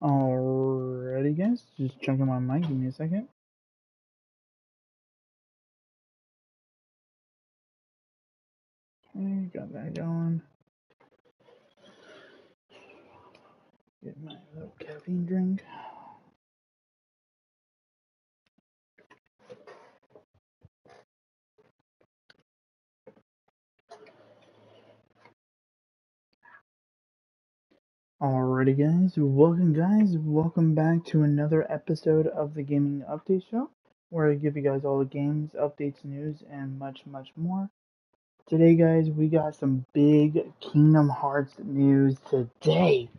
Alrighty, guys, just checking my mic. Give me a second. Okay, got that going. Get my little caffeine drink. Alrighty, guys, welcome back to another episode of the Gaming Update Show, where I give you guys all the games, updates, news, and much, much more. Today, guys, we got some big Kingdom Hearts news today.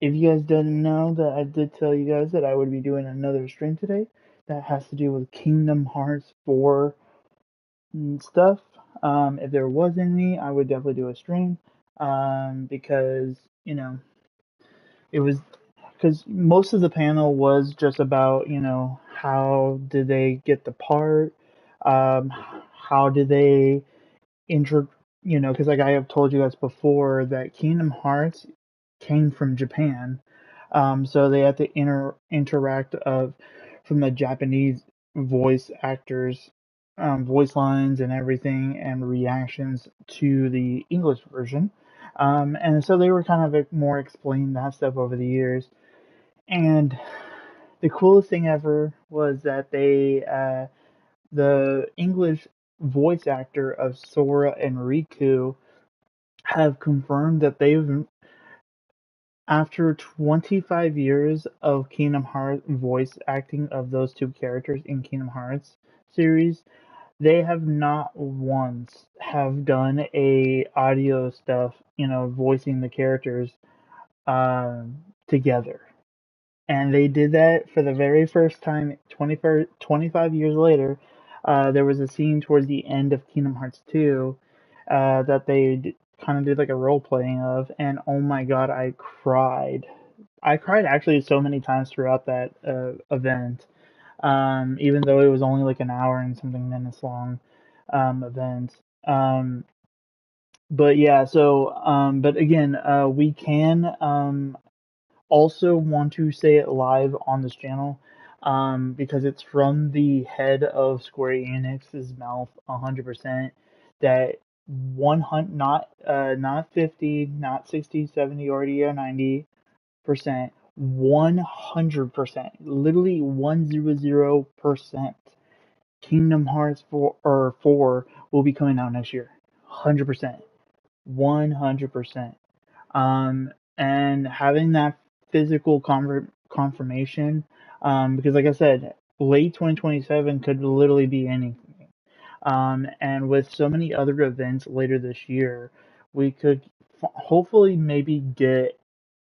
If you guys didn't know that I did tell you guys that I would be doing another stream today that has to do with Kingdom Hearts 4 stuff. If there was any, I would definitely do a stream. Because, it was because most of the panel was just about, how did they get the part? How did they intro, because like I have told you guys before that Kingdom Hearts came from Japan. So they had to interact from the Japanese voice actors, voice lines and everything, and reactions to the English version. And so they were kind of more explaining that stuff over the years. And the coolest thing ever was that the English voice actor of Sora and Riku have confirmed that after 25 years of Kingdom Hearts voice acting of those two characters in Kingdom Hearts series, they have not once have done a audio stuff, voicing the characters together. And they did that for the very first time 25 years later. There was a scene towards the end of Kingdom Hearts 2 that they kind of did like a role playing of, and oh my god, I cried. I cried actually so many times throughout that event, even though it was only like an hour and something minutes long event. But yeah, but again, we can also want to say it live on this channel, because it's from the head of Square Enix's mouth 100% that 100, not 50, not 60, 70, or 80 or 90%, 100%, literally 100% Kingdom Hearts 4 will be coming out next year. 100%. 100%. And having that physical confirmation, because like I said, late 2027 could literally be anything. And with so many other events later this year, we could hopefully maybe get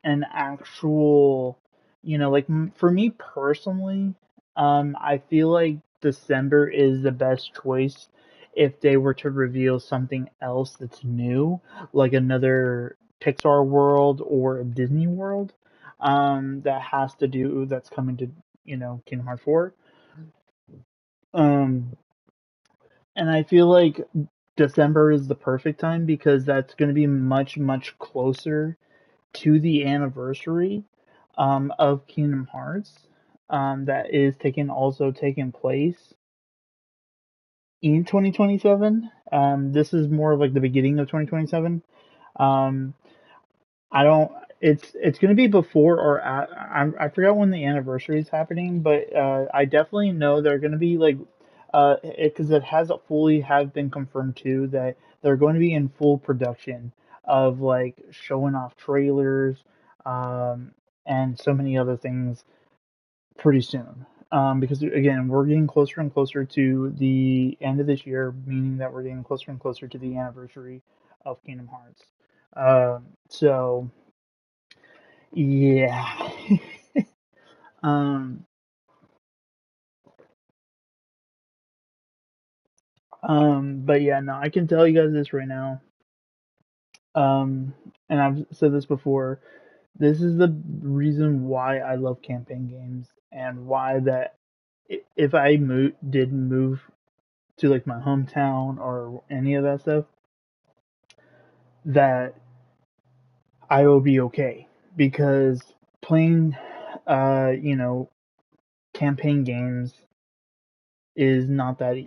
an actual, like for me personally, I feel like December is the best choice if they were to reveal something else that's new, like another Pixar world or a Disney world, that's coming to, Kingdom Hearts 4. Um, and I feel like December is the perfect time because that's going to be much, much closer to the anniversary of Kingdom Hearts, that is also taking place in 2027. This is more of like the beginning of 2027. Um, I don't. It's going to be before or at. I forgot when the anniversary is happening, but I definitely know they're going to be like, because it has fully have been confirmed too that they're going to be in full production of like showing off trailers, and so many other things pretty soon. Because again, we're getting closer and closer to the end of this year, meaning that we're getting closer and closer to the anniversary of Kingdom Hearts. So yeah. um, but yeah, no, I can tell you guys this right now. And I've said this before. This is the reason why I love campaign games and why that if I didn't move to like my hometown or any of that stuff, that I will be okay because playing, you know, campaign games is not that,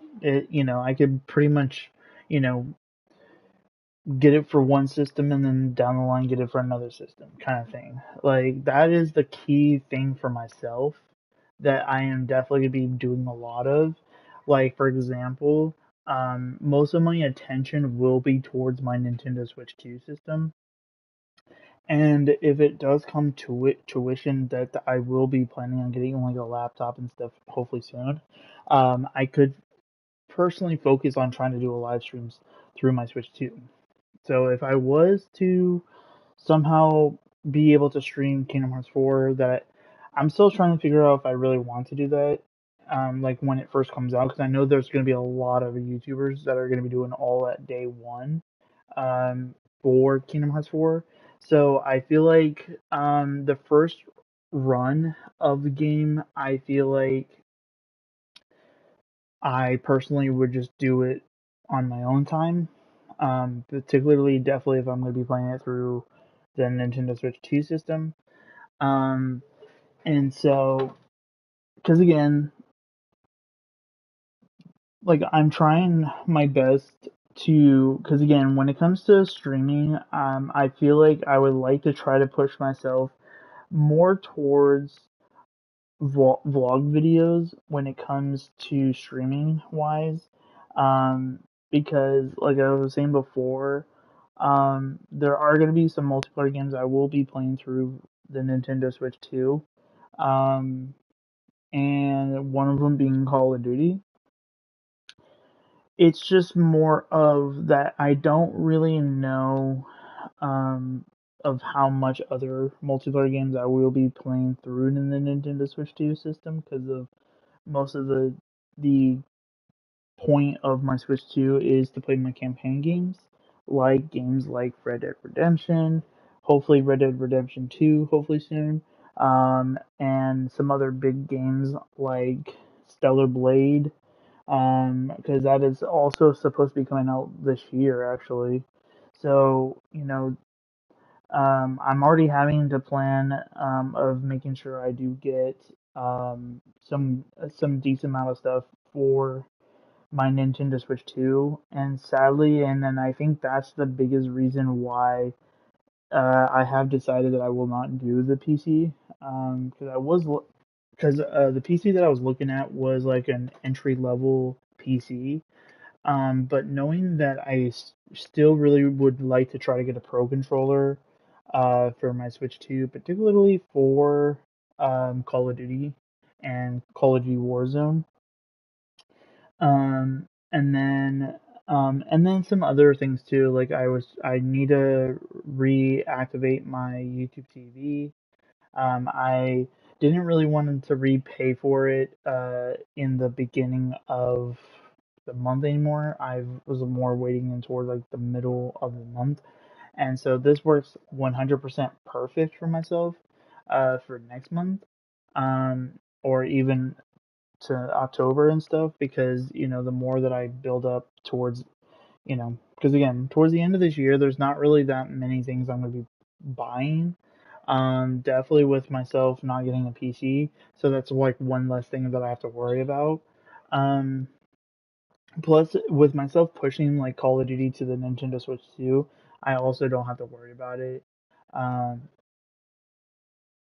you know, I could pretty much, you know, get it for one system and then down the line get it for another system kind of thing. Like that is the key thing for myself that I am definitely gonna be doing a lot of. Like for example, most of my attention will be towards my Nintendo Switch 2 system. And if it does come to it tuition that I will be planning on getting like a laptop and stuff hopefully soon, I could personally focus on trying to do a live streams through my Switch 2. So if I was to somehow be able to stream Kingdom Hearts 4, that I'm still trying to figure out if I really want to do that. Like when it first comes out, because I know there's going to be a lot of YouTubers that are going to be doing all at day one, um, for Kingdom Hearts 4. So I feel like the first run of the game, I feel like I personally would just do it on my own time. Particularly, definitely if I'm going to be playing it through the Nintendo Switch 2 system. Um, and so, because again, like I'm trying my best to, because again, when it comes to streaming, I feel like I would like to try to push myself more towards vlog videos when it comes to streaming wise. Um, because like I was saying before, there are going to be some multiplayer games I will be playing through the Nintendo Switch 2. Um, and one of them being Call of Duty. It's just more of that I don't really know um, of how much other multiplayer games I will be playing through in the Nintendo Switch 2 system because of most of the point of my Switch 2 is to play my campaign games, like games like Red Dead Redemption, hopefully Red Dead Redemption 2, hopefully soon, and some other big games like Stellar Blade, because that is also supposed to be coming out this year, actually. So, you know, I'm already having to plan of making sure I do get some decent amount of stuff for my Nintendo Switch 2, and sadly, and then I think that's the biggest reason why I have decided that I will not do the PC, because the PC that I was looking at was like an entry level PC, but knowing that still really would like to try to get a Pro controller for my Switch 2, particularly for Call of Duty and Call of Duty Warzone. And then some other things too. Like I need to reactivate my YouTube TV. I didn't really want to repay for it in the beginning of the month anymore. I was more waiting in towards like the middle of the month, and so this works 100% perfect for myself for next month, or even to October and stuff, because you know the more that I build up towards, you know, because again towards the end of this year there's not really that many things I'm going to be buying. Definitely with myself not getting a PC, so that's like one less thing that I have to worry about. Um, Plus with myself pushing like Call of Duty to the Nintendo Switch 2, I also don't have to worry about it. Um,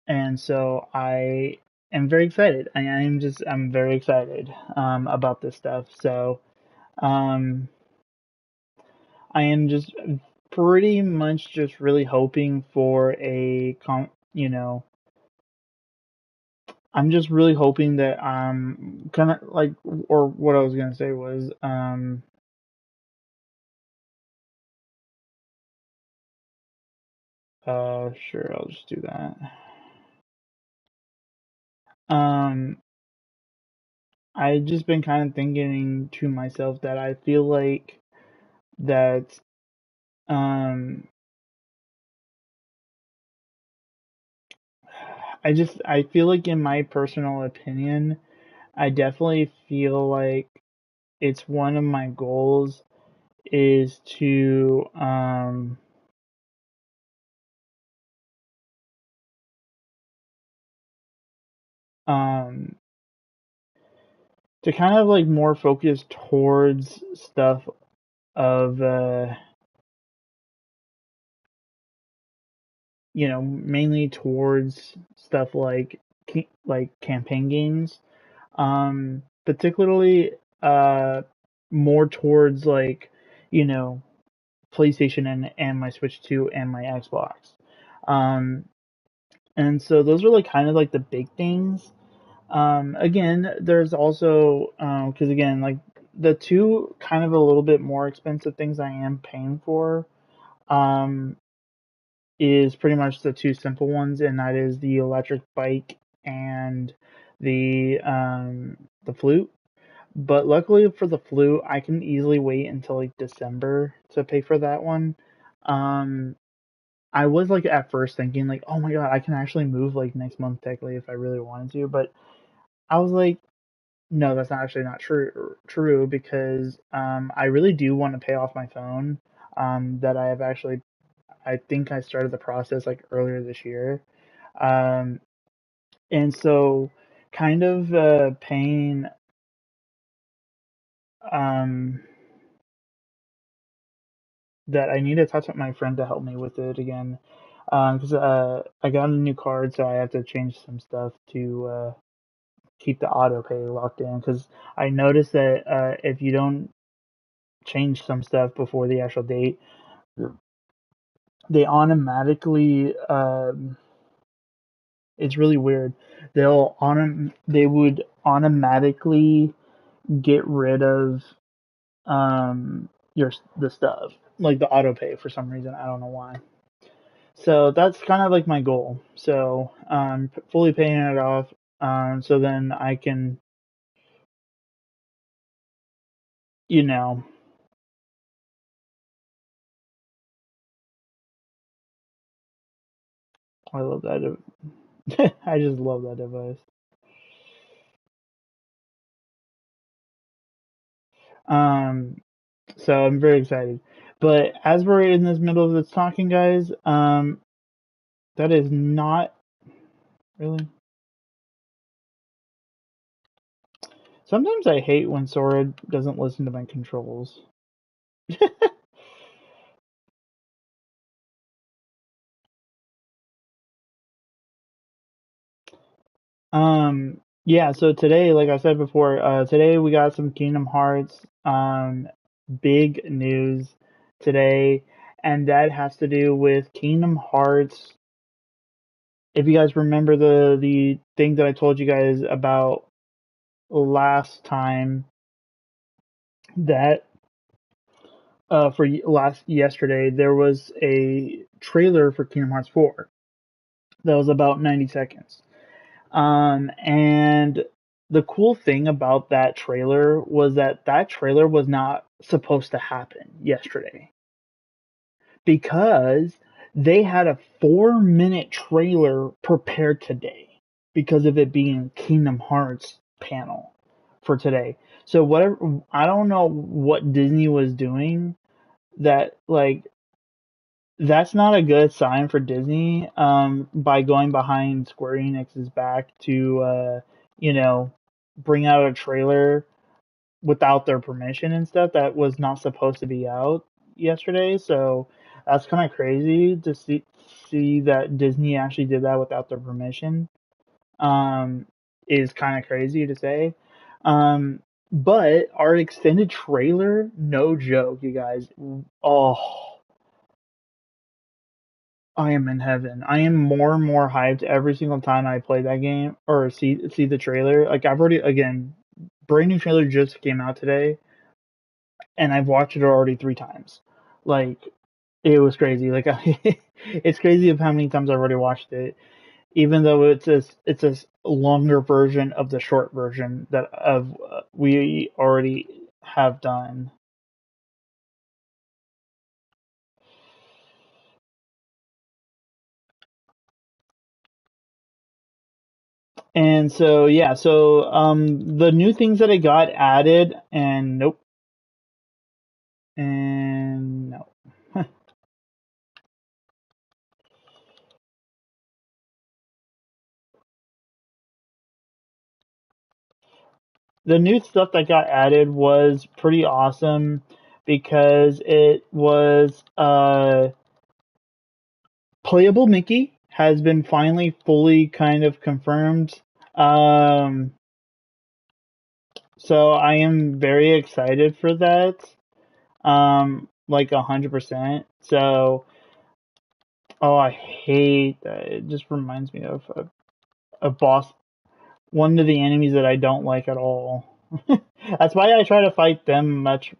and so I am very excited. I'm very excited about this stuff. So um, I am just pretty much just really hoping for you know, I'm just really hoping that kind of like, or what I was gonna say was sure, I'll just do that. Um, I just been kind of thinking to myself that I feel like that um I feel like in my personal opinion, I definitely feel like it's one of my goals is to um, to kind of like more focus towards stuff of mainly towards stuff like campaign games, particularly more towards like you know PlayStation and my Switch 2 and my Xbox. Um, and so those are like kind of like the big things. Again, there's also because again, like the two kind of a little bit more expensive things I am paying for um, is pretty much the two simple ones, and that is the electric bike and the flute. But luckily for the flute, I can easily wait until like December to pay for that one. Um, I was like at first thinking like, oh my god, I can actually move like next month technically if I really wanted to, but I was like, no, that's not actually not true because I really do want to pay off my phone. That I have actually, I think I started the process like earlier this year. Um, and so kind of paying um that I need to touch up my friend to help me with it again. Because I got a new card, so I have to change some stuff to keep the auto pay locked in. Because I noticed that if you don't change some stuff before the actual date, they automatically it's really weird. They would automatically get rid of your the stuff like the auto pay for some reason. I don't know why. So that's kind of like my goal. So fully paying it off. So then I can, you know, I love that. I just love that device. Um, so I'm very excited. But as we're in this middle of this talking, guys, that is not really. Sometimes I hate when Sora doesn't listen to my controls. Yeah, so today, like I said before, today we got some Kingdom Hearts, big news today, and that has to do with Kingdom Hearts. If you guys remember the thing that I told you guys about last time, that for last yesterday there was a trailer for Kingdom Hearts 4 that was about 90 seconds. And the cool thing about that trailer was that that trailer was not supposed to happen yesterday because they had a 4-minute trailer prepared today because of it being Kingdom Hearts panel for today. So whatever, I don't know what Disney was doing that like that's not a good sign for Disney by going behind Square Enix's back to you know bring out a trailer without their permission and stuff that was not supposed to be out yesterday. So that's kind of crazy to see that Disney actually did that without their permission. Um, is kind of crazy to say. But our extended trailer, no joke, you guys. Oh, I am in heaven. I am more and more hyped every single time I play that game or see the trailer. Like I've already again, brand new trailer just came out today, and I've watched it already 3 times. Like it was crazy. Like it's crazy of how many times I've already watched it, even though it's a longer version of the short version that of we already have done. And so yeah, so the new things that I got added, and nope, and no. the new stuff that got added was pretty awesome because it was playable Mickey has been finally fully kind of confirmed. Um, so I am very excited for that. Like 100%. So, oh, I hate that. It just reminds me of a boss, one of the enemies that I don't like at all. That's why I try to fight them much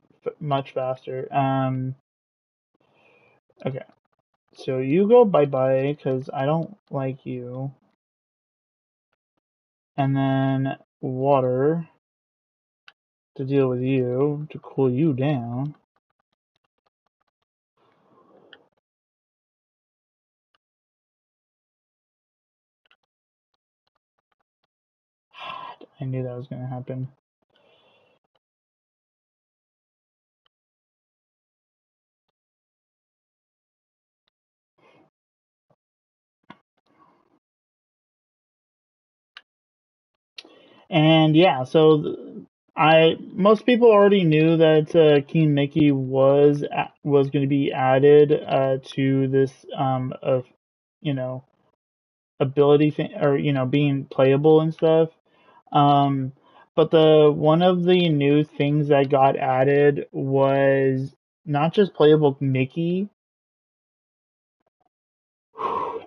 faster. Okay. So you go bye bye because I don't like you. And then water to deal with you to cool you down. I knew that was going to happen. And yeah, so I most people already knew that King Mickey was going to be added to this of you know ability thing or being playable and stuff. Um, but the one of the new things that got added was not just playable Mickey,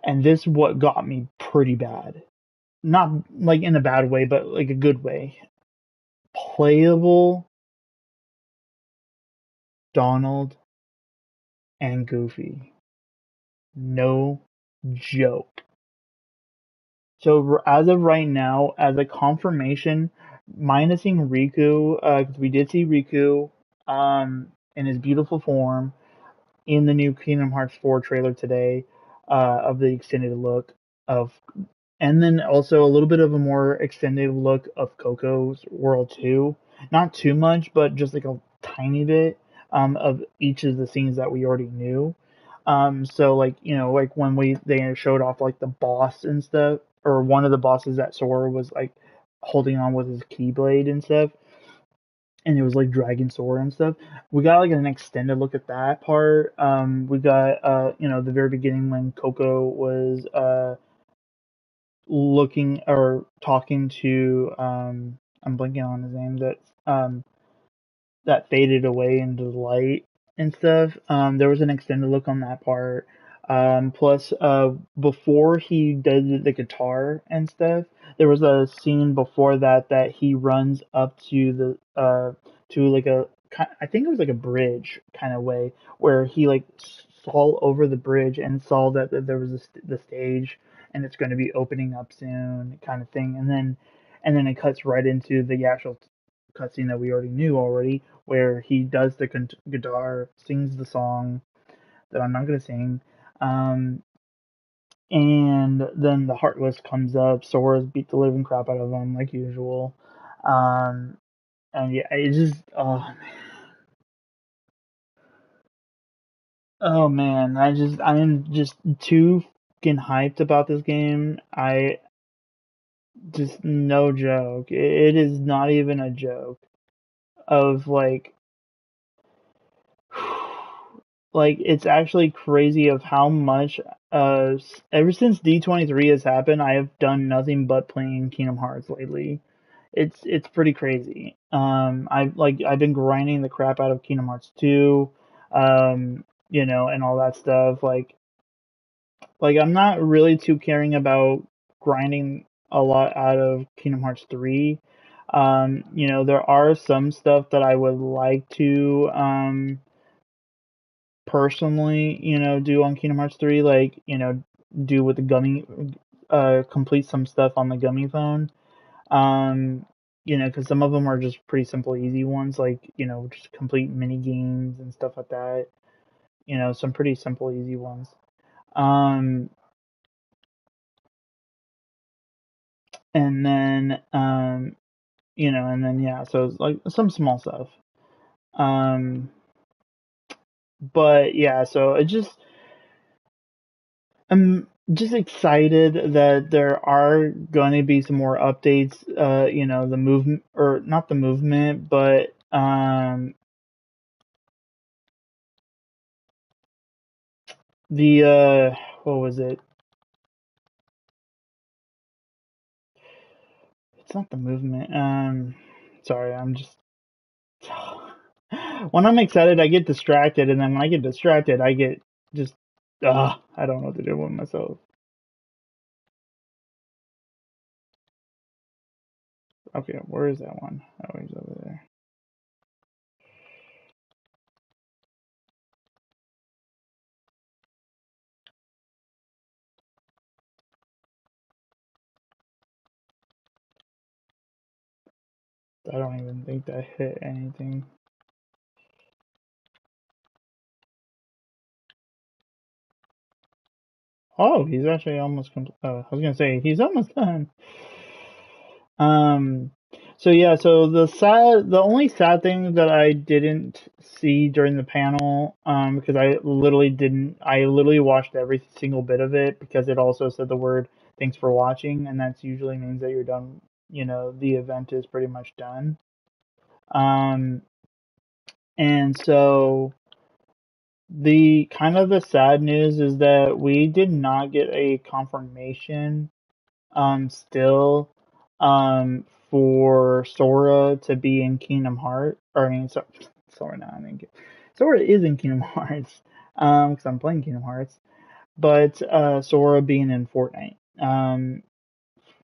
and this what got me pretty bad. Not like in a bad way, but like a good way. Playable Donald and Goofy. No joke. So as of right now, as a confirmation, minusing Riku, because we did see Riku in his beautiful form in the new Kingdom Hearts 4 trailer today, of the extended look of, and then also a little bit of a more extended look of Coco's World 2. Not too much, but just like a tiny bit of each of the scenes that we already knew. So like like when they showed off like the boss and stuff, or one of the bosses that Sora was like holding on with his keyblade and stuff, and it was like Dragon Sora and stuff. We got like an extended look at that part. We got the very beginning when Coco was looking or talking to I'm blanking on his name um that faded away into the light and stuff. There was an extended look on that part. Plus, before he did the guitar and stuff, there was a scene before that he runs up to to like I think it was like a bridge kind of way where he like saw over the bridge and saw that there was the stage and it's going to be opening up soon kind of thing, and then it cuts right into the actual cutscene that we already knew already, where he does the guitar, sings the song that I'm not gonna sing, um, and then the Heartless comes up. Sora's beat the living crap out of him like usual, um, and yeah, it just oh man, I'm just too fucking hyped about this game. I just no joke. It is not even a joke of like like it's actually crazy of how much ever since D23 has happened, I have done nothing but playing Kingdom Hearts lately. It's pretty crazy. I've been grinding the crap out of Kingdom Hearts 2, and all that stuff. Like I'm not really too caring about grinding a lot out of Kingdom Hearts 3. There are some stuff that I would like to personally, do on Kingdom Hearts 3, like, do with the gummy, complete some stuff on the gummy phone. Um, because some of them are just pretty simple, easy ones, like, just complete mini games and stuff like that. Some pretty simple, easy ones. Um, and then, yeah, so it's like some small stuff. Um, but yeah, so it just, just excited that there are going to be some more updates. The movement, or not the movement, but the what was it? It's not the movement. Sorry, I'm just when I'm excited, I get distracted, and then when I get distracted, I get just I don't know what to do with myself. Okay, where is that one? Oh, he's over there. I don't even think that hit anything. Oh, he's actually almost I was gonna say he's almost done. Um, so yeah, so the only sad thing that I didn't see during the panel, because I literally watched every single bit of it because it also said the word "thanks for watching," and that usually means that you're done. The event is pretty much done. Um, and so the kind of the sad news is that we did not get a confirmation still for Sora to be in Kingdom Hearts. Or I mean, Sora now. I mean, Sora is in Kingdom Hearts because I'm playing Kingdom Hearts. But Sora being in Fortnite.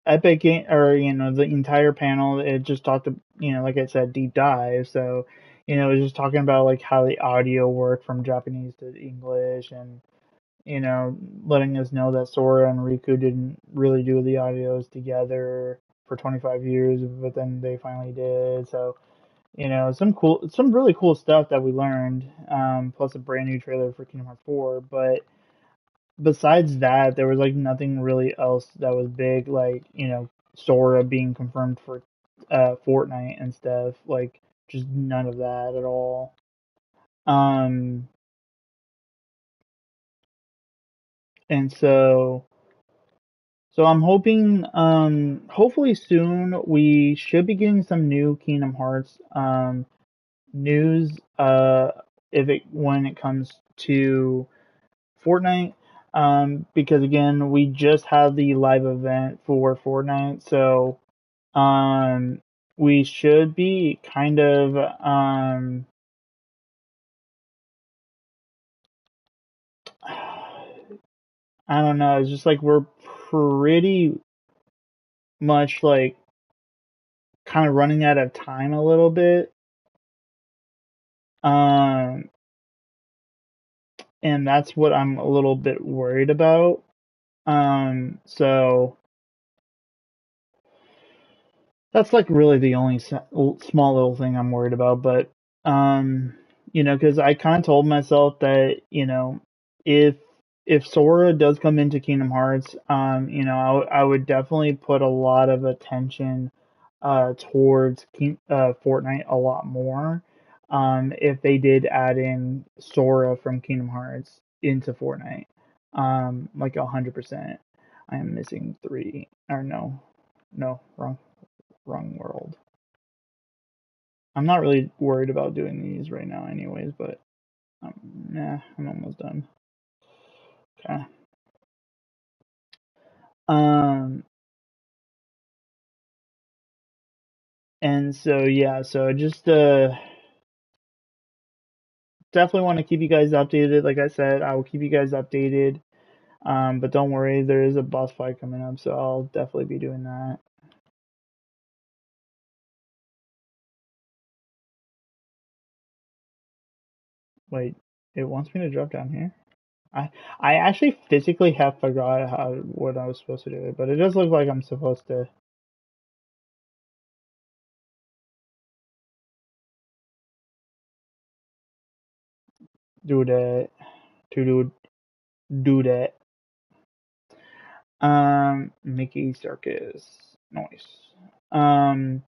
Epic Game, or the entire panel, it just talked to, like I said, deep dive. So it was just talking about like how the audio worked from Japanese to English, and letting us know that Sora and Riku didn't really do the audios together for 25 years, but then they finally did. So, some really cool stuff that we learned, plus a brand new trailer for Kingdom Hearts 4. But besides that, there was like nothing really else that was big, like, Sora being confirmed for Fortnite and stuff, like just none of that at all. Um, and so I'm hoping, hopefully soon we should be getting some new Kingdom Hearts news. If it when it comes to Fortnite, because again we just had the live event for Fortnite, so we should be kind of I don't know. It's just like we're pretty much like kind of running out of time a little bit. Um, and that's what I'm a little bit worried about. So that's like really the only small little thing I'm worried about. But because I kind of told myself that if Sora does come into Kingdom Hearts, I would definitely put a lot of attention towards Fortnite a lot more. If they did add in Sora from Kingdom Hearts into Fortnite, like 100%. I am missing three, or no, wrong world. I'm not really worried about doing these right now, anyways. But nah, I'm almost done. Okay. Um, and so yeah, so just definitely want to keep you guys updated. Like I said, I will keep you guys updated. But don't worry, there is a boss fight coming up, so I'll definitely be doing that. Wait, it wants me to drop down here? I actually physically have forgot what I was supposed to do, but it does look like I'm supposed to do that to do that. Mickey Circus. Nice. Um,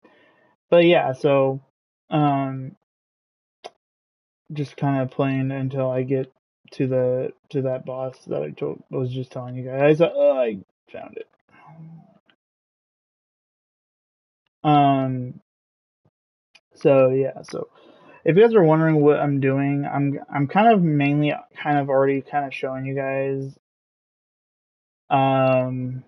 but yeah, so um, just kind of playing until I get to that boss that was just telling you guys. I found it. So yeah, so if you guys are wondering what I'm doing, I'm kind of mainly kind of already kind of showing you guys. Um,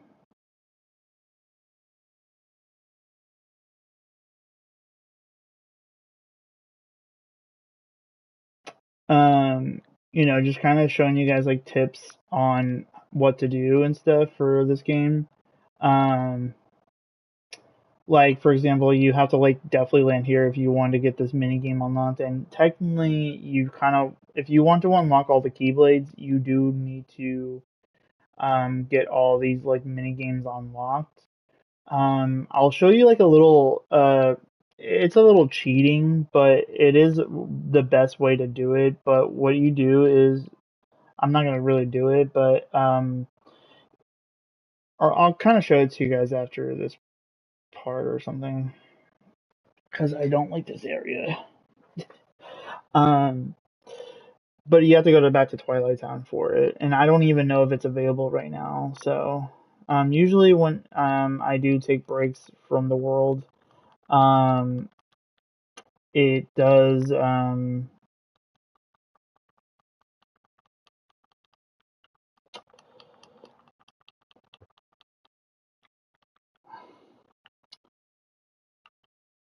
just kind of showing you guys like tips on what to do and stuff for this game. Um, like for example, you have to like definitely land here if you want to get this mini game unlocked. And technically, you kind of if you want to unlock all the keyblades, you do need to get all these like mini games unlocked. I'll show you like a little it's a little cheating, but it is the best way to do it. But what you do is I'm not gonna really do it, but or I'll kind of show it to you guys after this part or something because I don't like this area. Um, but you have to go back to Twilight Town for it, and I don't even know if it's available right now. So, usually when I do take breaks from the world, um, it does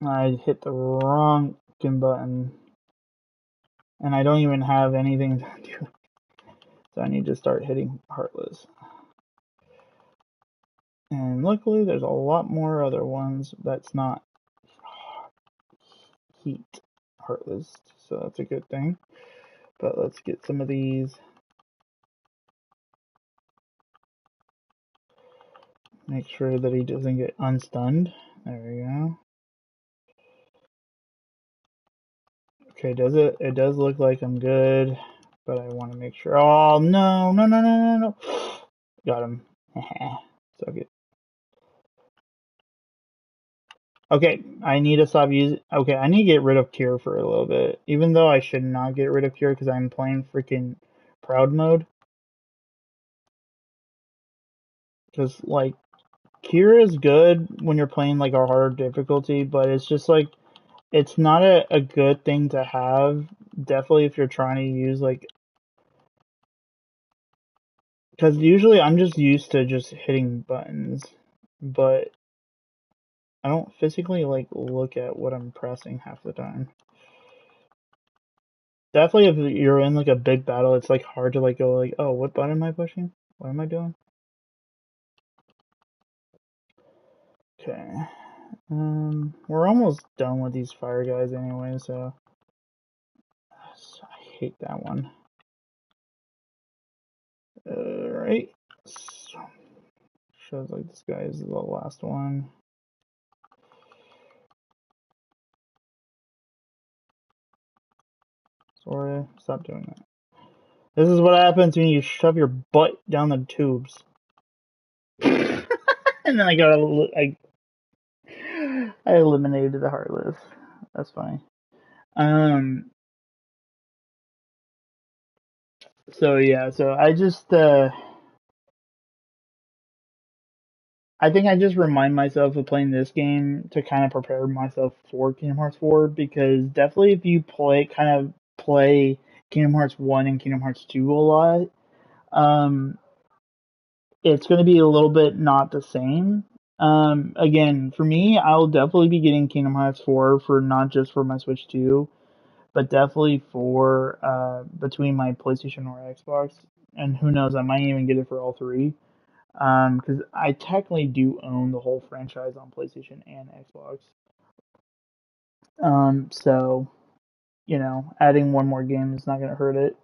I hit the wrong button, and I don't even have anything to do. So I need to start hitting Heartless. And luckily, there's a lot more other ones that's not heat Heartless, so that's a good thing. But let's get some of these. Make sure that he doesn't get unstunned. There we go. Okay, it does look like I'm good, but I want to make sure. Oh no, no, no, no, no, no. Got him. So good. Okay, I need to stop using. Okay, I need to get rid of Cure for a little bit. Even though I should not get rid of Cure because I'm playing freaking Proud mode. Because, like, Cure is good when you're playing, like, a harder difficulty, but it's just, like, it's not a good thing to have. Definitely if you're trying to use, like. Because usually I'm just used to just hitting buttons, but I don't physically, like, look at what I'm pressing half the time. Definitely, if you're in like a big battle, it's like hard to like go like, oh, what button am I pushing? What am I doing? Okay. We're almost done with these fire guys anyway, so I hate that one. Right. So, shows like this guy is the last one. Sorry, stop doing that. This is what happens when you shove your butt down the tubes. And then I eliminated the Heartless. That's funny. So yeah, so I think I just remind myself of playing this game to kind of prepare myself for Kingdom Hearts 4 because definitely if you play Kingdom Hearts 1 and Kingdom Hearts 2 a lot, um, it's going to be a little bit not the same. Again, for me, I'll definitely be getting Kingdom Hearts 4 for not just for my Switch 2, but definitely for between my PlayStation or Xbox, and who knows, I might even get it for all three. Because I technically do own the whole franchise on PlayStation and Xbox. So adding one more game is not gonna hurt it.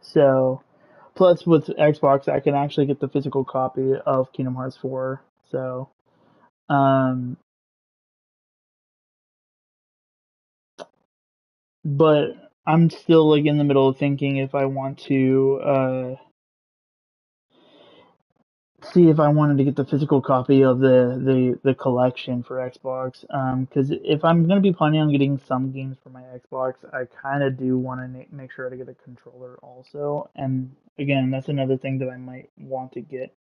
So, plus with Xbox, I can actually get the physical copy of Kingdom Hearts 4. So, um, but I'm still like in the middle of thinking if I want to see if I wanted to get the physical copy of the collection for Xbox. Because if I'm gonna be planning on getting some games for my Xbox, I kind of do want to make sure to get a controller also. And again, that's another thing that I might want to get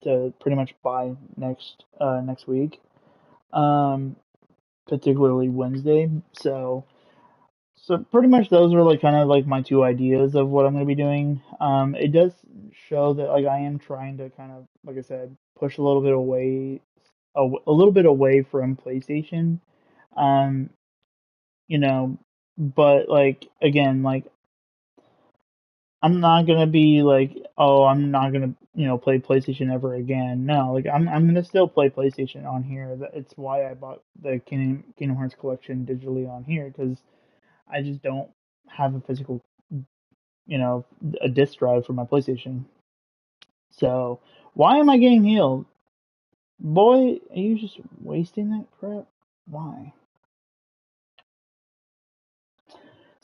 to pretty much buy next week. Um, Particularly Wednesday. So pretty much those are like kind of like my two ideas of what I'm going to be doing. It does show that like I am trying to kind of, like I said, push a little bit away, a little bit away from PlayStation. Um, you know, but like again, like I'm not gonna be like, oh, I'm not gonna, play PlayStation ever again. No, like I'm gonna still play PlayStation on here. It's why I bought the Kingdom Hearts collection digitally on here because I just don't have a physical, you know, a disk drive for my PlayStation. So why am I getting healed? Boy, are you just wasting that crap? Why?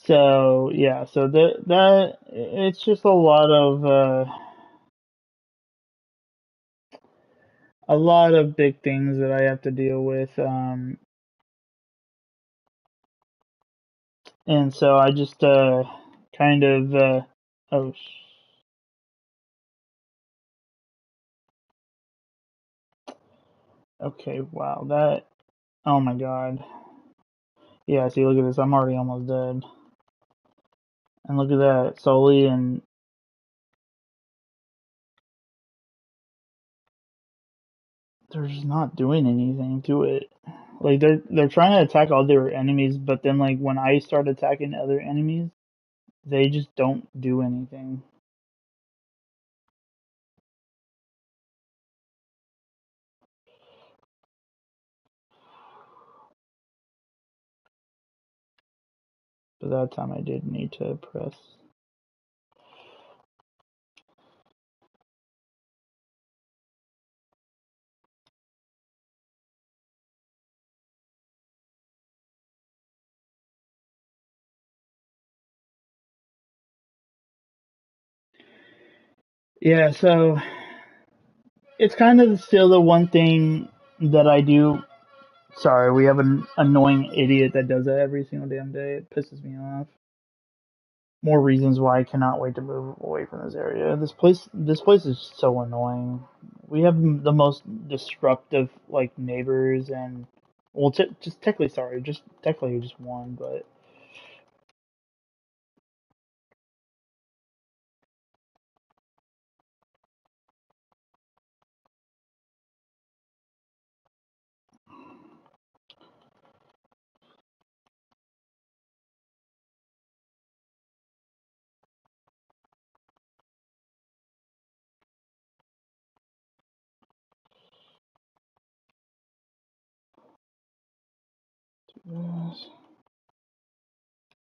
So yeah, so that it's just a lot of big things that I have to deal with. And so I just kind of oh okay, wow, that, oh my god. Yeah, see, look at this. I'm already almost dead. And look at that, Sully, and they're just not doing anything to it. Like they're trying to attack other enemies, but then like when I start attacking other enemies, they just don't do anything. But that time I did need to press. Yeah, so it's kind of still the one thing that I do. Sorry, we have an annoying idiot that does that every single damn day. It pisses me off. More reasons why I cannot wait to move away from this area. This place is so annoying. We have the most disruptive like neighbors and well, just technically sorry, just technically just one, but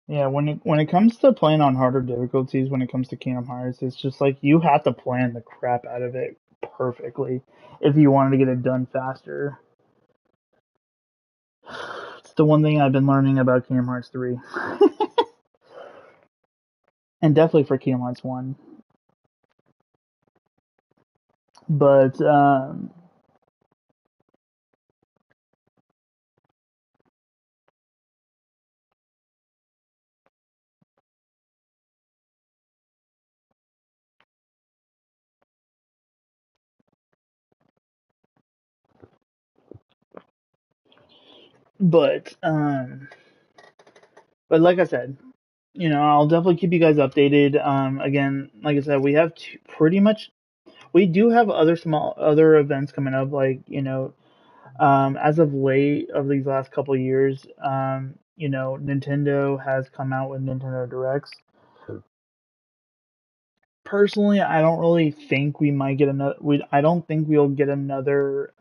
yeah, when it comes to playing on harder difficulties, when it comes to Kingdom Hearts, it's just like you have to plan the crap out of it perfectly if you wanted to get it done faster. It's the one thing I've been learning about Kingdom Hearts 3. And definitely for Kingdom Hearts 1. But but um but like I said, I'll definitely keep you guys updated. Again, like I said, we have pretty much we do have other events coming up, like as of late of these last couple of years, Nintendo has come out with Nintendo Directs. Personally, I don't really think we might get another. I don't think we'll get another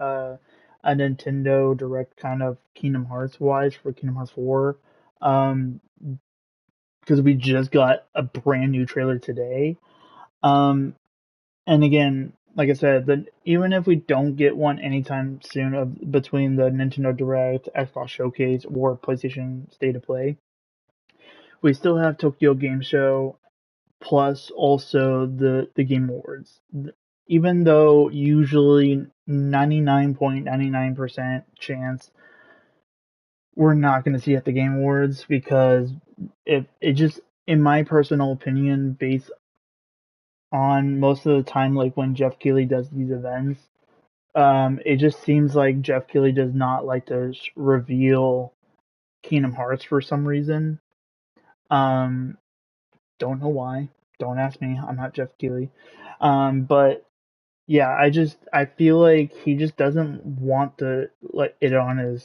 a Nintendo Direct kind of Kingdom Hearts wise for Kingdom Hearts 4. Um, because we just got a brand new trailer today. Um, and again, like I said, that even if we don't get one anytime soon of between the Nintendo Direct, Xbox Showcase, or PlayStation State of Play, we still have Tokyo Game Show plus also the Game Awards. even though usually 99.99% chance we're not going to see at the Game Awards, because if it just, in my personal opinion, based on most of the time, like when Jeff Keighley does these events, it just seems like Jeff Keighley does not like to reveal Kingdom Hearts for some reason. Um, don't know why. Don't ask me. I'm not Jeff Keighley. But yeah, I feel like he just doesn't want to let it on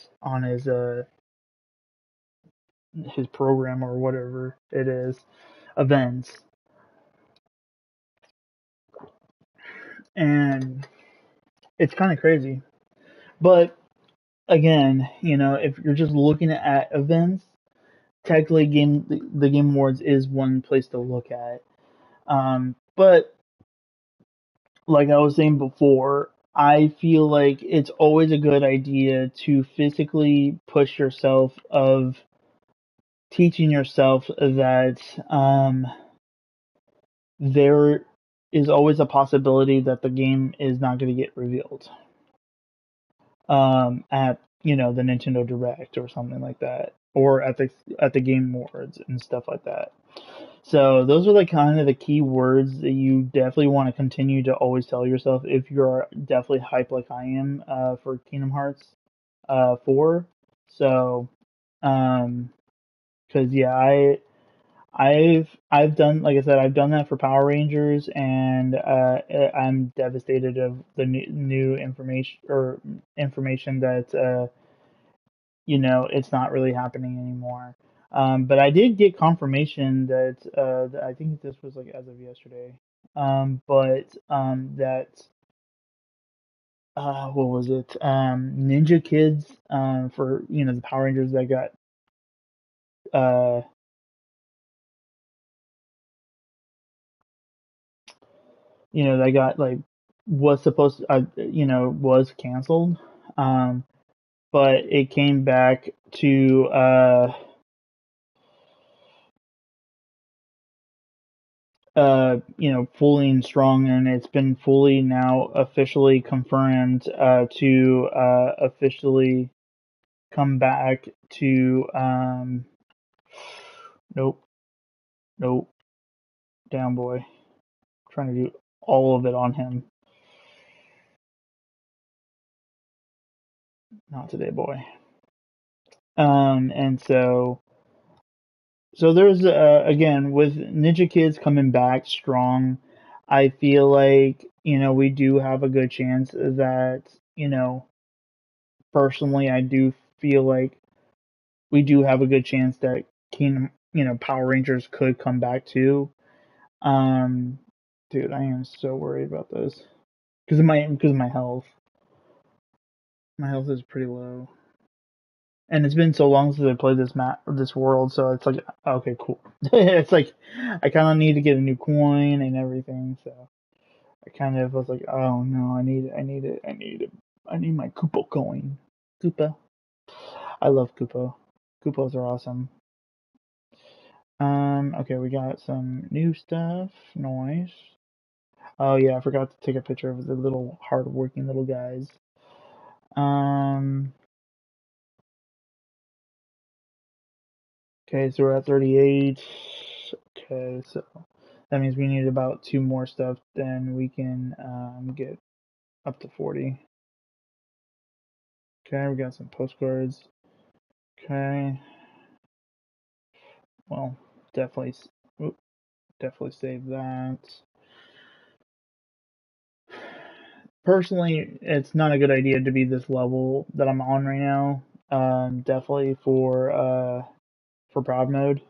his program or whatever it is, events. And it's kind of crazy. But again, if you're just looking at events, technically the Game Awards is one place to look at. But like I was saying before, I feel like it's always a good idea to physically push yourself, of teaching yourself that there is always a possibility that the game is not going to get revealed at the Nintendo Direct or something like that, or at the Game Awards and stuff like that. So those are like kind of the key words that you definitely want to continue to always tell yourself if you're definitely hyped like I am for Kingdom Hearts 4. So, because yeah, I've done, like I said, I've done that for Power Rangers, and I'm devastated of the new information that it's not really happening anymore. But I did get confirmation that I think this was like as of yesterday. But that what was it? Ninja Kids for the Power Rangers that got uh that got like was supposed to, was canceled. Um, but it came back to fully and strong, and it's been fully now officially confirmed to officially come back to nope, nope, down boy, trying to do all of it on him. Not today, boy. And so there's again, with Ninja Kids coming back strong, I feel like we do have a good chance that personally, I do feel like we do have a good chance that Kingdom, Power Rangers could come back too. Um, dude, I am so worried about this because of my health. My health is pretty low, and it's been so long since I played this world. So it's like, okay, cool. It's like I kind of need to get a new coin and everything. So I kind of was like, oh no, I need my Koopa coin. Koopa. I love Koopa. Koopas are awesome. Okay, we got some new stuff. Nice. Oh yeah, I forgot to take a picture of the little hard-working little guys. Um, okay, so we're at 38. Okay, so that means we need about two more stuff, then we can get up to 40. Okay, we got some postcards. Okay, well, definitely, definitely save that. Personally, it's not a good idea to be this level that I'm on right now. Definitely for proud mode.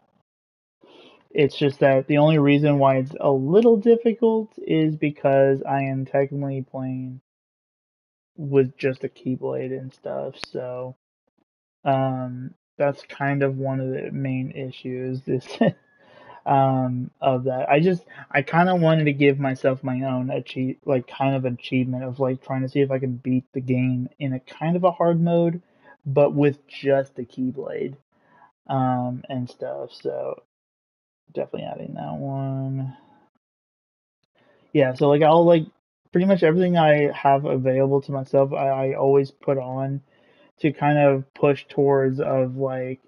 It's just that the only reason why it's a little difficult is because I am technically playing with just a keyblade and stuff. So that's kind of one of the main issues is of that. I kind of wanted to give myself my own kind of achievement of like trying to see if I can beat the game in a kind of a hard mode, but with just the keyblade and stuff. So definitely adding that one. Yeah, so like I'll like pretty much everything I have available to myself, I always put on to kind of push towards of like,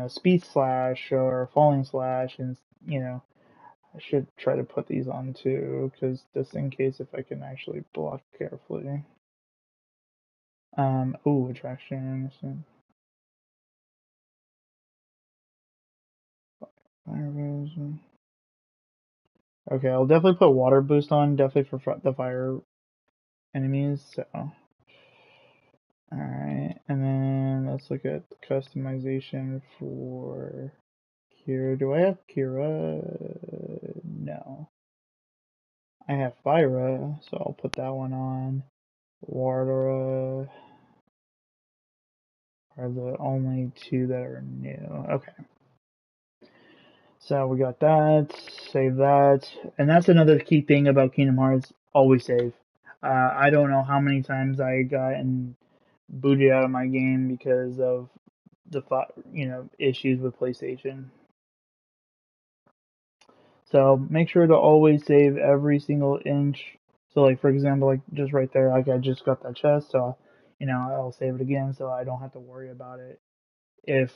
speed slash or falling slash, and I should try to put these on too, because just in case if I can actually block carefully. Ooh, attraction. Fire erosion. Okay, I'll definitely put water boost on, definitely for the fire enemies. So, alright, and then let's look at customization for Kira. Do I have Kira? No. I have Fyra, so I'll put that one on. Wardora are the only two that are new. Okay. So we got that, save that, and that's another key thing about Kingdom Hearts. Always save. I don't know how many times I got booted out of my game because of the issues with PlayStation. So make sure to always save every single inch. So like for example, like just right there, like I just got that chest, so I'll save it again, so I don't have to worry about it. If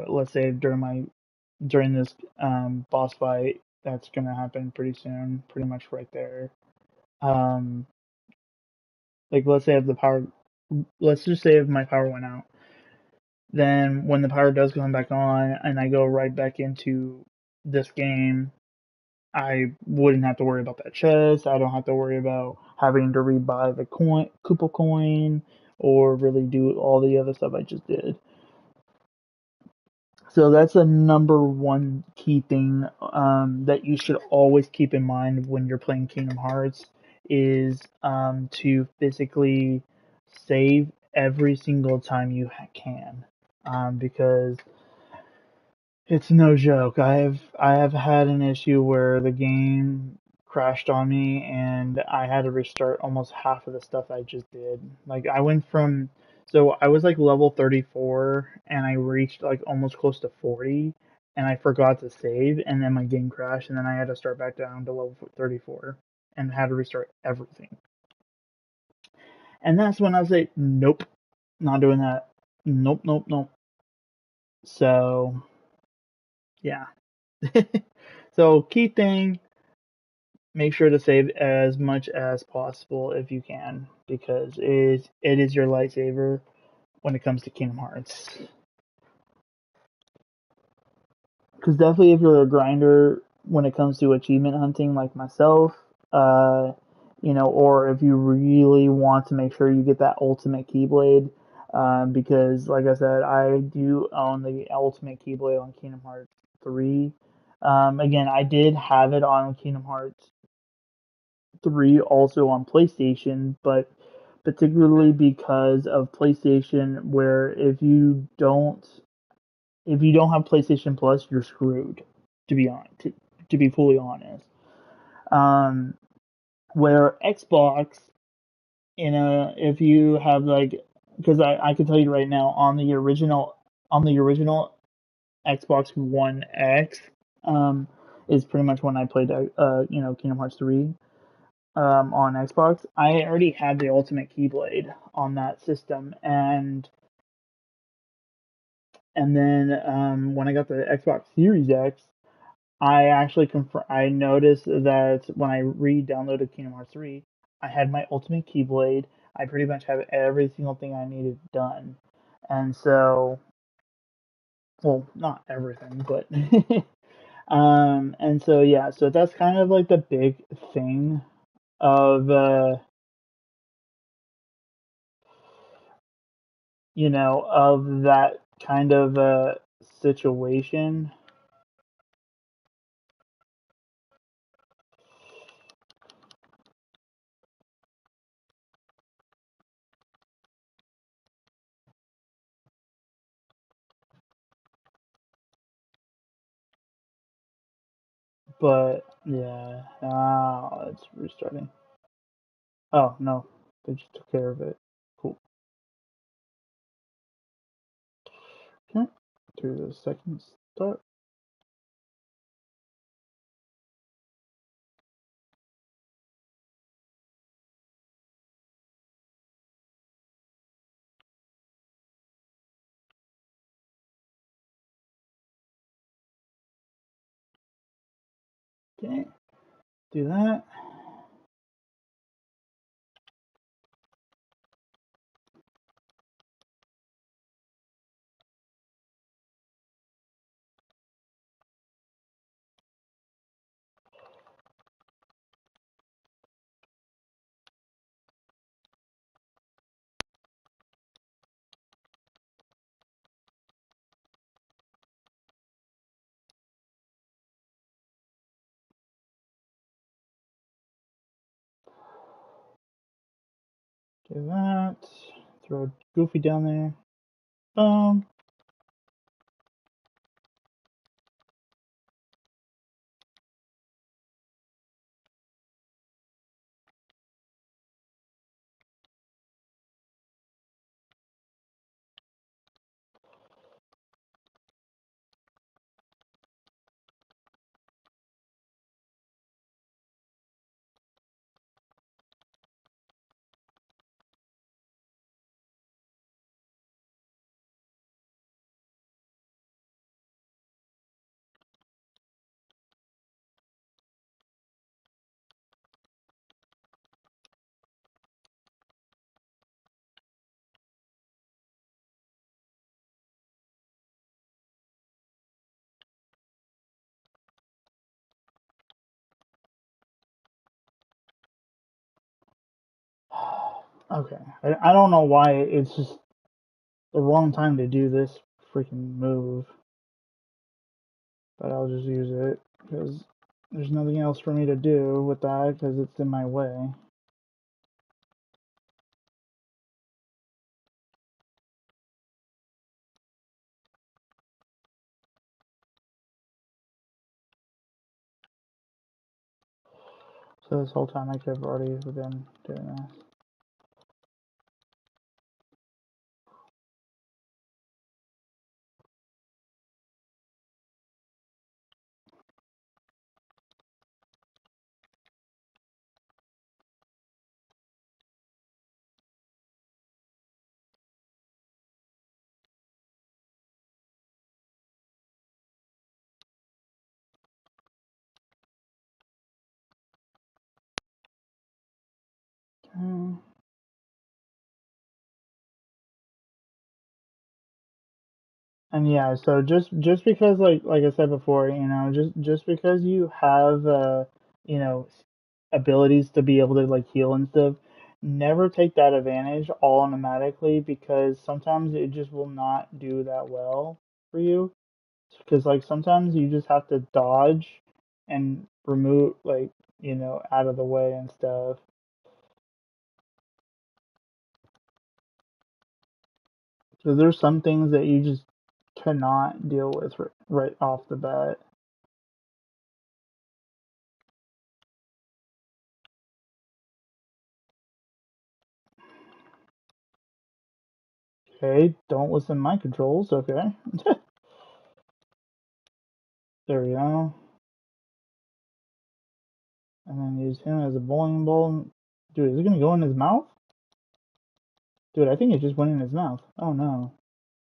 let's say during this boss fight that's gonna happen pretty soon, pretty much right there. Um, like let's just say if my power went out, then when the power does come back on and I go right back into this game, I wouldn't have to worry about that chest. I don't have to worry about having to rebuy the Koopa coin or really do all the other stuff I just did. So that's a number one key thing that you should always keep in mind when you're playing Kingdom Hearts is to physically save every single time you can, because it's no joke. I have had an issue where the game crashed on me and I had to restart almost half of the stuff I just did. Like I went from so I was like level 34 and I reached like almost close to 40 and I forgot to save and then my game crashed and then I had to start back down to level 34 and had to restart everything. And that's when I was like, nope, not doing that. Nope, nope, nope. So, yeah. So, key thing, make sure to save as much as possible if you can, because it is your lightsaber when it comes to Kingdom Hearts. Because definitely, if you're a grinder when it comes to achievement hunting, like myself, or if you really want to make sure you get that ultimate Keyblade, because like I said, I do own the ultimate Keyblade on Kingdom Hearts 3. Again, I did have it on Kingdom Hearts 3 also on PlayStation, but particularly because of PlayStation, where if you don't have PlayStation Plus, you're screwed. To be fully honest, um, where Xbox, if you have like, because I can tell you right now on the original Xbox One X, um, is pretty much when I played Kingdom Hearts 3 on Xbox. I already had the Ultimate Keyblade on that system, and then when I got the Xbox Series X, I actually I noticed that when I re-downloaded Kingdom Hearts 3, I had my Ultimate Keyblade. I pretty much have every single thing I needed done, and so, well, not everything, but and so yeah, so that's kind of like the big thing of of that kind of situation. But yeah, it's restarting. Oh no, they just took care of it. Cool. Okay, do the second start. Okay, do that. Do that. Throw Goofy down there. Boom. Okay. I don't know why it's just the wrong time to do this freaking move. But I'll just use it because there's nothing else for me to do with that because it's in my way. So this whole time I could have already been doing this. Okay. And yeah, so just because like I said before, just because you have you know, abilities to be able to like heal and stuff, never take that advantage all automatically because sometimes it just will not do that well for you. Because like sometimes you just have to dodge and remove like, out of the way and stuff. So there's some things that you just cannot deal with right off the bat. Okay, don't listen to my controls. Okay. There we go. And then use him as a bowling ball. Dude, is it gonna go in his mouth? Dude, I think it just went in his mouth. Oh no.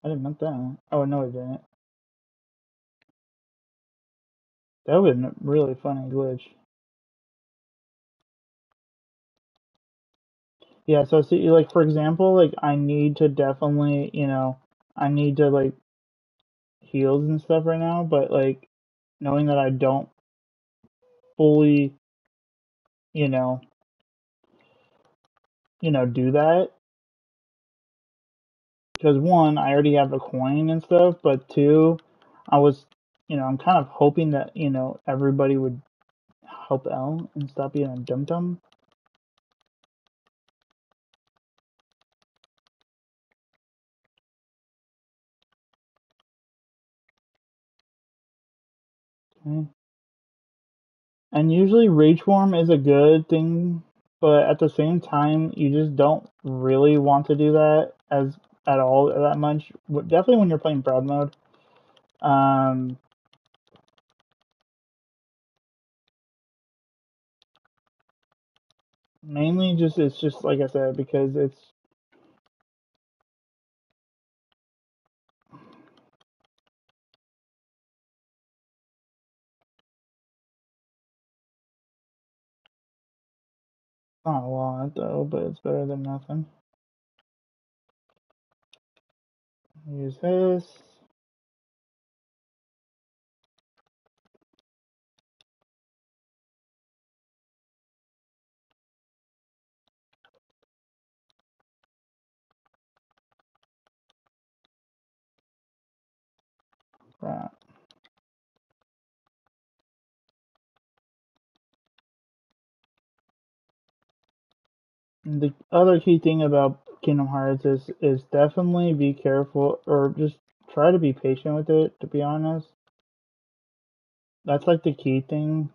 I didn't meant that. Oh no, it didn't. That would have been a really funny glitch. Yeah, so see, like for example, like I need to definitely, I need to like heals and stuff right now, but like knowing that I don't fully, you know, do that because one, I already have a coin and stuff, but two, I was, I'm kind of hoping that, everybody would help out and stop being a dum dum. Okay. And usually rage form is a good thing, but at the same time, you just don't really want to do that as at all that much. Definitely when you're playing proud mode. Um, Mainly just it's just like I said because it's Not a lot though, but it's better than nothing. Use this. That. The other key thing about Kingdom Hearts is definitely be careful or just try to be patient with it, to be honest. That's like the key thing.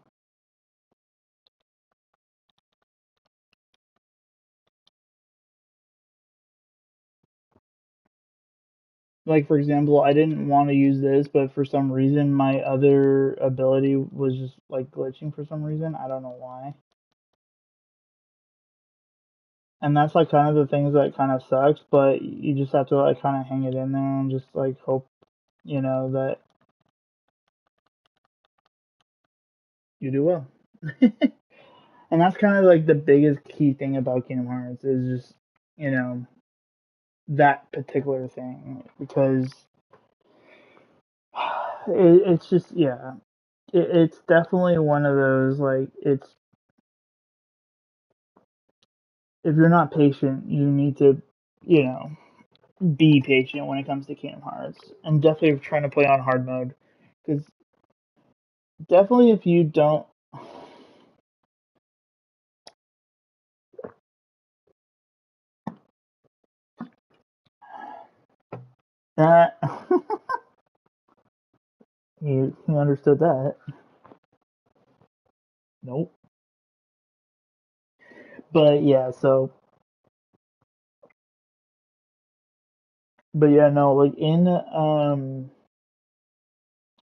Like for example, I didn't want to use this, but for some reason my other ability was just like glitching for some reason. I don't know why. And that's like kind of the things that kind of sucks, but you just have to like kind of hang it in there and just like hope, that you do well. And that's kind of like the biggest key thing about Kingdom Hearts is just, you know, that particular thing because it's just yeah, it's definitely one of those like it's if you're not patient, you need to, you know, be patient when it comes to Kingdom Hearts, and definitely trying to play on hard mode because definitely if you don't that you understood that. Nope. But yeah, so but yeah, no, like in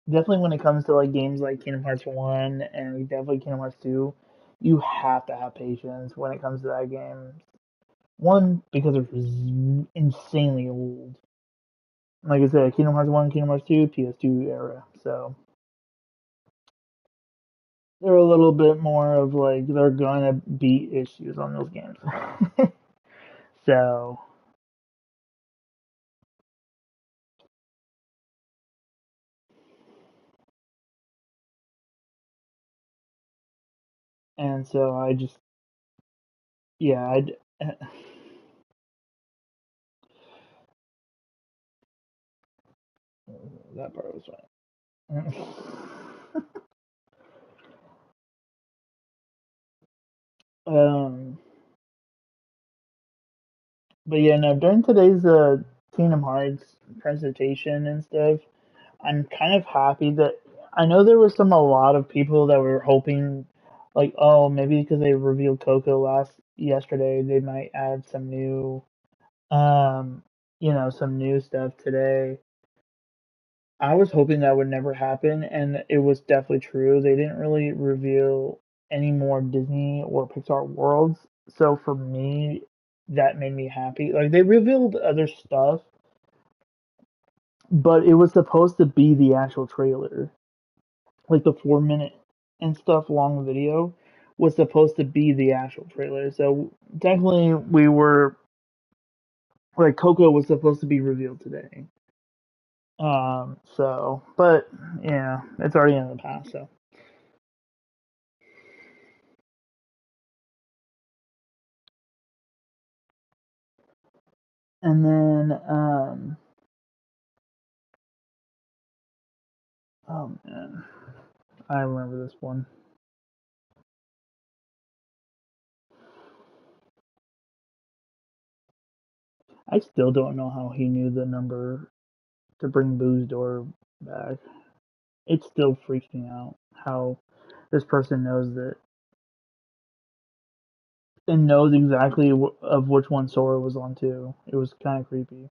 definitely when it comes to like games like Kingdom Hearts 1 and definitely Kingdom Hearts 2, you have to have patience when it comes to that game. One, because it's insanely old. Like I said, Kingdom Hearts 1, Kingdom Hearts 2, PS2 era. So they're a little bit more of like they're gonna be issues on those games. So and so I just yeah, that part was fine. um, but yeah, no. During today's Kingdom Hearts presentation and stuff, I'm kind of happy that I know there was a lot of people that were hoping, like, oh, maybe because they revealed Coco yesterday, they might add some new, um, some new stuff today. I was hoping that would never happen, and it was definitely true. They didn't really reveal any more Disney or Pixar worlds, so for me, that made me happy. Like they revealed other stuff, but it was supposed to be the actual trailer. Like the 4 minute and stuff long video was supposed to be the actual trailer. So definitely we were like Coco was supposed to be revealed today. So but yeah, it's already in the past, so and then oh man, I remember this one. I still don't know how he knew the number to bring Boo's door back. It still freaks me out how this person knows that and knows exactly of which one Sora was on too. It was kind of creepy.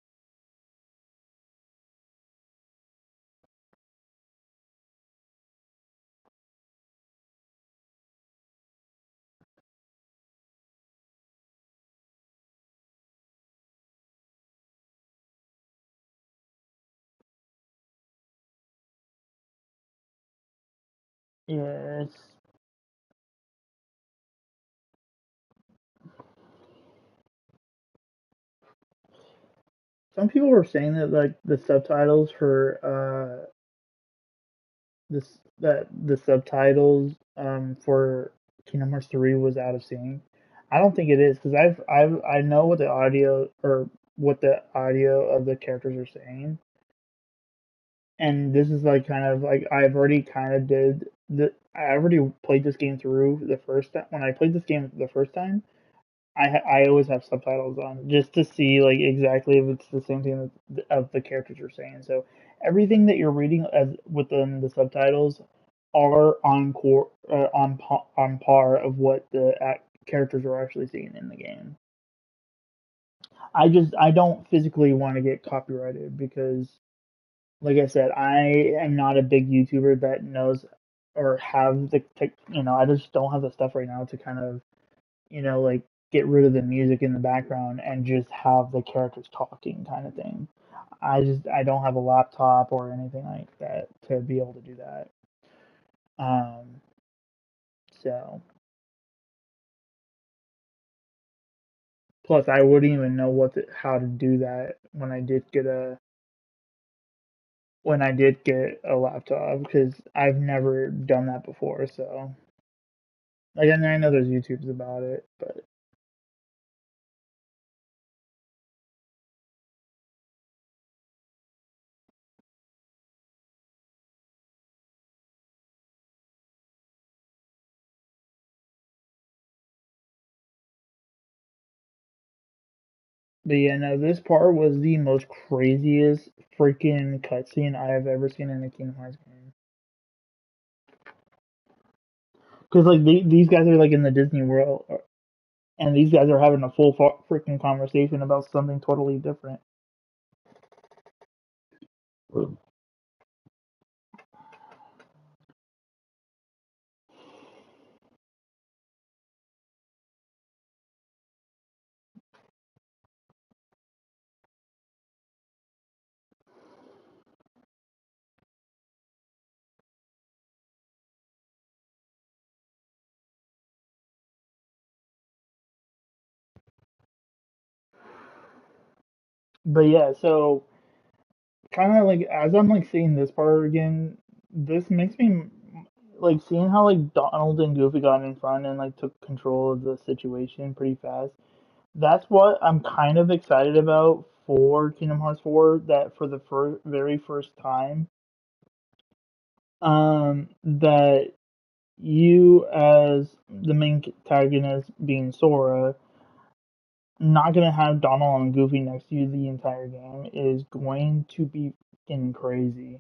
Yeah, some people were saying that like the subtitles for this that the subtitles for Kingdom Hearts 3 was out of sync. I don't think it is because I know what the audio or what the audio of the characters are saying, and this is like kind of like I've already kind of did the I already played this game through the first time. When I played this game the first time, I always have subtitles on just to see like exactly if it's the same thing that, of the characters are saying. So everything that you're reading as within the subtitles are on par of what the characters are actually saying in the game. I don't physically want to get copyrighted because like I said, I am not a big YouTuber that knows or have the tech, I just don't have the stuff right now to kind of like get rid of the music in the background and just have the characters talking kind of thing. I don't have a laptop or anything like that to be able to do that. Um, so plus I wouldn't even know how to do that when I did get a laptop because I've never done that before. So like I know there's YouTubes about it, but yeah, no, this part was the most craziest freaking cutscene I have ever seen in a Kingdom Hearts game. Because like these guys are like in the Disney World, and these guys are having a full freaking conversation about something totally different. But yeah, so kind of like as I'm like seeing this part again, this makes me like seeing how like Donald and Goofy got in front and like took control of the situation pretty fast. That's what I'm kind of excited about for Kingdom Hearts 4. That for the very first time, that you as the main antagonist being Sora, not gonna have Donald and Goofy next to you the entire game is going to be fucking crazy.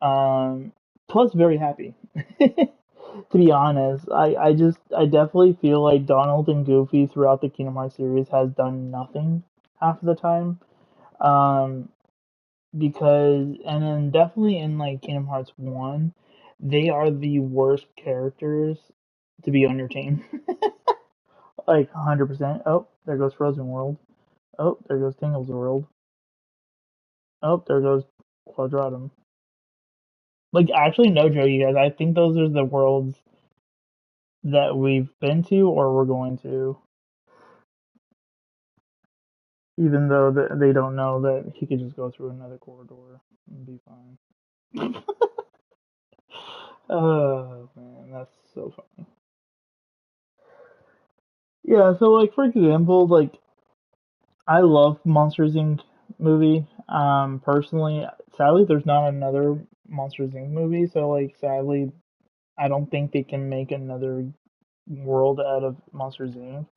Um, plus very happy. To be honest, I definitely feel like Donald and Goofy throughout the Kingdom Hearts series has done nothing half of the time. Um, because and then definitely in like Kingdom Hearts 1, they are the worst characters to be on your team. Like 100%. Oh, there goes Frozen World. Oh, there goes Tingle's World. Oh, there goes Quadratum. Like, actually, no joke, you guys. I think those are the worlds that we've been to or we're going to, even though they don't know that he could just go through another corridor and be fine. Oh man, that's so funny. Yeah, so like for example, like I love Monsters Inc. movie. Personally, sadly, there's not another Monsters Inc. movie, so like sadly, I don't think they can make another world out of Monsters Inc.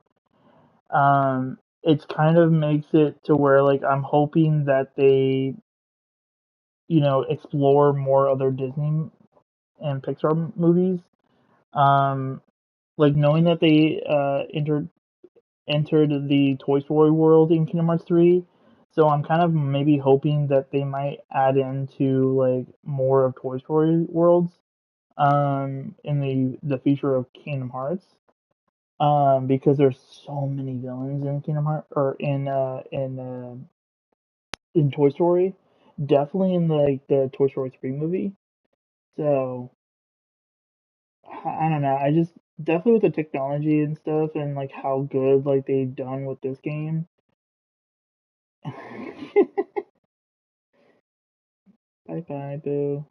It's kind of makes it to where like I'm hoping that they, explore more other Disney and Pixar movies. Um, like knowing that they entered the Toy Story world in Kingdom Hearts 3. So I'm kind of maybe hoping that they might add into like more of Toy Story worlds in the future of Kingdom Hearts. Because there's so many villains in Kingdom Hearts or in Toy Story. Definitely in like the Toy Story 3 movie. So I don't know. I just definitely with the technology and stuff and like how good like they've done with this game. Bye bye, boo.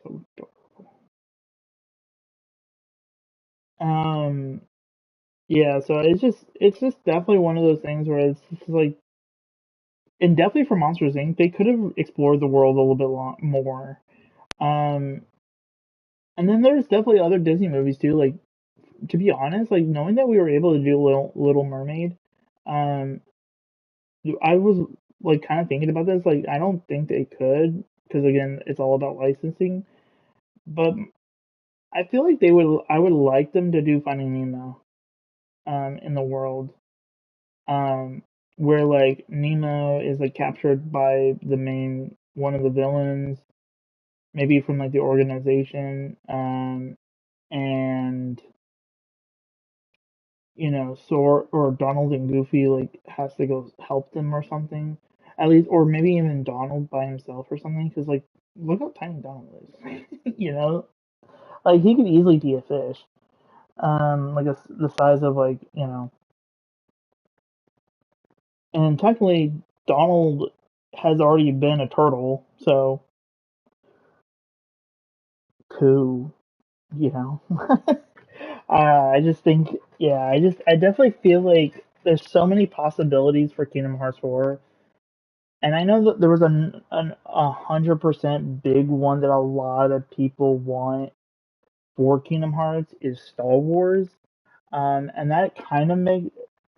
So adorable. Um, yeah, so it's just definitely one of those things where it's just like, and definitely for Monsters Inc. they could have explored the world a little bit more. Um, and then there's definitely other Disney movies too. Like, to be honest, like knowing that we were able to do Little Mermaid, um, I was like kind of thinking about this. Like, I don't think they could because again, it's all about licensing. But I feel like they would. I would like them to do Finding Nemo, in the world, um, where like Nemo is like captured by the main one of the villains, maybe from like the organization, and so or Donald and Goofy like has to go help them or something, at least, or maybe even Donald by himself or something. Because like, look how tiny Donald is, like he could easily be a fish, like the size of like and technically Donald has already been a turtle, so cool, you know. I just think, yeah, I definitely feel like there's so many possibilities for Kingdom Hearts 4. And I know that there was an 100% big one that a lot of people want for Kingdom Hearts is Star Wars. And that kind of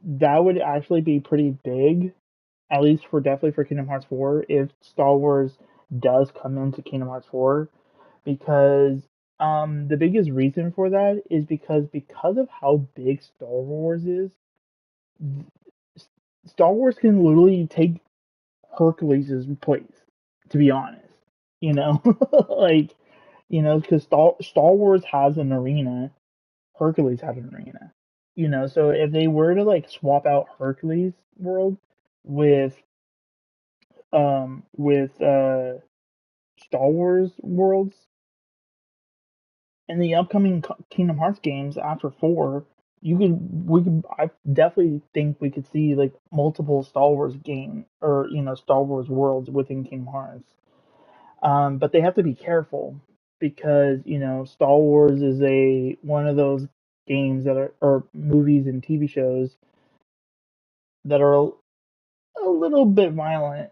that would actually be pretty big, at least for definitely for Kingdom Hearts 4, if Star Wars does come into Kingdom Hearts 4, because the biggest reason for that is because of how big Star Wars is. Star Wars can literally take Hercules' place, to be honest. You know, like, because Star Wars has an arena, Hercules had an arena. So if they were to like swap out Hercules world with Star Wars worlds in the upcoming Kingdom Hearts games after 4, I definitely think we could see like multiple Star Wars game or Star Wars worlds within Kingdom Hearts. But they have to be careful because Star Wars is a one of those games that are or movies and TV shows that are a little bit violent,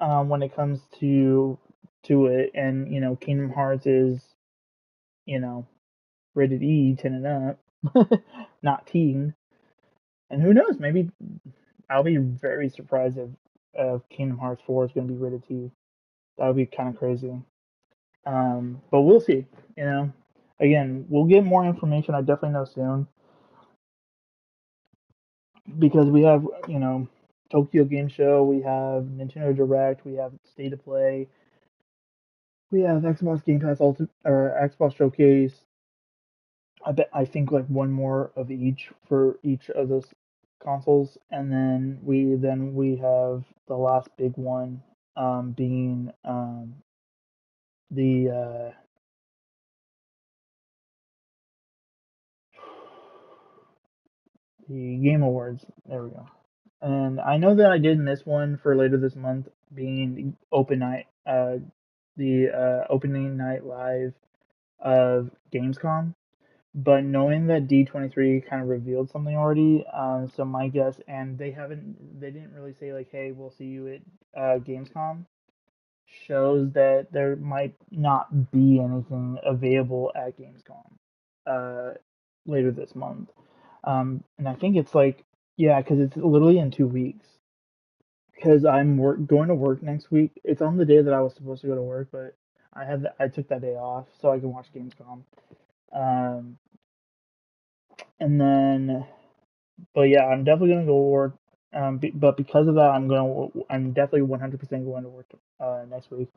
when it comes to it, and Kingdom Hearts is you know rated E, 10 and up, not teen. And who knows? Maybe I'll be very surprised if Kingdom Hearts 4 is going to be rated T. That would be kind of crazy. But we'll see. You know, Again, we'll get more information. I definitely know soon because we have Tokyo Game Show, we have Nintendo Direct, we have State of Play, we have Xbox Game Pass Ultimate or Xbox Showcase. I think like one more of each for each of those consoles, and then we have the last big one, being the the Game Awards. There we go. And I know that I did miss one for later this month, being the opening night live of Gamescom. But knowing that D23 kind of revealed something already, so my guess, and they didn't really say like, hey, we'll see you at Gamescom, shows that there might not be anything available at Gamescom uh, later this month. And I think it's like, yeah, because it's literally in 2 weeks. Because going to work next week. It's on the day that I was supposed to go to work, but I took that day off so I can watch Gamescom. Um, and then But yeah, I'm definitely gonna go to work. But because of that, I'm definitely 100% going to work next week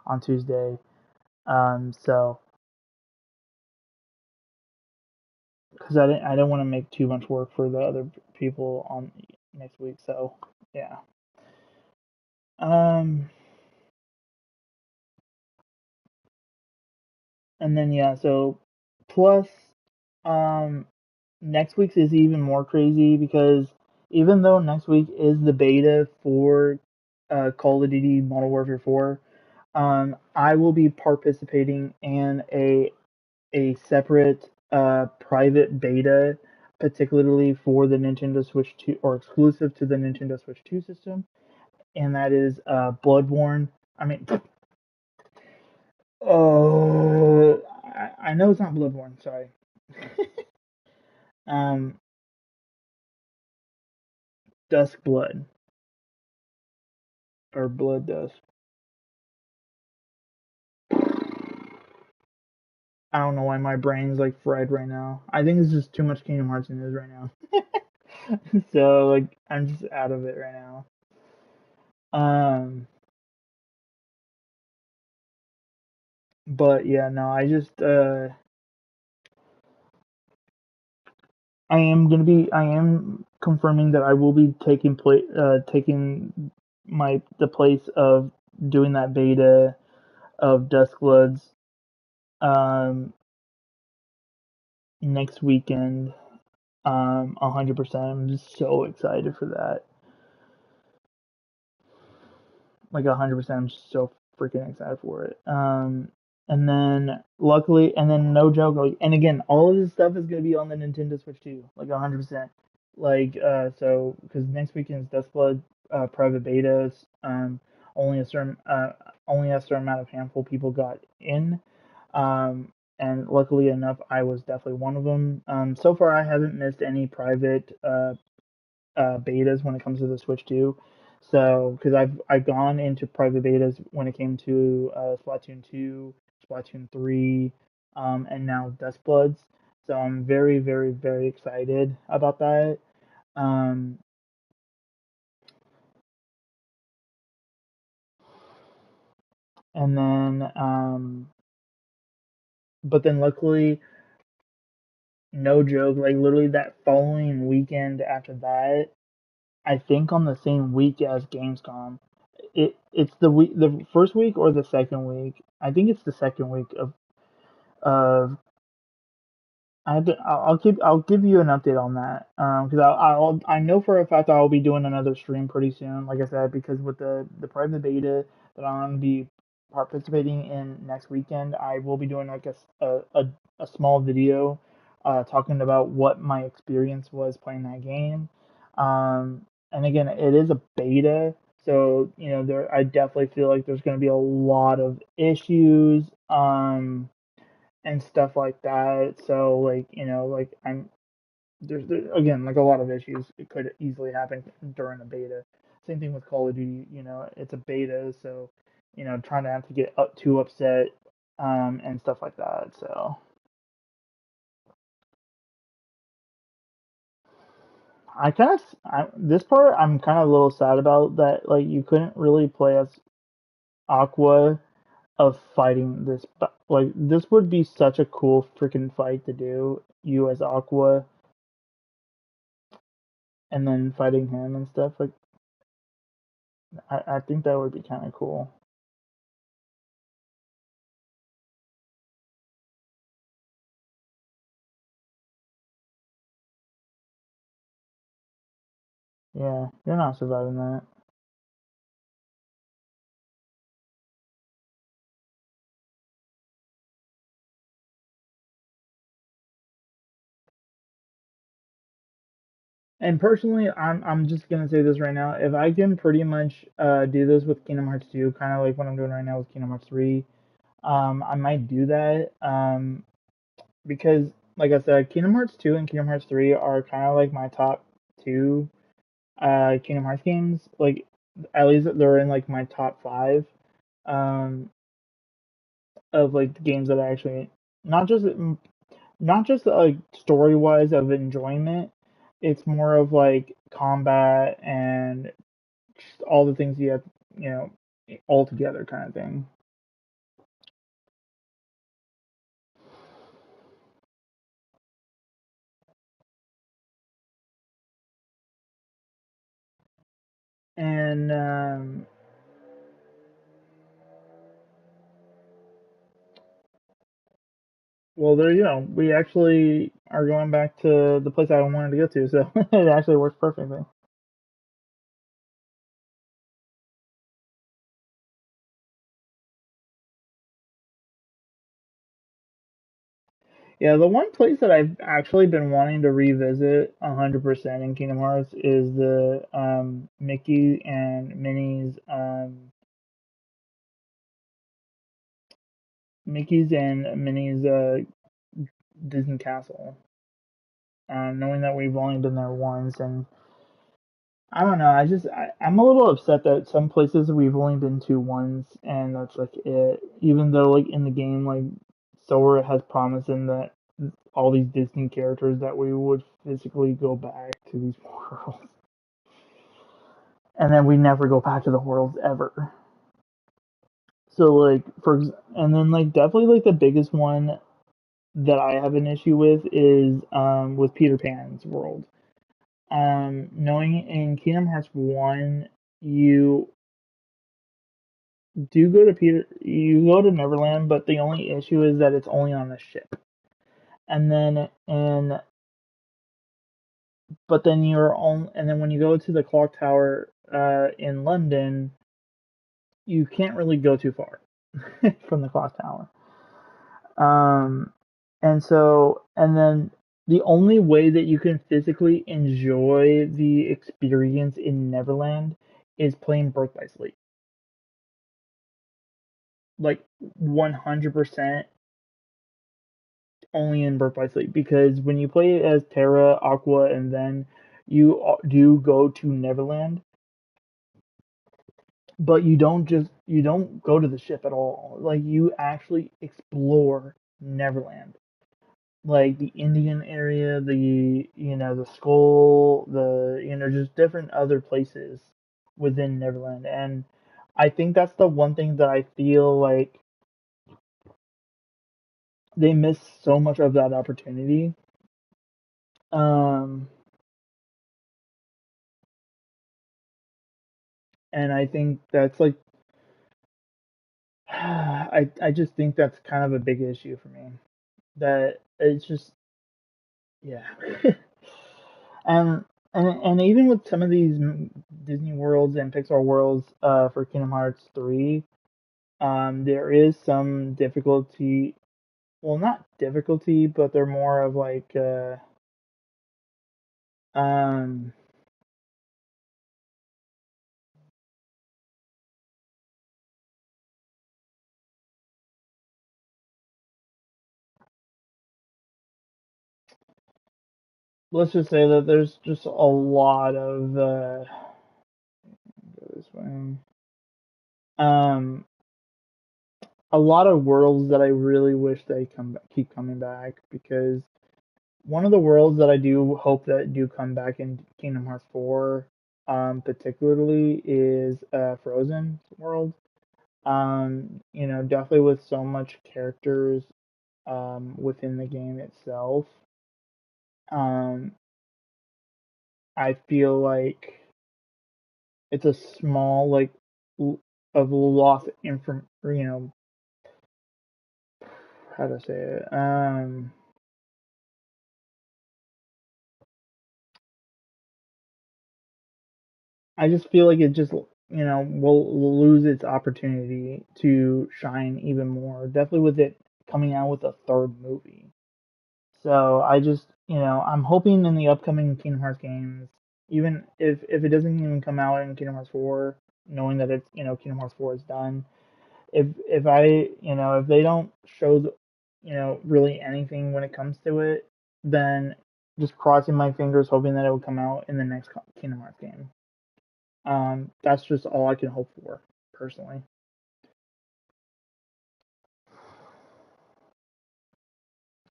on Tuesday. So because I didn't want to make too much work for the other people on next week. So yeah. Um, and then yeah, so plus, um, next week's is even more crazy because even though next week is the beta for Call of Duty Modern Warfare 4, I will be participating in a separate private beta, particularly for the Nintendo Switch 2 or exclusive to the Nintendo Switch 2 system, and that is Bloodborne. I mean, oh, I know it's not Bloodborne. Sorry. um, Dusk Blood or Blood Dusk. I don't know why my brain's like fried right now. I think it's just too much Kingdom Hearts news right now. So like I'm just out of it right now. Um, but yeah, no, I am confirming that I will be taking the place of doing that beta of Duskbloods um next weekend. 100%. I'm just so excited for that. Like 100%. I'm so freaking excited for it. And then luckily, and then no joke, like, and again, all of this stuff is gonna be on the Nintendo Switch too, like 100%. Like, so because next weekend's Duskblood private betas, only a certain only a certain amount of handful people got in, and luckily enough, I was definitely one of them. So far, I haven't missed any private betas when it comes to the Switch 2. So, because I've gone into private betas when it came to Splatoon 2, Splatoon 3, and now Duskbloods. So I'm very, very, very excited about that. Um, and then, but then luckily, no joke, like literally that following weekend after that, I think on the same week as Gamescom, it's the first week or the second week. I think it's the second week of I'll give you an update on that because I know for a fact I'll be doing another stream pretty soon. Like I said, because with the private beta that I'm gonna be participating in next weekend, I will be doing like a small video talking about what my experience was playing that game. And again, it is a beta, so you know there I definitely feel like there's gonna be a lot of issues. And stuff like that. So like like there's again like a lot of issues. It could easily happen during a beta. Same thing with Call of Duty. It's a beta, so trying to have to get too upset and stuff like that. So this part I'm kind of a little sad about that. Like you couldn't really play as Aqua of fighting this, but like this would be such a cool freaking fight to do. You as Aqua and then fighting him and stuff. Like I think that would be kind of cool. Yeah, you're not surviving that. And personally, I'm just gonna say this right now. If I can pretty much do this with Kingdom Hearts 2, kind of like what I'm doing right now with Kingdom Hearts 3, I might do that. Because like I said, Kingdom Hearts 2 and Kingdom Hearts 3 are kind of like my top two Kingdom Hearts games. Like at least they're in like my top five um of like the games that I actually not just not just like story wise of enjoyment. It's more of like combat and just all the things you have, you know, all together kind of thing. And well, there you go. We actually are going back to the place I wanted to go to, so it actually works perfectly. Yeah, the one place that I've actually been wanting to revisit 100% in Kingdom Hearts is the Mickey's and Minnie's Disney Castle. Knowing that we've only been there once, and I don't know, I'm a little upset that some places we've only been to once, and that's like it. Even though like in the game, like Sora has promised in that all these Disney characters that we would physically go back to these worlds, and then we never go back to the worlds ever. So like and then like definitely like the biggest one that I have an issue with is with Peter Pan's world. Knowing in Kingdom Hearts 1, you you go to Neverland, but the only issue is that it's only on the ship. And then in but then you're on and then when you go to the clock tower in London, you can't really go too far from the clock tower. Um and then the only way that you can physically enjoy the experience in Neverland is playing Birth by Sleep. Like 100% only in Birth by Sleep, because when you play as Terra, Aqua, and then you do go to Neverland, but you don't go to the ship at all. Like you actually explore Neverland, like the Indian area, the skull, just different other places within Neverland, and I think that's the one thing that I feel like they miss so much of that opportunity. Um, and I think that's like I just think that's kind of a big issue for me. That it's just yeah. and and even with some of these Disney worlds and Pixar worlds for Kingdom Hearts 3, there is some difficulty. Well, not difficulty, but they're more of like um let's just say that there's just a lot of go this way. Um, a lot of worlds that I really wish they keep coming back, because one of the worlds that I do hope that do come back in Kingdom Hearts 4, particularly is Frozen world. Definitely with so much characters within the game itself. Um, I feel like it's a small like of lost inform how to say it. I just feel like it just will lose its opportunity to shine even more. Definitely with it coming out with a third movie. So I just I'm hoping in the upcoming Kingdom Hearts games, even if it doesn't even come out in Kingdom Hearts 4, knowing that it's Kingdom Hearts 4 is done. If I if they don't show really anything when it comes to it, then just crossing my fingers, hoping that it will come out in the next Kingdom Hearts game. That's just all I can hope for, personally.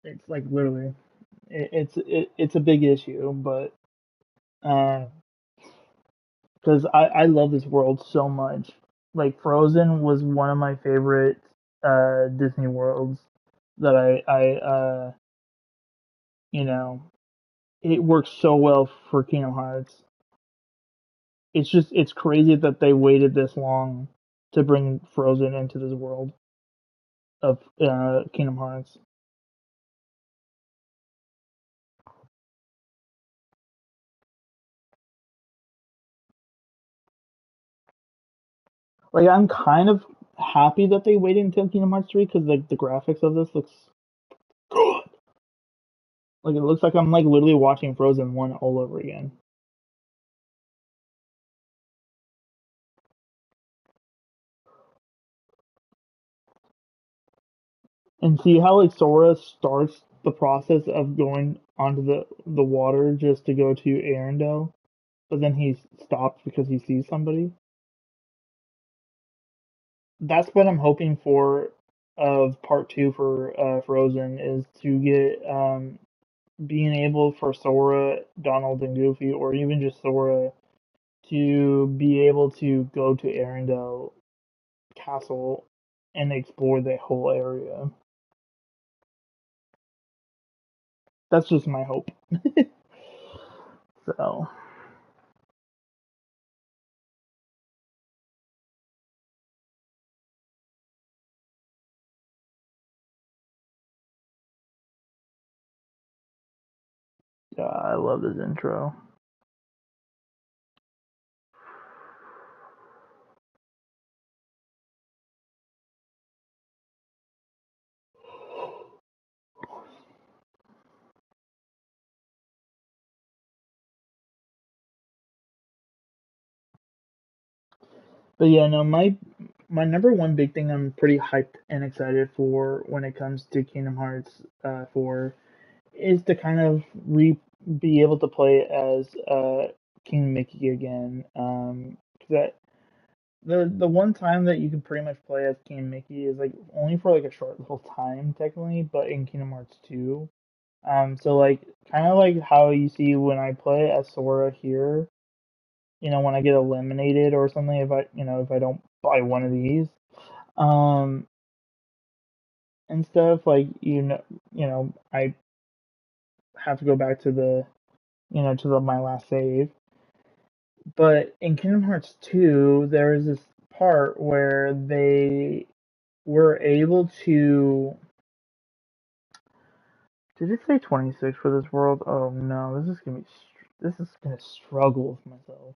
It's like literally, it's a big issue, but because I love this world so much. Like Frozen was one of my favorite Disney worlds that you know it works so well for Kingdom Hearts. It's crazy that they waited this long to bring Frozen into this world of Kingdom Hearts. Like I'm kind of happy that they waited until Kingdom Hearts 3, because like the graphics of this looks good. Like it looks like I'm like literally watching Frozen 1 all over again. And see how like Sora starts the process of going onto the water just to go to Arendelle, but then he stops because he sees somebody. That's what I'm hoping for of part two for Frozen is to get being able for Sora, Donald, and Goofy, or even just Sora, to be able to go to Arendelle Castle and explore the whole area. That's just my hope. So, yeah, I love this intro. But yeah, no, my number one big thing I'm pretty hyped and excited for when it comes to Kingdom Hearts 4 is to kind of be able to play as King Mickey again. 'Cause that the one time that you can pretty much play as King Mickey is like only for like a short little time technically, but in Kingdom Hearts 2. So like kind of like how you see when I play as Sora here, when I get eliminated or something, if I don't buy one of these, um, and stuff like I have to go back to the my last save. But in Kingdom Hearts 2, there is this part where they were able to. Did it say 26 for this world? Oh no, this is gonna struggle with myself.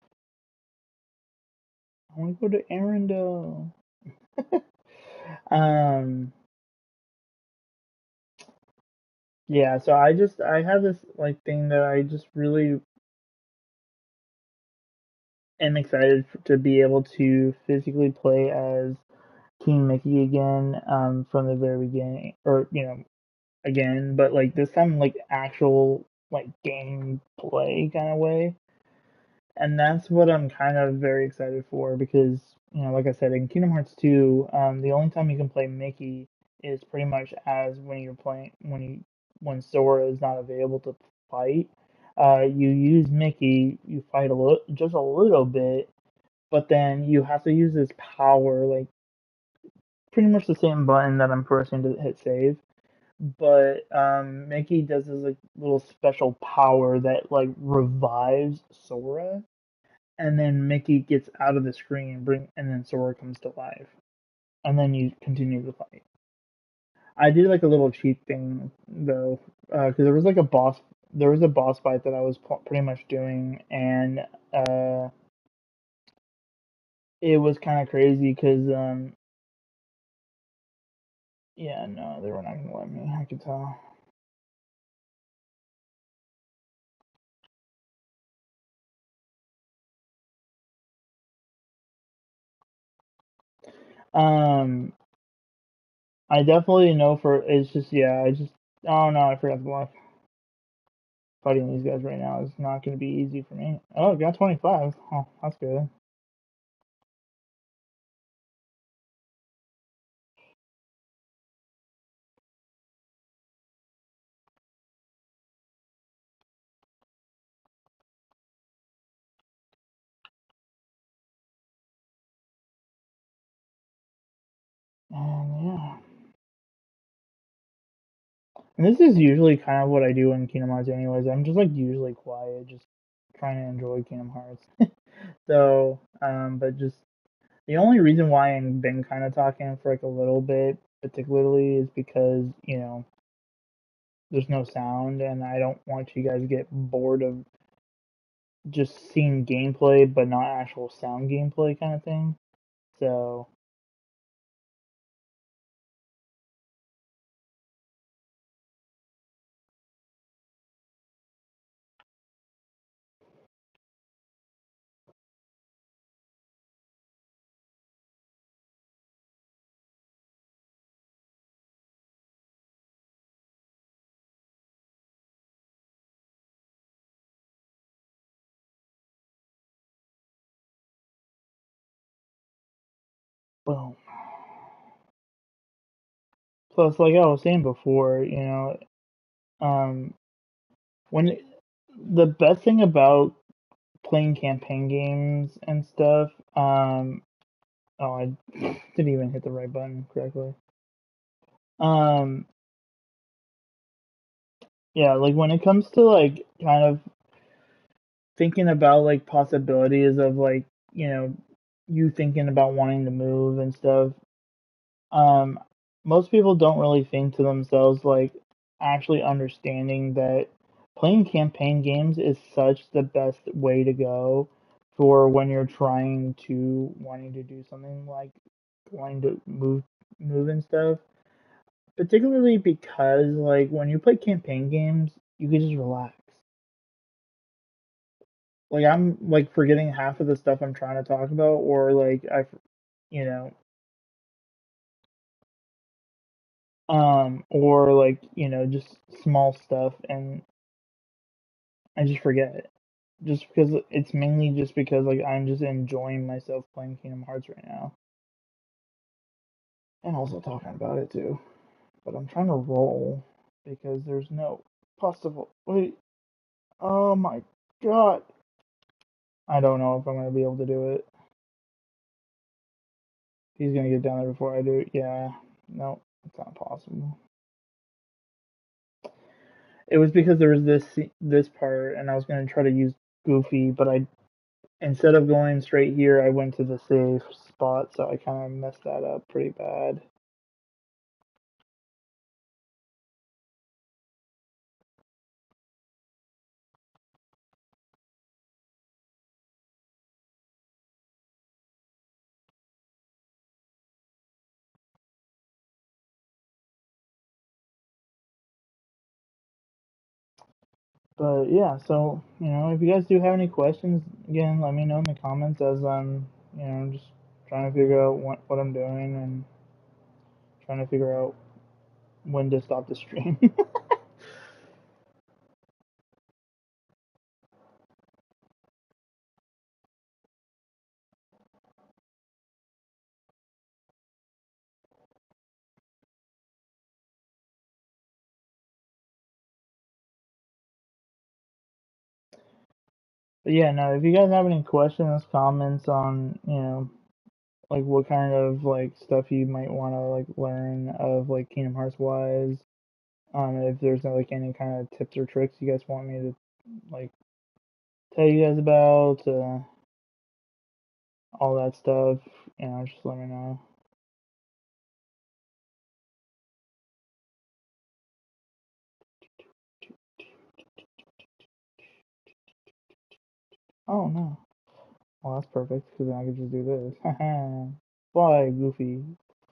I want to go to Arendelle. um, yeah. So I have this like thing that I just really am excited to be able to physically play as King Mickey again. From the very beginning, or again, but like this time like actual like game play kind of way. And that's what I'm kind of very excited for because like I said, in Kingdom Hearts 2, the only time you can play Mickey is pretty much as when you're playing when Sora is not available to fight. You use Mickey, you fight just a little bit, but then you have to use this power, like pretty much the same button that I'm pressing to hit save. But Mickey does this like little special power that like revives Sora, and then Mickey gets out of the screen and then Sora comes to life, and then you continue the fight. I did like a little cheat thing though, because there was a boss fight that I was pretty much doing, and uh, it was kind of crazy because yeah, no, they were not gonna let me. I could tell. Um, I definitely know for it's just yeah, oh no, I forgot the block. Fighting these guys right now is not going to be easy for me. Oh, got 25. Oh, that's good. And yeah. And this is usually kind of what I do in Kingdom Hearts anyways. I'm just like usually quiet, just trying to enjoy Kingdom Hearts. So, but just the only reason why I've been kind of talking for like a little bit, particularly, is because, there's no sound and I don't want you guys to get bored of just seeing gameplay but not actual sound gameplay kind of thing. So, Plus, like I was saying before, you know, um, when the best thing about playing campaign games and stuff, oh, I didn't even hit the right button correctly. Um, yeah, like when it comes to like kind of thinking about like possibilities of like, you know, you thinking about wanting to move and stuff, um, most people don't really think to themselves like actually understanding that playing campaign games is such the best way to go for when you're trying to wanting to do something like wanting to move and stuff. Particularly because like when you play campaign games, you can just relax. Like I'm like forgetting half of the stuff I'm trying to talk about, or like you know, or like you know, just small stuff, and I just forget it. Just because it's mainly just because like I'm just enjoying myself playing Kingdom Hearts right now, and also talking about it too. But I'm trying to roll because there's no possible. Wait, oh my god, I don't know if I'm gonna be able to do it. He's gonna get down there before I do. Yeah, no, it's not possible. It was because there was this part, and I was gonna try to use Goofy, but I instead of going straight here, I went to the safe spot, so I kind of messed that up pretty bad. But yeah, so you know, if you guys do have any questions, again, let me know in the comments as I'm, you know, just trying to figure out what I'm doing and trying to figure out when to stop the stream. But yeah, no, if you guys have any questions, comments on, you know, like what kind of like stuff you might want to like learn of like Kingdom Hearts wise, if there's like any kind of tips or tricks you guys want me to like tell you guys about, all that stuff, you know, just let me know. Oh no. Well, that's perfect because then I could just do this. Why, Goofy?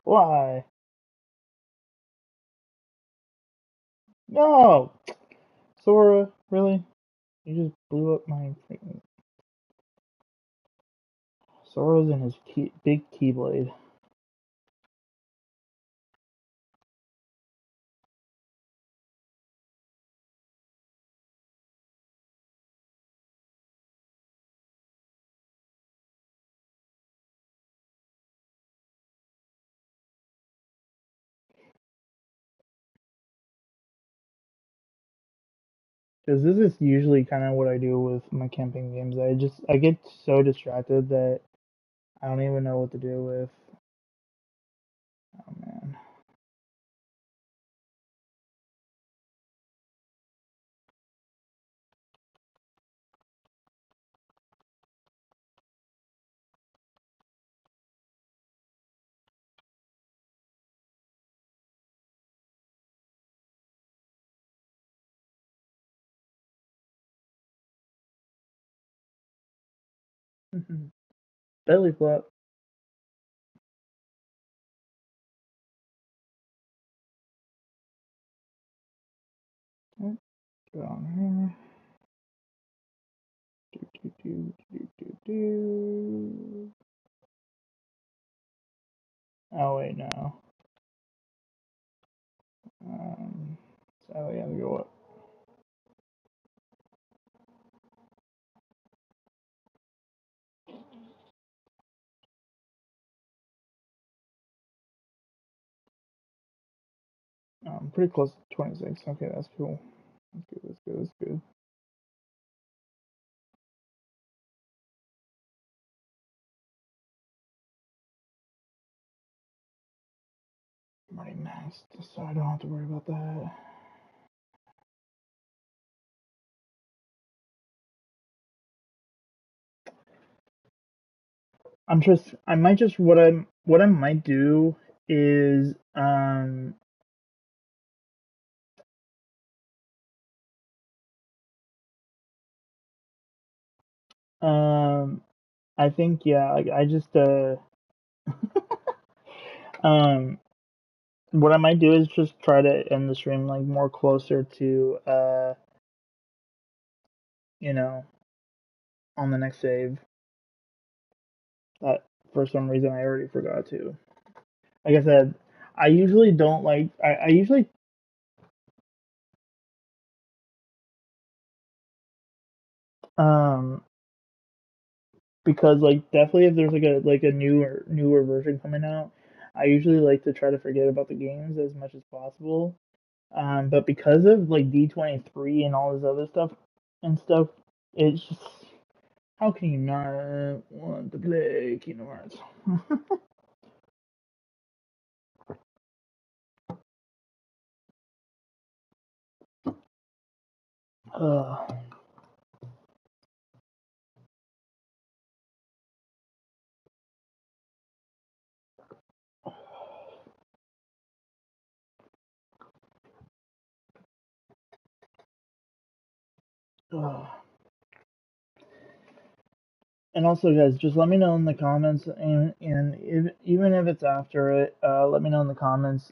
Why? No! Sora, really? You just blew up my freaking. Sora's in his big Keyblade. Because this is usually kind of what I do with my camping games. I get so distracted that I don't even know what to do with. Oh man. Belly flop. Go on here. Do. Oh wait, no. So we have to go up. Pretty close to 26. Okay, that's cool. That's good. That's good. That's good. I'm already maxed, so I don't have to worry about that. I might just what I might do is um I think yeah, like I just um what I might do is just try to end the stream like more closer to you know, on the next save. That for some reason I already forgot to. Like I said, I usually don't like I usually um because like definitely if there's like a newer version coming out, I usually like to try to forget about the games as much as possible. But because of like D23 and all this other stuff and stuff, it's just how can you not want to play Kingdom Hearts? uh, uh. And also, guys, just let me know in the comments, and even if it's after it, let me know in the comments.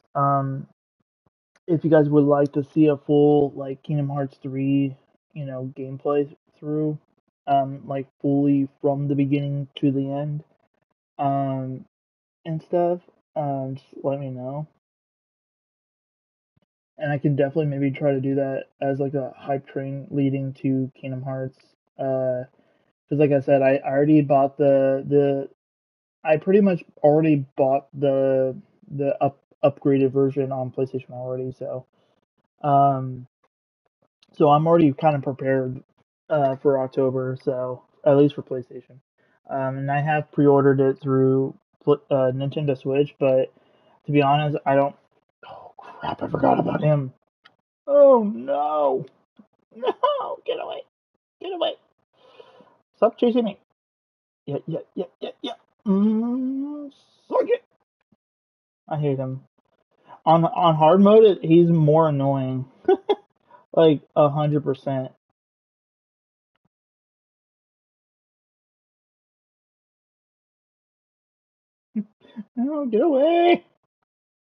If you guys would like to see a full like Kingdom Hearts 3, gameplay through, like fully from the beginning to the end, um, and stuff, just let me know. And I can definitely maybe try to do that as like a hype train leading to Kingdom Hearts. Because like I said, I already bought I pretty much already bought the upgraded version on PlayStation already, um so I'm already kind of prepared for October, so at least for PlayStation. And I have pre-ordered it through Nintendo Switch, but to be honest, I don't. Oh crap! I forgot about him. Oh no! No! Get away! Get away! Stop chasing me! Yeah, yeah, yeah, yeah, yeah. Suck it! I hate him. On hard mode, he's more annoying. Like 100%. No, get away!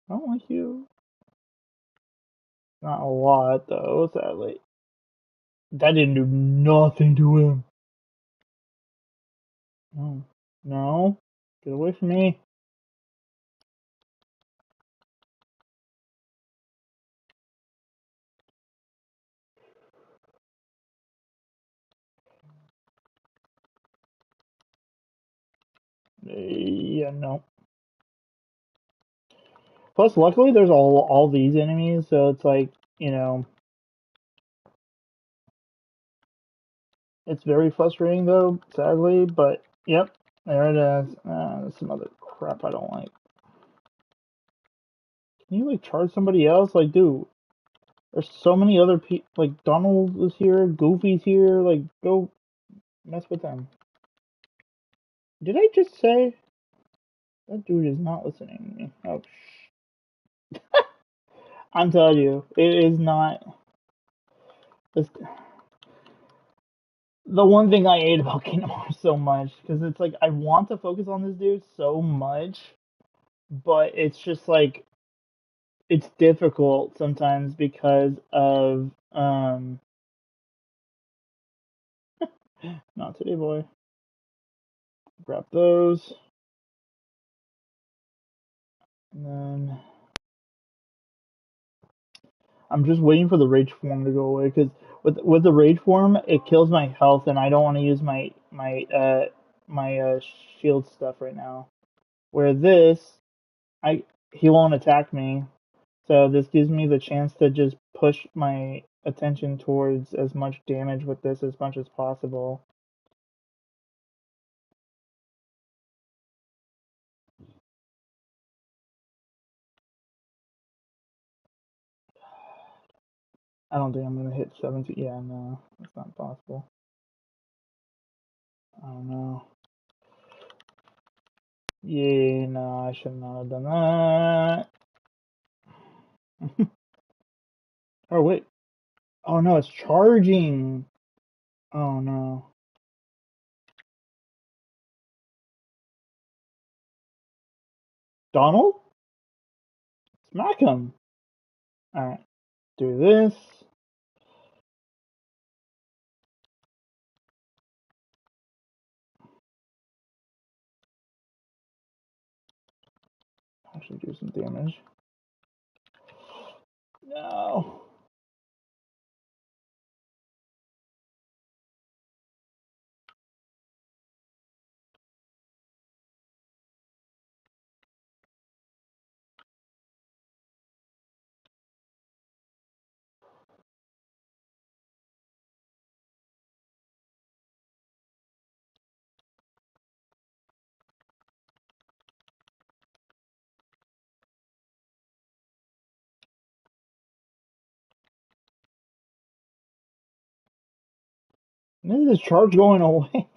I don't like you. Not a lot though, sadly. That didn't do nothing to him. No, no, get away from me. Yeah, no. Plus, luckily, there's all these enemies, so it's like you know, it's very frustrating though, sadly. But yep, there it is. Some other crap I don't like. Can you like charge somebody else? Like, dude, there's so many other people. Like Donald is here, Goofy's here. Like, go mess with them. Did I just say that dude is not listening to me? Oh, I'm telling you, it is not. It's, the one thing I hate about Kingdom Hearts so much because it's like I want to focus on this dude so much, but it's just like it's difficult sometimes because of not today, boy. Grab those, and then I'm just waiting for the rage form to go away because with the rage form it kills my health and I don't want to use my shield stuff right now. Where this, I he won't attack me, So this gives me the chance to just push my attention towards as much damage with this as much as possible. I don't think I'm gonna hit 17. Yeah, no, that's not possible. I don't know. Yeah, no, I should not have done that. Oh, wait. Oh, no, it's charging. Oh, no. Donald? Smack him. Alright, do this. Actually do some damage. No. This is this charge going away.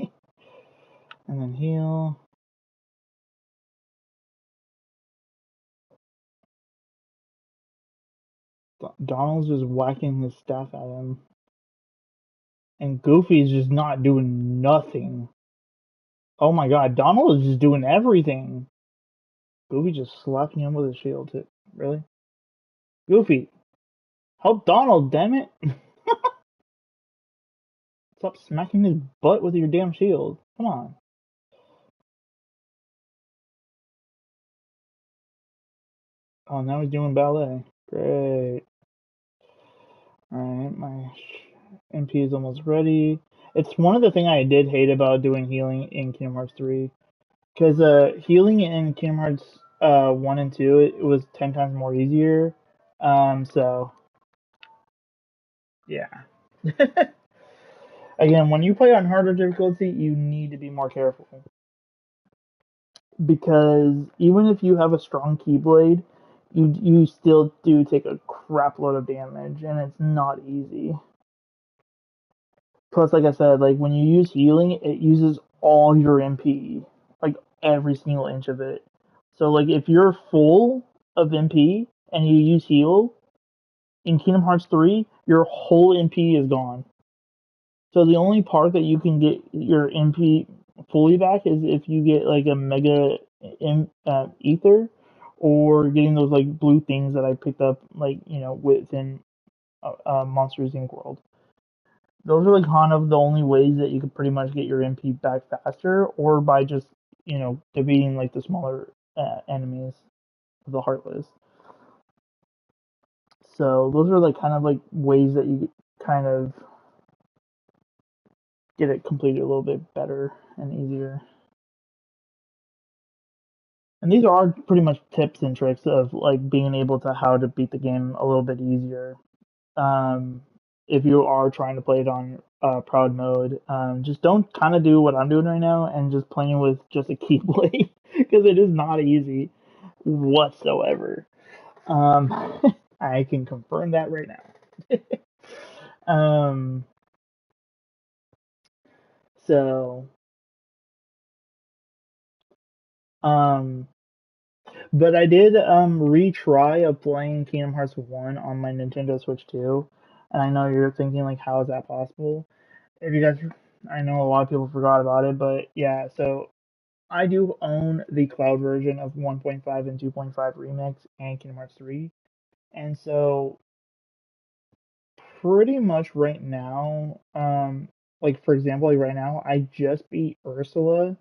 And then heal. Donald's just whacking his staff at him. And Goofy's just not doing nothing. Oh my god, Donald is just doing everything. Goofy just slapping him with a shield too. Really? Goofy, help Donald, damn it! Stop smacking his butt with your damn shield. Come on. Oh, now he's doing ballet. Great. Alright, my MP is almost ready. It's one of the things I did hate about doing healing in Kingdom Hearts 3. Because healing in Kingdom Hearts 1 and 2, it was 10 times more easier. So, yeah. Again, when you play on harder difficulty, you need to be more careful. Because even if you have a strong Keyblade, you still do take a crap load of damage, and it's not easy. Plus, like I said, like when you use healing, it uses all your MP, like every single inch of it. So, like if you're full of MP and you use heal in Kingdom Hearts 3, your whole MP is gone. So the only part that you can get your MP fully back is if you get like a mega ether, or getting those like blue things that I picked up, like within Monsters Inc. World. Those are like kind of the only ways that you could pretty much get your MP back faster, or by just defeating like the smaller enemies of the Heartless. So those are like kind of like ways that you kind of get it completed a little bit better and easier. And these are pretty much tips and tricks of like being able to how to beat the game a little bit easier. Um, if you are trying to play it on proud mode, just don't kind of do what I'm doing right now and just playing with just a keyblade because it is not easy whatsoever. I can confirm that right now. um, so, um, but I did retry of playing Kingdom Hearts 1 on my Nintendo Switch 2. And I know you're thinking like how is that possible? If you guys I know a lot of people forgot about it, but yeah, so I do own the cloud version of 1.5 and 2.5 Remix and Kingdom Hearts 3. And so pretty much right now, like for example, like right now I just beat Ursula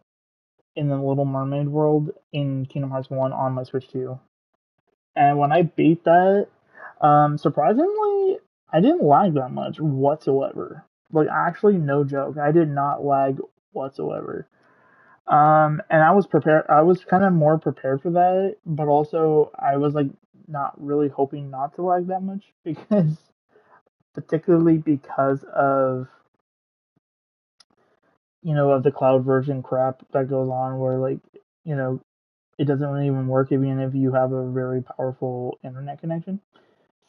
in the Little Mermaid world in Kingdom Hearts 1 on my Switch 2. And when I beat that, surprisingly, I didn't lag that much whatsoever. Like, actually, no joke. I did not lag whatsoever. And I was prepared. I was kind of more prepared for that, but also I was like not really hoping not to lag that much because particularly because of of the cloud version crap that goes on where like you know it doesn't really even work even if you have a very powerful internet connection.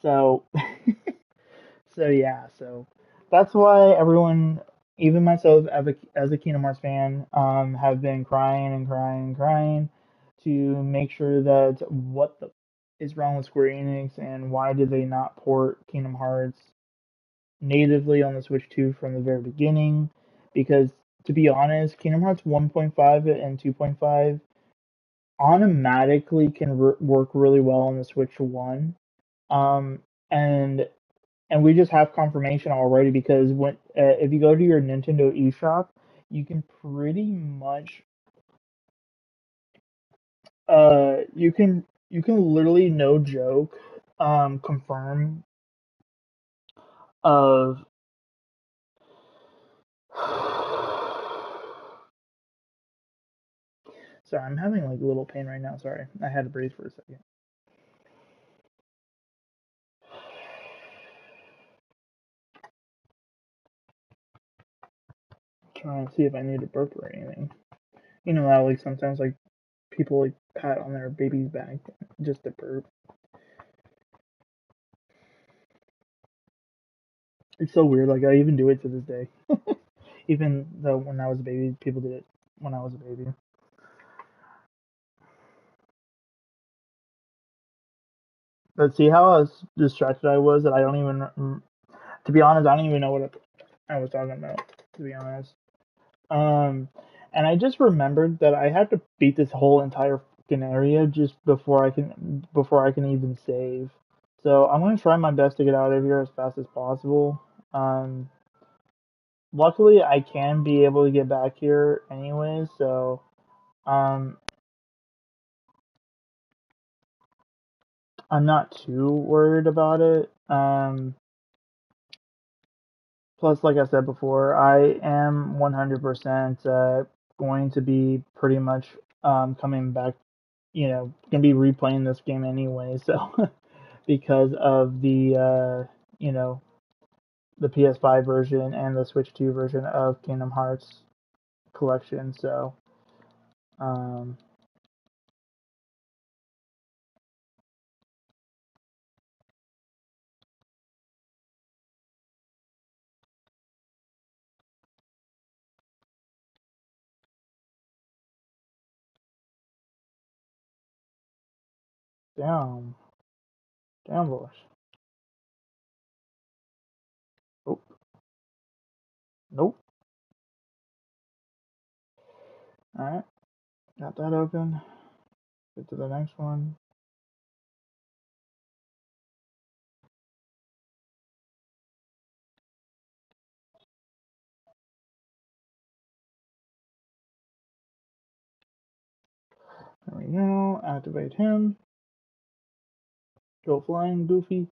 So so yeah, so that's why everyone, even myself as a Kingdom Hearts fan, have been crying and crying and crying to make sure that what the is wrong with Square Enix and why did they not port Kingdom Hearts natively on the Switch 2 from the very beginning? Because to be honest, Kingdom Hearts 1.5 and 2.5 automatically can work really well on the Switch 1. Um, and we just have confirmation already because when if you go to your Nintendo eShop, you can pretty much you can literally no joke confirm of sorry, I'm having like a little pain right now. Sorry, I had to breathe for a second. Trying to see if I need a burp or anything. You know how like sometimes like people like pat on their baby's back just to burp. It's so weird. Like I even do it to this day. Even though when I was a baby, people did it when I was a baby. But see how distracted I was that I don't even, to be honest, I don't even know what I was talking about. To be honest, um, and I just remembered that I had to beat this whole entire fucking area just before I can even save. So I'm gonna try my best to get out of here as fast as possible. Um, luckily I can be able to get back here anyway, so um, I'm not too worried about it. Plus, like I said before, I am 100% going to be pretty much coming back, going to be replaying this game anyway. So, because of you know, the PS5 version and the Switch 2 version of Kingdom Hearts collection. So, um, damn, damn, boys. Oh, nope. All right, got that open. Get to the next one. There we go. Activate him. Go flying, Goofy.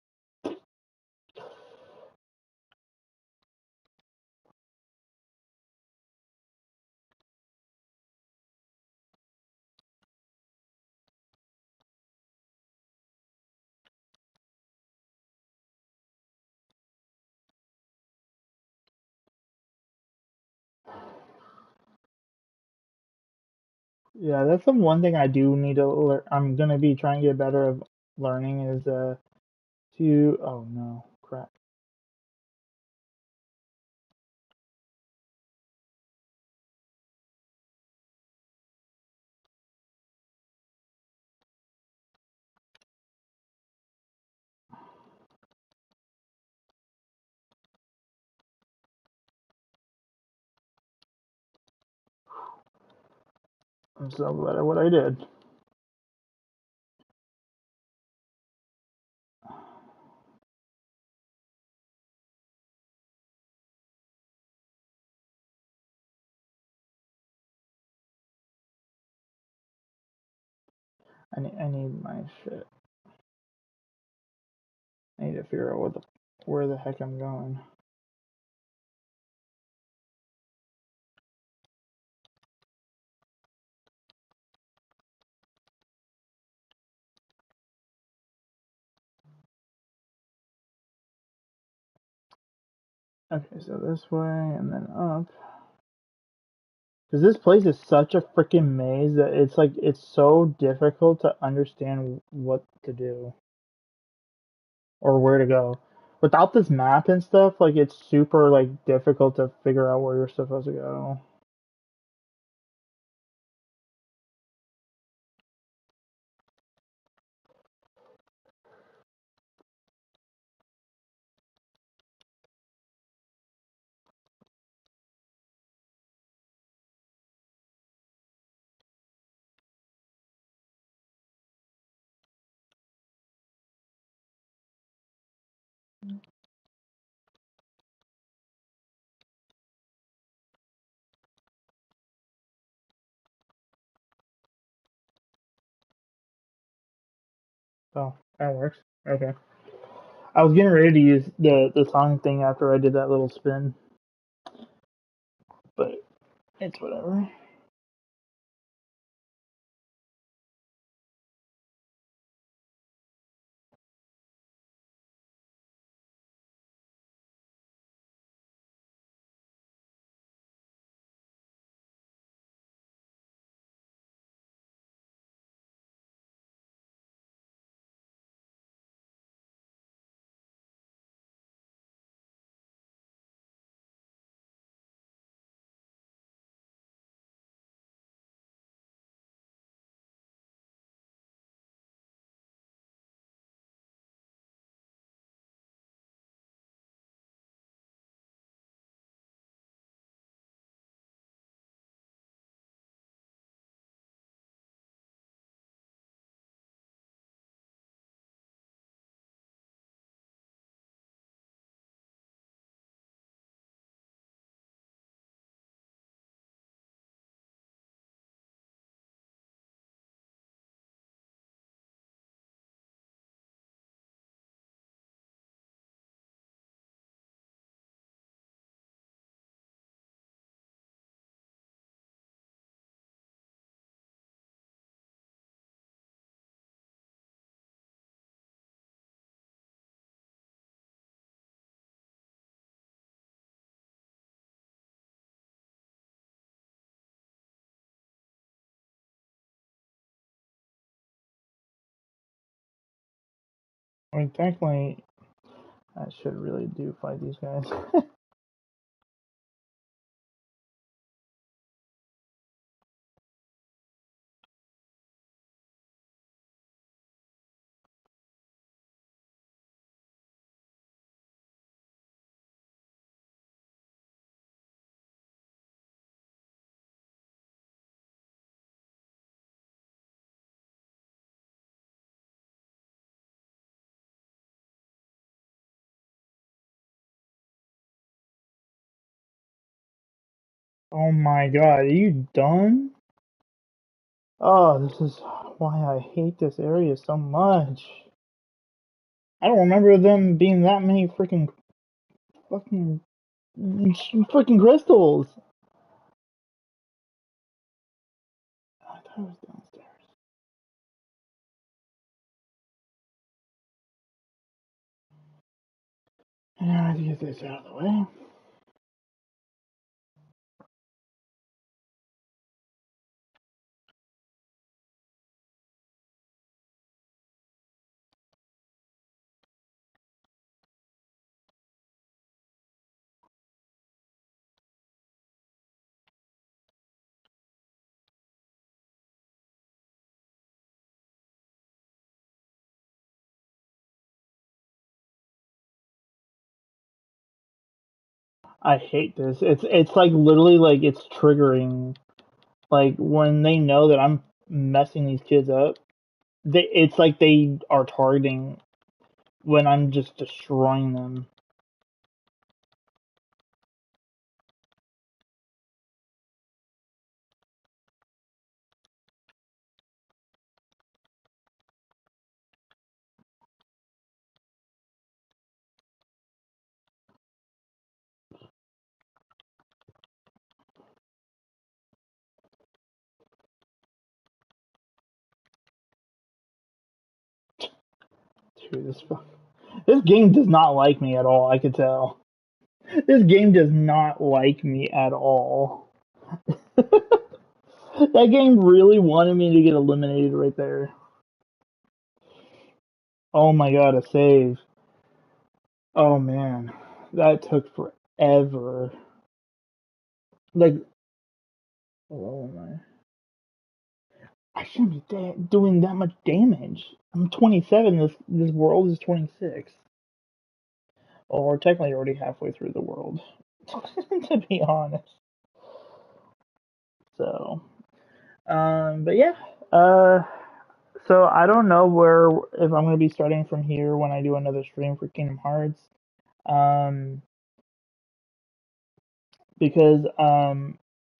Yeah, that's the one thing I do need to learn. I'm gonna be trying to get better of learning is to oh no crap. I'm so glad at what I did. I need my shit. I need to figure out where the heck I'm going. Okay, so this way and then up. Because this place is such a freaking maze that it's so difficult to understand what to do or where to go. Without this map and stuff, like it's super like difficult to figure out where you're supposed to go. Oh, that works. Okay. I was getting ready to use the song thing after I did that little spin, but it's whatever. I mean, technically, I should really do fight these guys. Oh my god, are you done? Oh, this is why I hate this area so much. I don't remember them being that many fucking freaking crystals. I thought it was downstairs. And now I have to get this out of the way. I hate this. It's like literally like it's triggering. Like when they know that I'm messing these kids up, it's like they are targeting when I'm just destroying them. Dude, this game does not like me at all. I could tell. This game does not like me at all. That game really wanted me to get eliminated right there. Oh my god, a save. Oh man, that took forever. Like, oh my. I shouldn't be doing that much damage. I'm 27. This world is 26. Or technically already halfway through the world, to be honest. So, but yeah. Uh, so I don't know where if I'm gonna be starting from here when I do another stream for Kingdom Hearts. Um, because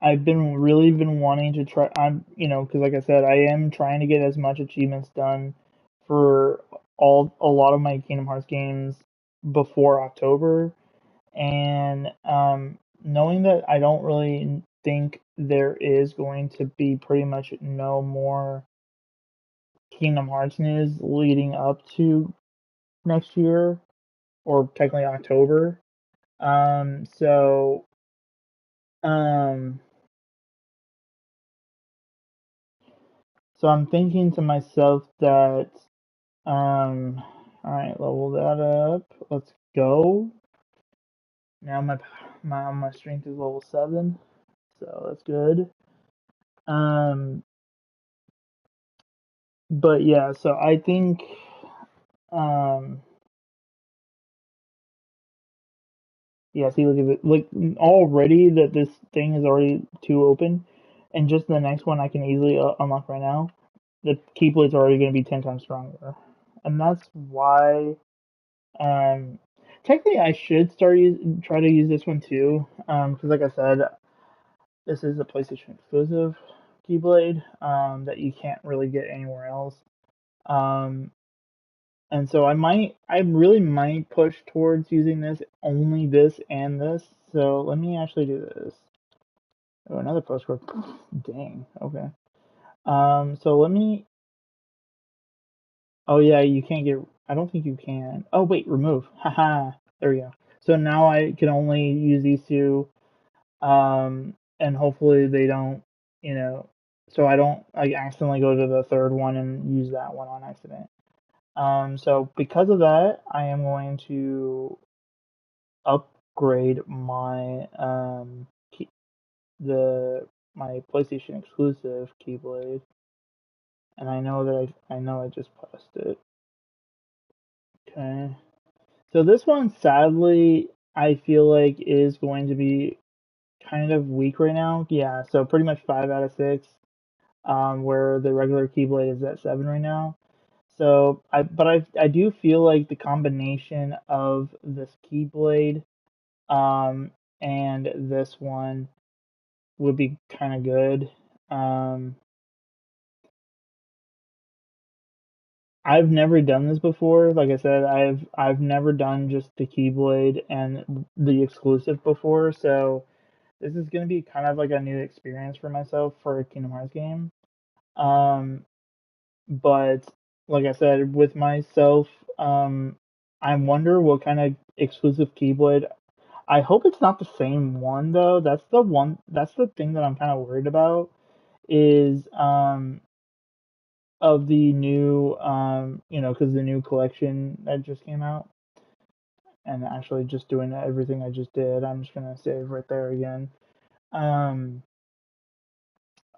I've been wanting to try. Because like I said, I am trying to get as much achievements done for a lot of my Kingdom Hearts games before October, and knowing that I don't really think there is going to be pretty much no more Kingdom Hearts news leading up to next year or technically October. Um, so um, so I'm thinking to myself that all right, level that up. Let's go. Now my strength is level 7, so that's good. Um, but yeah, so I think um yeah, see, look at it. Like already that this thing is already too open, and just the next one I can easily unlock right now. The Keyblades are already going to be 10 times stronger, and that's why. Um, technically, I should try to use this one too. Because like I said, this is a PlayStation exclusive Keyblade. That you can't really get anywhere else. Um, And so I really might push towards using only this and this. So let me actually do this. Oh, another postcard. Dang. Okay. So let me. Oh yeah, you can't get. I don't think you can. Oh wait, remove. Haha. There we go. So now I can only use these two. And hopefully they don't. You know. So I don't like accidentally go to the third one and use that one on accident. So because of that, I am going to upgrade the my PlayStation exclusive Keyblade, and I know I just pressed it. Okay, so this one sadly I feel like is going to be kind of weak right now. Yeah, so pretty much 5 out of 6. Where the regular Keyblade is at 7 right now. So I do feel like the combination of this Keyblade um and this one would be kind of good. Um, I've never done this before. Like I said, I've never done just the Keyblade and the exclusive before, so this is gonna be kind of like a new experience for myself for a Kingdom Hearts game. Um, but like I said, with myself, I wonder what kind of exclusive Keyblade. I hope it's not the same one though. That's the one. That's the thing that I'm kind of worried about. Is of the new because the new collection that just came out, and actually just doing everything I just did, I'm just gonna save right there again. um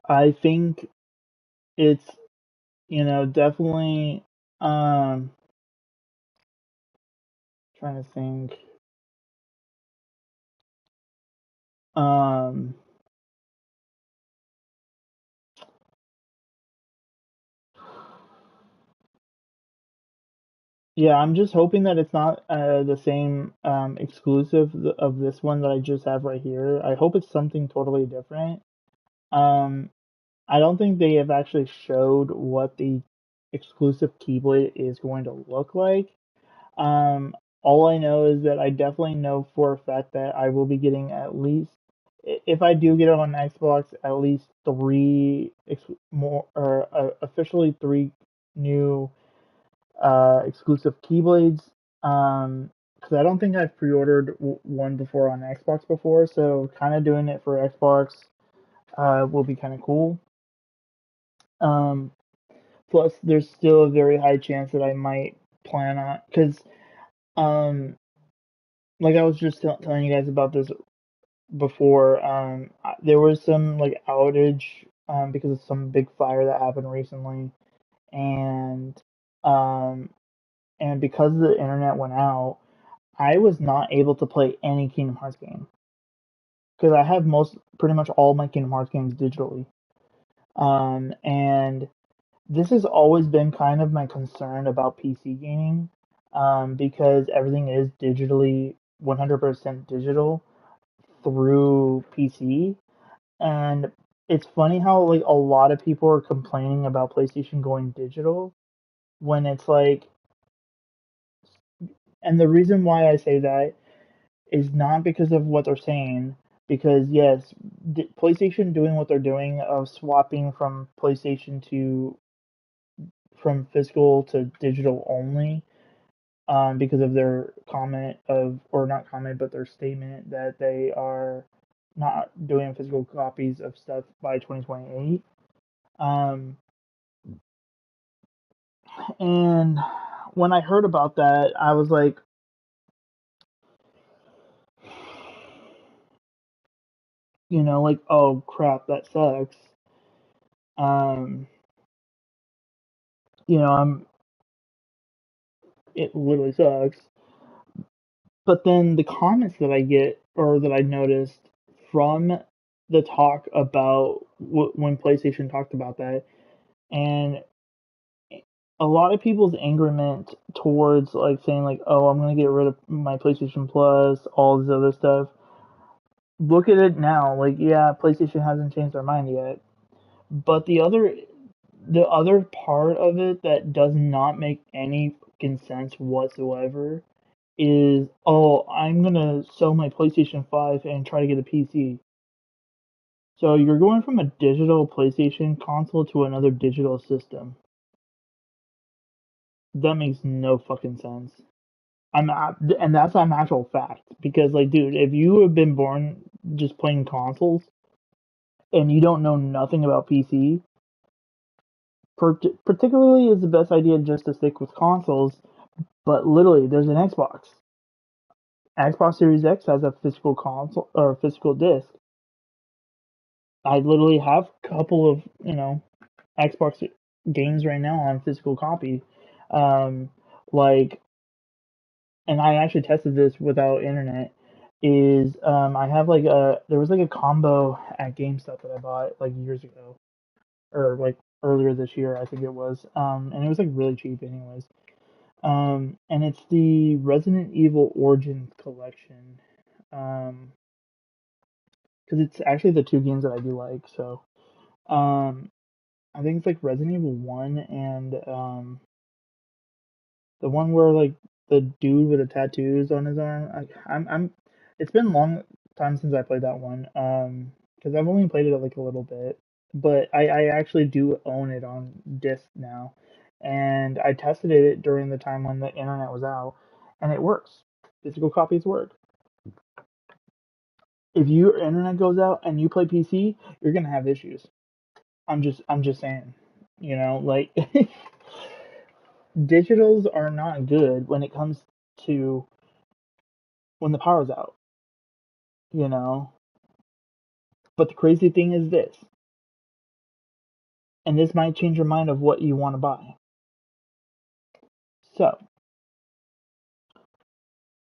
I think it's definitely um trying to think. um yeah, I'm just hoping that it's not the same exclusive of this one that I just have right here. I hope it's something totally different. um I don't think they have actually showed what the exclusive Keyblade is going to look like. Um, all I know is that I definitely know for a fact that I will be getting at least, if I do get it on Xbox, at least three more, or officially three new exclusive Keyblades. Um, because I don't think I've pre-ordered one before on Xbox before, so kind of doing it for Xbox will be kind of cool. Um, Plus, there's still a very high chance that I might plan on because um, like I was just telling you guys about this before. There was some like outage because of some big fire that happened recently, and um, and because the internet went out, I was not able to play any Kingdom Hearts game because I have pretty much all my Kingdom Hearts games digitally. And this has always been kind of my concern about PC gaming, because everything is digitally 100% digital through PC. And it's funny how like a lot of people are complaining about PlayStation going digital when it's like, and the reason why I say that is not because of what they're saying, because yes, PlayStation doing what they're doing of swapping from physical to digital only, because of their comment of, or not comment, but their statement that they are not doing physical copies of stuff by 2028. Um, and when I heard about that, I was like, like, oh crap, that sucks. Um, you know, I'm it literally sucks. But then the comments that I get or that I noticed from the talk about when PlayStation talked about that, and a lot of people's angerment towards like saying like, "Oh, I'm gonna get rid of my PlayStation Plus," all this other stuff. Look at it now, like yeah, PlayStation hasn't changed their mind yet, but the other part of it that does not make any fucking sense whatsoever is, oh, I'm gonna sell my PlayStation 5 and try to get a PC. So you're going from a digital PlayStation console to another digital system. That makes no fucking sense. And that's an actual fact because, like, dude, if you have been born just playing consoles and you don't know nothing about PC, particularly is the best idea just to stick with consoles. But literally, there's an Xbox. Xbox Series X has a physical console or physical disc. I literally have a couple of Xbox games right now on physical copy. Um, like, and I actually tested this without internet. Is I have like there was like a combo at GameStop that I bought like years ago, or like earlier this year I think it was. And it was like really cheap anyways. And it's the Resident Evil Origins collection. Um, because it's actually the two games that I do like. So, um, I think it's like Resident Evil 1 and the one where like the dude with the tattoos on his arm. I'm it's been a long time since I played that one. Because I've only played it like a little bit, but I actually do own it on disc now, and I tested it during the time when the internet was out, and it works. Physical copies work. If your internet goes out and you play PC, you're gonna have issues. I'm just saying, like digitals are not good when it comes to when the power's out, you know. But the crazy thing is this, and this might change your mind of what you want to buy. So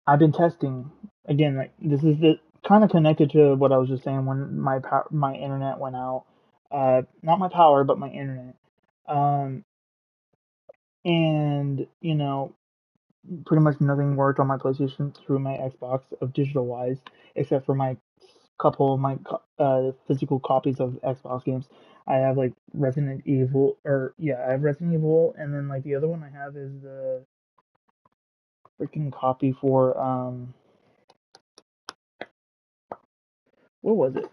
I've been testing again. Like this is the kind of connected to what I was just saying when my internet went out. Not my power, but my internet. Um, and pretty much nothing worked on my PlayStation through my Xbox of digital wise, except for my couple of my physical copies of Xbox games. I have like Resident Evil, or yeah, I have Resident Evil, and then like the other one I have is the freaking copy for what was it?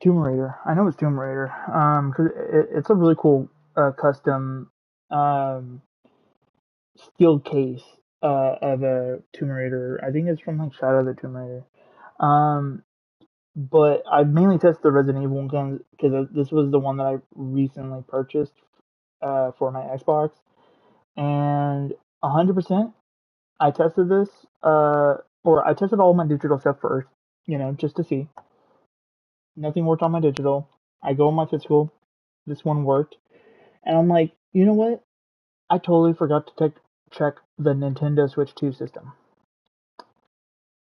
Tomb Raider. I know it's Tomb Raider. Because it's a really cool custom um steel case of a Tomb Raider. I think it's from like Shadow of the Tomb Raider. Um, but I mainly tested the Resident Evil one because this was the one that I recently purchased for my Xbox, and 100%. I tested this, or I tested all my digital stuff first, just to see. Nothing worked on my digital. I go on my physical. This one worked, and I'm like, you know what? I totally forgot to check the Nintendo Switch 2 system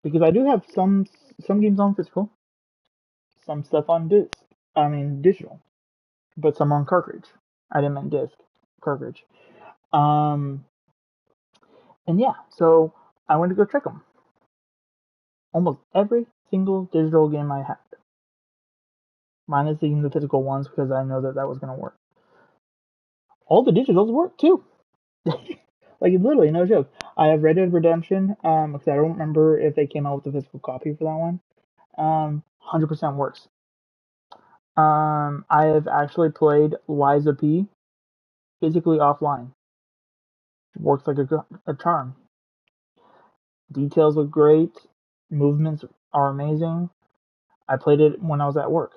because I do have some games on physical, some stuff on disc. I mean digital, but some on cartridge. I didn't mean disc, cartridge. Um, and yeah, so I went to go check them. Almost every single digital game I had, minus the physical ones because I know that that was gonna work. All the digitals work too. Like literally, no joke. I have Red Dead Redemption, because I don't remember if they came out with a physical copy for that one. 100% works. I have actually played Liza P physically offline. Works like a charm. Details look great. Movements are amazing. I played it when I was at work.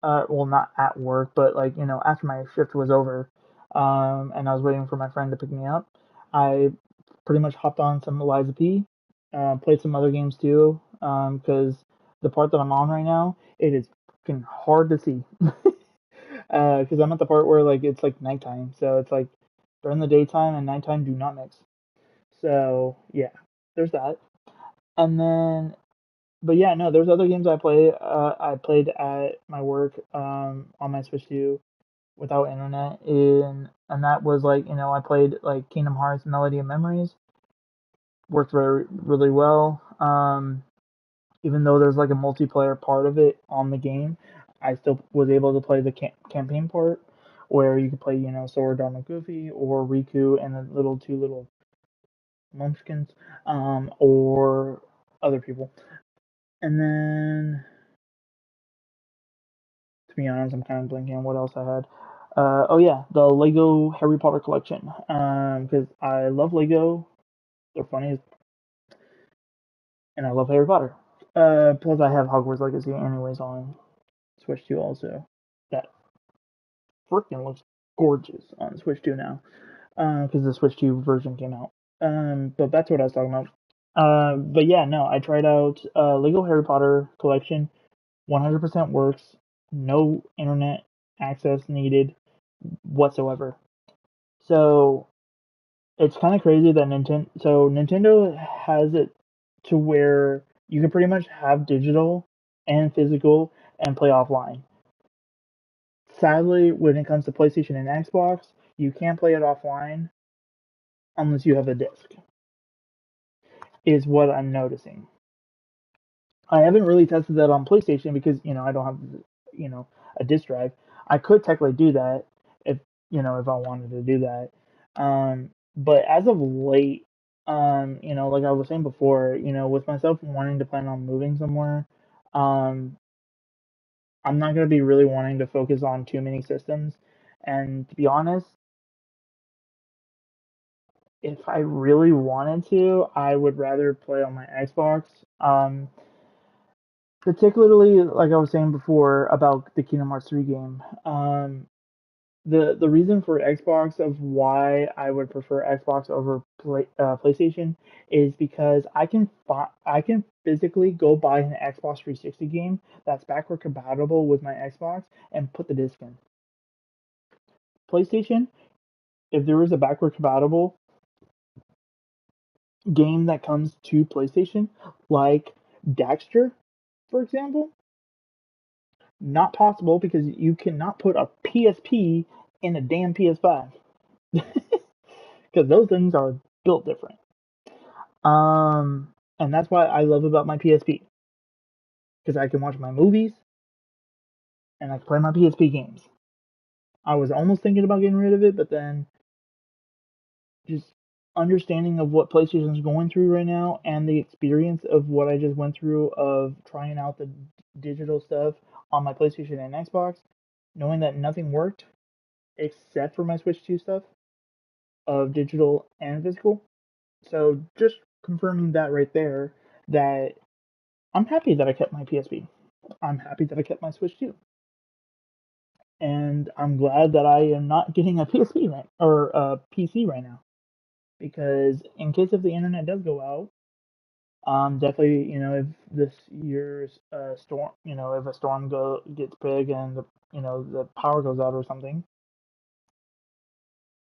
Well, not at work, but like after my shift was over, and I was waiting for my friend to pick me up. I pretty much hopped on some Liza P. Played some other games too, because the part that I'm on right now, it is fucking hard to see. Because I'm at the part where like it's like nighttime, so it's like during the daytime and nighttime do not mix. So yeah, there's that. And then, but yeah, no, there's other games I play. I played at my work on my Switch 2 without internet, and that was like I played like Kingdom Hearts Melody of Memories. Worked very really well. Even though there's like a multiplayer part of it on the game, I still was able to play the campaign part where you could play, Sora, Dharma, Goofy, or Riku and the two little munchkins, or other people. And then, to be honest, I'm kind of blanking on what else I had. Oh yeah, the Lego Harry Potter collection. Because I love Lego. They're funny, and I love Harry Potter. Plus I have Hogwarts Legacy anyways on Switch 2 also. That freaking looks gorgeous on Switch 2 now, because the Switch 2 version came out. But that's what I was talking about. But yeah, no, I tried out Lego Harry Potter collection. 100% works. No internet access needed whatsoever. So it's kind of crazy that Nintendo has it to where you can pretty much have digital and physical and play offline. Sadly, when it comes to PlayStation and Xbox, you can't play it offline unless you have a disc, is what I'm noticing. I haven't really tested that on PlayStation because, I don't have, a disc drive. I could technically do that if, if I wanted to do that. But as of late, like I was saying before, with myself wanting to plan on moving somewhere, um, I'm not going to be really wanting to focus on too many systems. And to be honest, if I really wanted to, I would rather play on my Xbox. Particularly, like I was saying before about the Kingdom Hearts 3 game. The reason for Xbox of why I would prefer Xbox over PlayStation is because I can physically go buy an Xbox 360 game that's backward compatible with my Xbox and put the disc in. PlayStation, if there is a backward compatible game that comes to PlayStation, like Daxter, for example, not possible because you cannot put a PSP in a damn PS5 because those things are built different. And that's why I love about my PSP because I can watch my movies and I can play my PSP games. I was almost thinking about getting rid of it, but then just understanding of what PlayStation's going through right now and the experience of what I just went through of trying out the digital stuff on my PlayStation and Xbox, knowing that nothing worked except for my Switch 2 stuff of digital and physical. So just confirming that right there, that I'm happy that I kept my PSP. I'm happy that I kept my Switch too. And I'm glad that I am not getting a PSP right or a PC right now, because in case if the internet does go out, definitely, if this year's storm, if a storm gets big and the power goes out or something,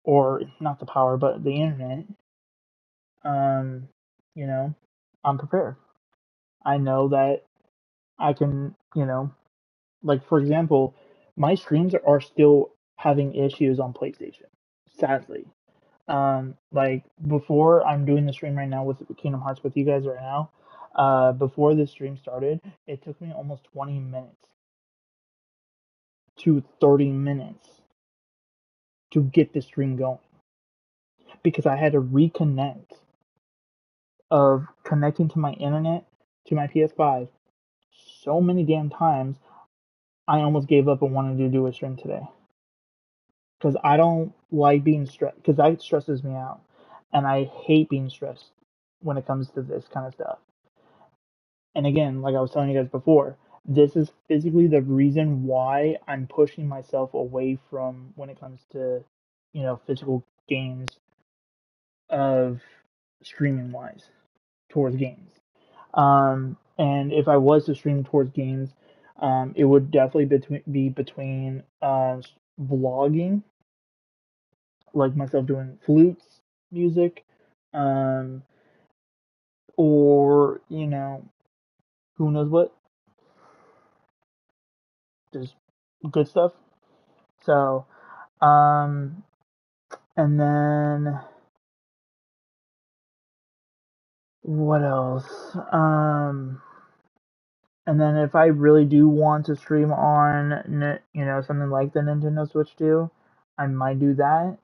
or not the power but the internet, um, you know, I'm prepared. I know that I can, like for example, my streams are still having issues on PlayStation, sadly. Like before I'm doing the stream right now with Kingdom Hearts with you guys right now, before this stream started, it took me almost 20 minutes to 30 minutes to get the stream going because I had to reconnect of connecting to my internet to my PS5 so many damn times. I almost gave up and wanted to do a stream today because I don't like being stressed, because that stresses me out, and I hate being stressed when it comes to this kind of stuff. And again, like I was telling you guys before, this is physically the reason why I'm pushing myself away from when it comes to, physical games of streaming wise towards games. And if I was to stream towards games, it would definitely be between vlogging, like myself doing flutes music, um, or who knows what, just good stuff. So, um, and then what else? And then if I really do want to stream on, something like the Nintendo Switch 2, I might do that.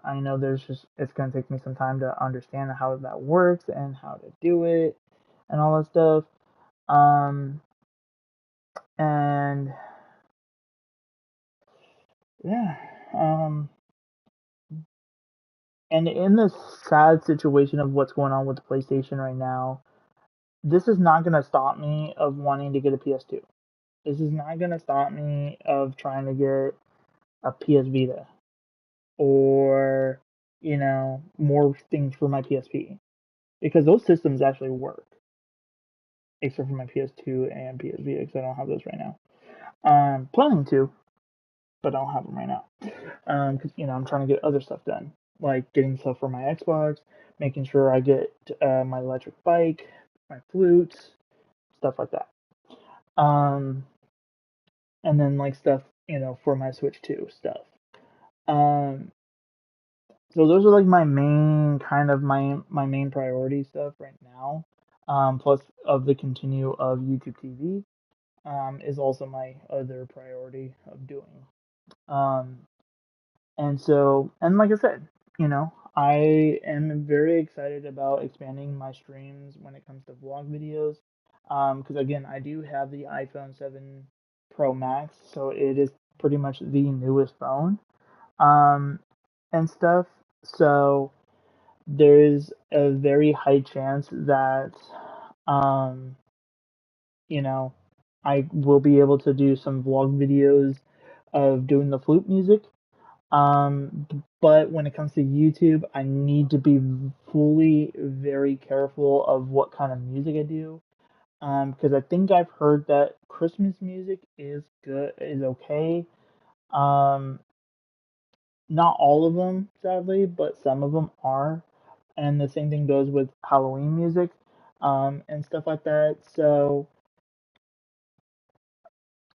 I know it's gonna take me some time to understand how that works and how to do it and all that stuff. Um, and yeah, and in this sad situation of what's going on with the PlayStation right now, this is not gonna stop me of wanting to get a PS2. This is not gonna stop me of trying to get a PS Vita or more things for my PSP, because those systems actually work, except for my PS2 and PS Vita because I don't have those right now. Planning to, but I don't have them right now. Because I'm trying to get other stuff done, like getting stuff for my Xbox, making sure I get my electric bike, my flutes, stuff like that. Um, and then like stuff for my Switch 2 stuff. Um, so those are like my main my main priority stuff right now. Plus of the continue of YouTube TV is also my other priority of doing. Um, and like I said, I am very excited about expanding my streams when it comes to vlog videos. Because again, I do have the iPhone 7 Pro Max, so it is pretty much the newest phone. Um, and stuff. So there's a very high chance that, um, you know, I will be able to do some vlog videos of doing the flute music. But when it comes to YouTube, I need to be fully very careful of what kind of music I do. Because I think I've heard that Christmas music is okay. Um, Not all of them, sadly, but some of them are. And the same thing goes with Halloween music, and stuff like that. So,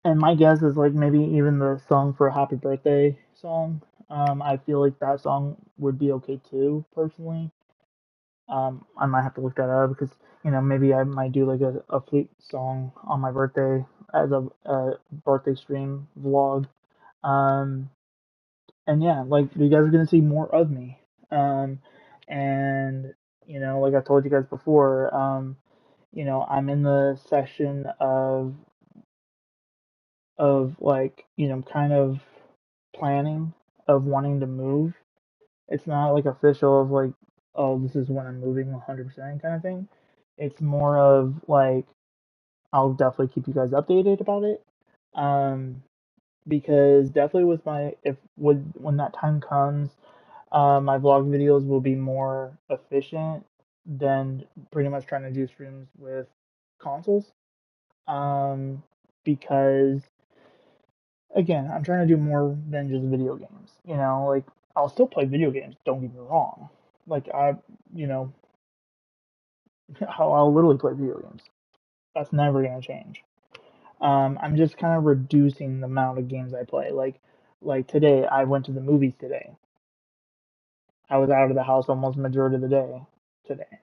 and my guess is like maybe even the song for Happy Birthday song. I feel like that song would be okay too, personally. I might have to look that up because maybe I might do like a flute song on my birthday as a birthday stream vlog. Um, and yeah, like you guys are gonna see more of me. Um, and like I told you guys before, I'm in the session of like kind of planning of wanting to move. It's not like official of like oh, this is when I'm moving 100% kind of thing. It's more of like I'll definitely keep you guys updated about it. Um, because definitely with my if when that time comes, my vlog videos will be more efficient than pretty much trying to do streams with consoles. Um, because again, I'm trying to do more than just video games. You know, like I'll still play video games. Don't get me wrong. Like you know, I'll literally play video games. That's never gonna change. I'm just kind of reducing the amount of games I play. Like today, I went to the movies today. I was out of the house almost the majority of the day today.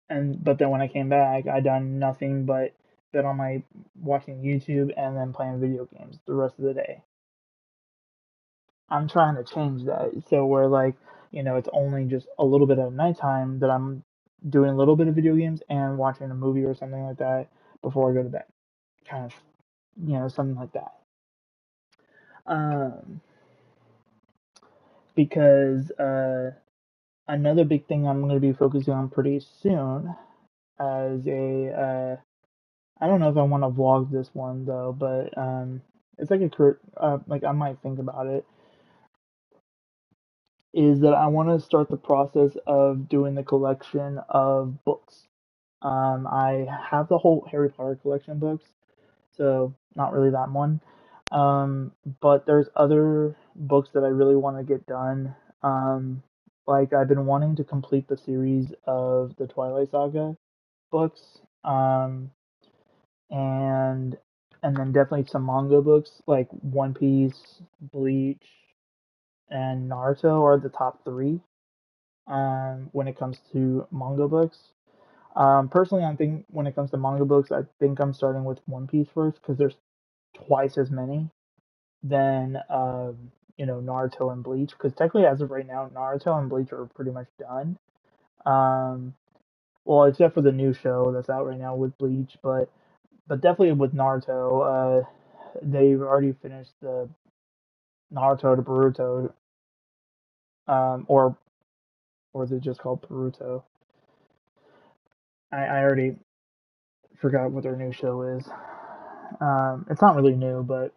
And but then when I came back, I done nothing but been on my watching YouTube and then playing video games the rest of the day. I'm trying to change that so where like it's only just a little bit at nighttime that I'm doing a little bit of video games and watching a movie or something like that before I go to bed. Kind of something like that. Um, because another big thing I'm going to be focusing on pretty soon as a I don't know if I want to vlog this one though, but it's like like I might think about it. Is that I want to start the process of doing the collection of books. I have the whole Harry Potter collection books, so not really that one. But there's other books that I really want to get done. Like I've been wanting to complete the series of the Twilight Saga books. And and then definitely some manga books like One Piece, Bleach, and Naruto are the top three when it comes to manga books. Personally, I think when it comes to manga books, I think I'm starting with One Piece first because there's twice as many than Naruto and Bleach. Because technically, as of right now, Naruto and Bleach are pretty much done. Um, well, except for the new show that's out right now with Bleach, but definitely with Naruto, they've already finished the Naruto to Boruto, or is it just called Boruto? I already forgot what their new show is. It's not really new, but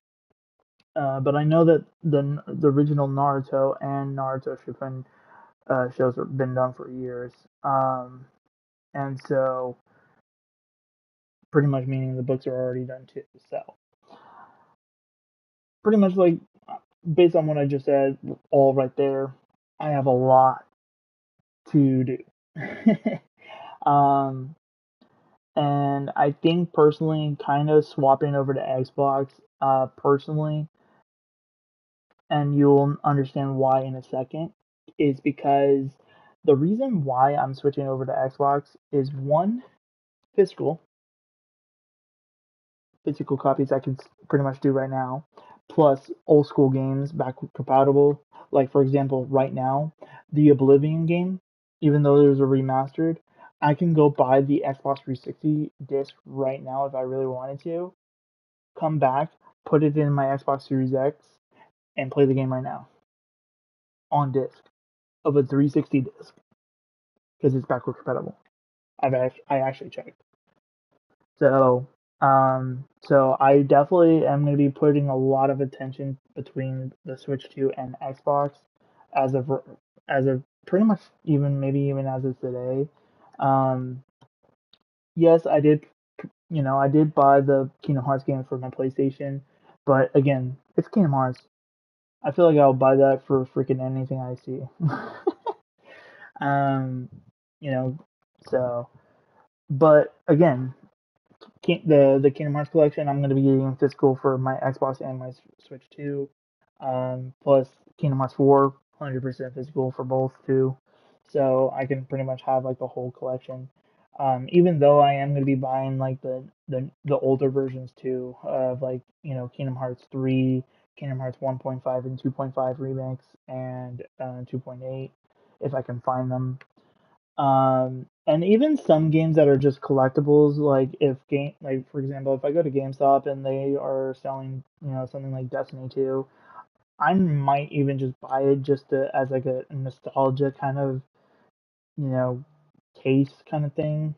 I know that the original Naruto and Naruto Shippuden shows have been done for years, and so pretty much meaning the books are already done too. So pretty much like based on what I just said, all right there, I have a lot to do. um, and I think personally, kind of swapping over to Xbox, personally, and you'll understand why in a second, is because the reason why I'm switching over to Xbox is one, physical, physical copies I can pretty much do right now, plus old school games backward compatible. Like for example, right now, the Oblivion game, even though there's a remastered, I can go buy the Xbox 360 disc right now if I really wanted to. Come back, put it in my Xbox Series X, and play the game right now on disc of a 360 disc because it's backward compatible. I actually checked. So I definitely am going to be putting a lot of attention between the Switch 2 and Xbox as of as of pretty much even maybe even as of today. Um, yes, I did buy the Kingdom Hearts game for my PlayStation, but again, it's Kingdom Hearts. I feel like I'll buy that for freaking anything I see. um, you know, so but again, the Kingdom Hearts collection, I'm going to be getting physical for my Xbox and my Switch 2. Plus Kingdom Hearts 4, 100% physical for both too. So I can pretty much have like the whole collection. Even though I am going to be buying like the older versions too of like Kingdom Hearts 3, Kingdom Hearts 1.5 and 2.5 remix and 2.8 if I can find them. And even some games that are just collectibles, like for example, if I go to GameStop and they are selling, something like Destiny 2, I might even just buy it just as like a nostalgia kind of you know, case kind of thing.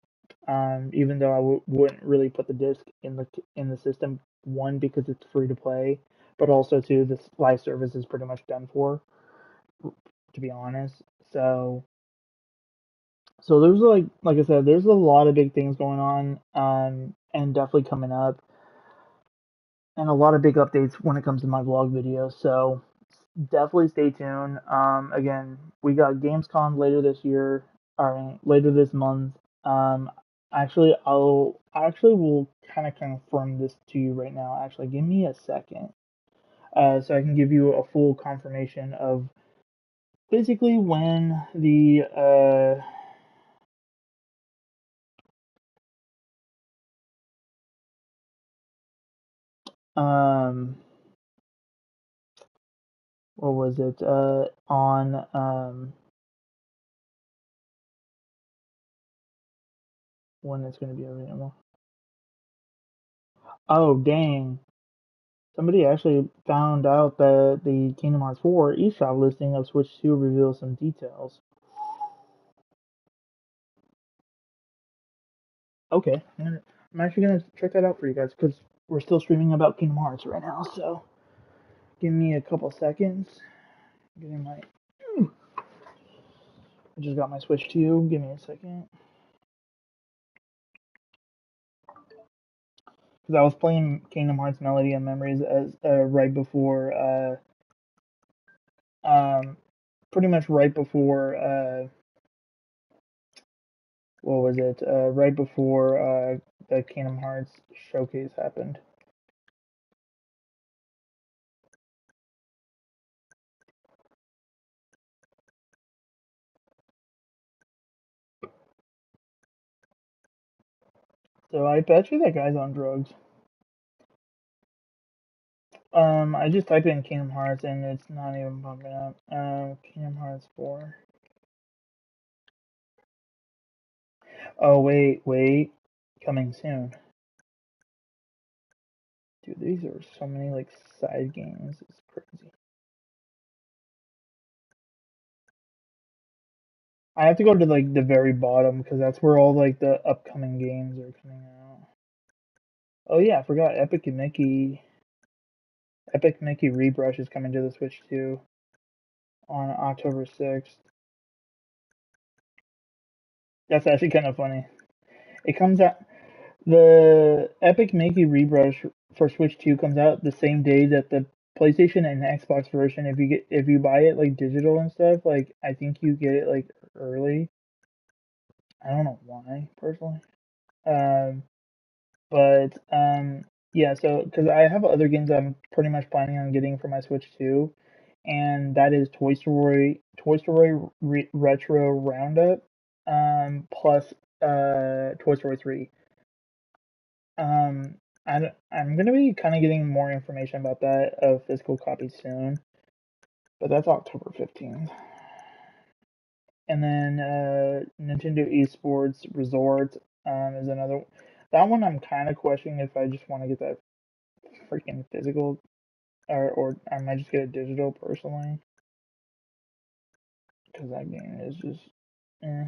Even though I wouldn't really put the disc in the system, one because it's free to play, but also two, this live service is pretty much done for, to be honest. So there's like I said, there's a lot of big things going on, and definitely coming up, and a lot of big updates when it comes to my vlog videos. So definitely stay tuned. Again, we got Gamescom later this year, or later this month. Um, I actually will kind of confirm this to you right now. Actually, give me a second, so I can give you a full confirmation of basically when the um what was it on when it's going to be available. Oh dang! Somebody actually found out that the Kingdom Hearts 4 eShop listing of Switch 2 reveals some details. Okay, I'm actually gonna check that out for you guys because we're still streaming about Kingdom Hearts right now. So give me a couple seconds. Getting my, I just got my Switch 2. Give me a second because I was playing Kingdom Hearts Melody and Memories as right before pretty much right before what was it? Right before the Kingdom Hearts showcase happened. So I bet you that guy's on drugs. I just typed in Kingdom Hearts and it's not even popping up. Kingdom Hearts 4. Oh wait, coming soon. Dude, these are so many like side games. It's crazy. I have to go to like the very bottom because that's where all like the upcoming games are coming out. Oh yeah, I forgot Epic Mickey Rebrush is coming to the Switch too on October 6th. That's actually kind of funny. It comes out the Epic Mickey Rebrush for Switch 2 comes out the same day that the PlayStation and Xbox version. If you buy it like digital and stuff, like I think you get it like early. I don't know why personally. Um, but yeah. So because I have other games I'm pretty much planning on getting for my Switch 2, and that is Toy Story Retro Roundup, plus Toy Story 3. Um, I'm gonna be kind of getting more information about that of physical copies soon, but that's October 15th. And then Nintendo Esports Resort is another. That one I'm kind of questioning if I just want to get that freaking physical, or I might just get it digital personally, because that game is just. Eh.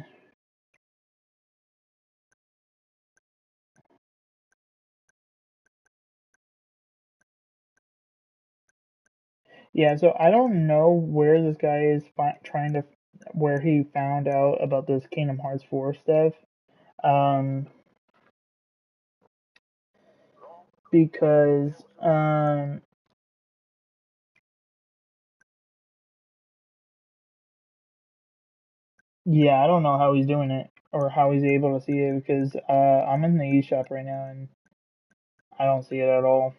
Yeah, so I don't know where this guy is trying to, where he found out about this Kingdom Hearts 4 stuff. Um, because yeah, I don't know how he's doing it or how he's able to see it because I'm in the eShop right now and I don't see it at all.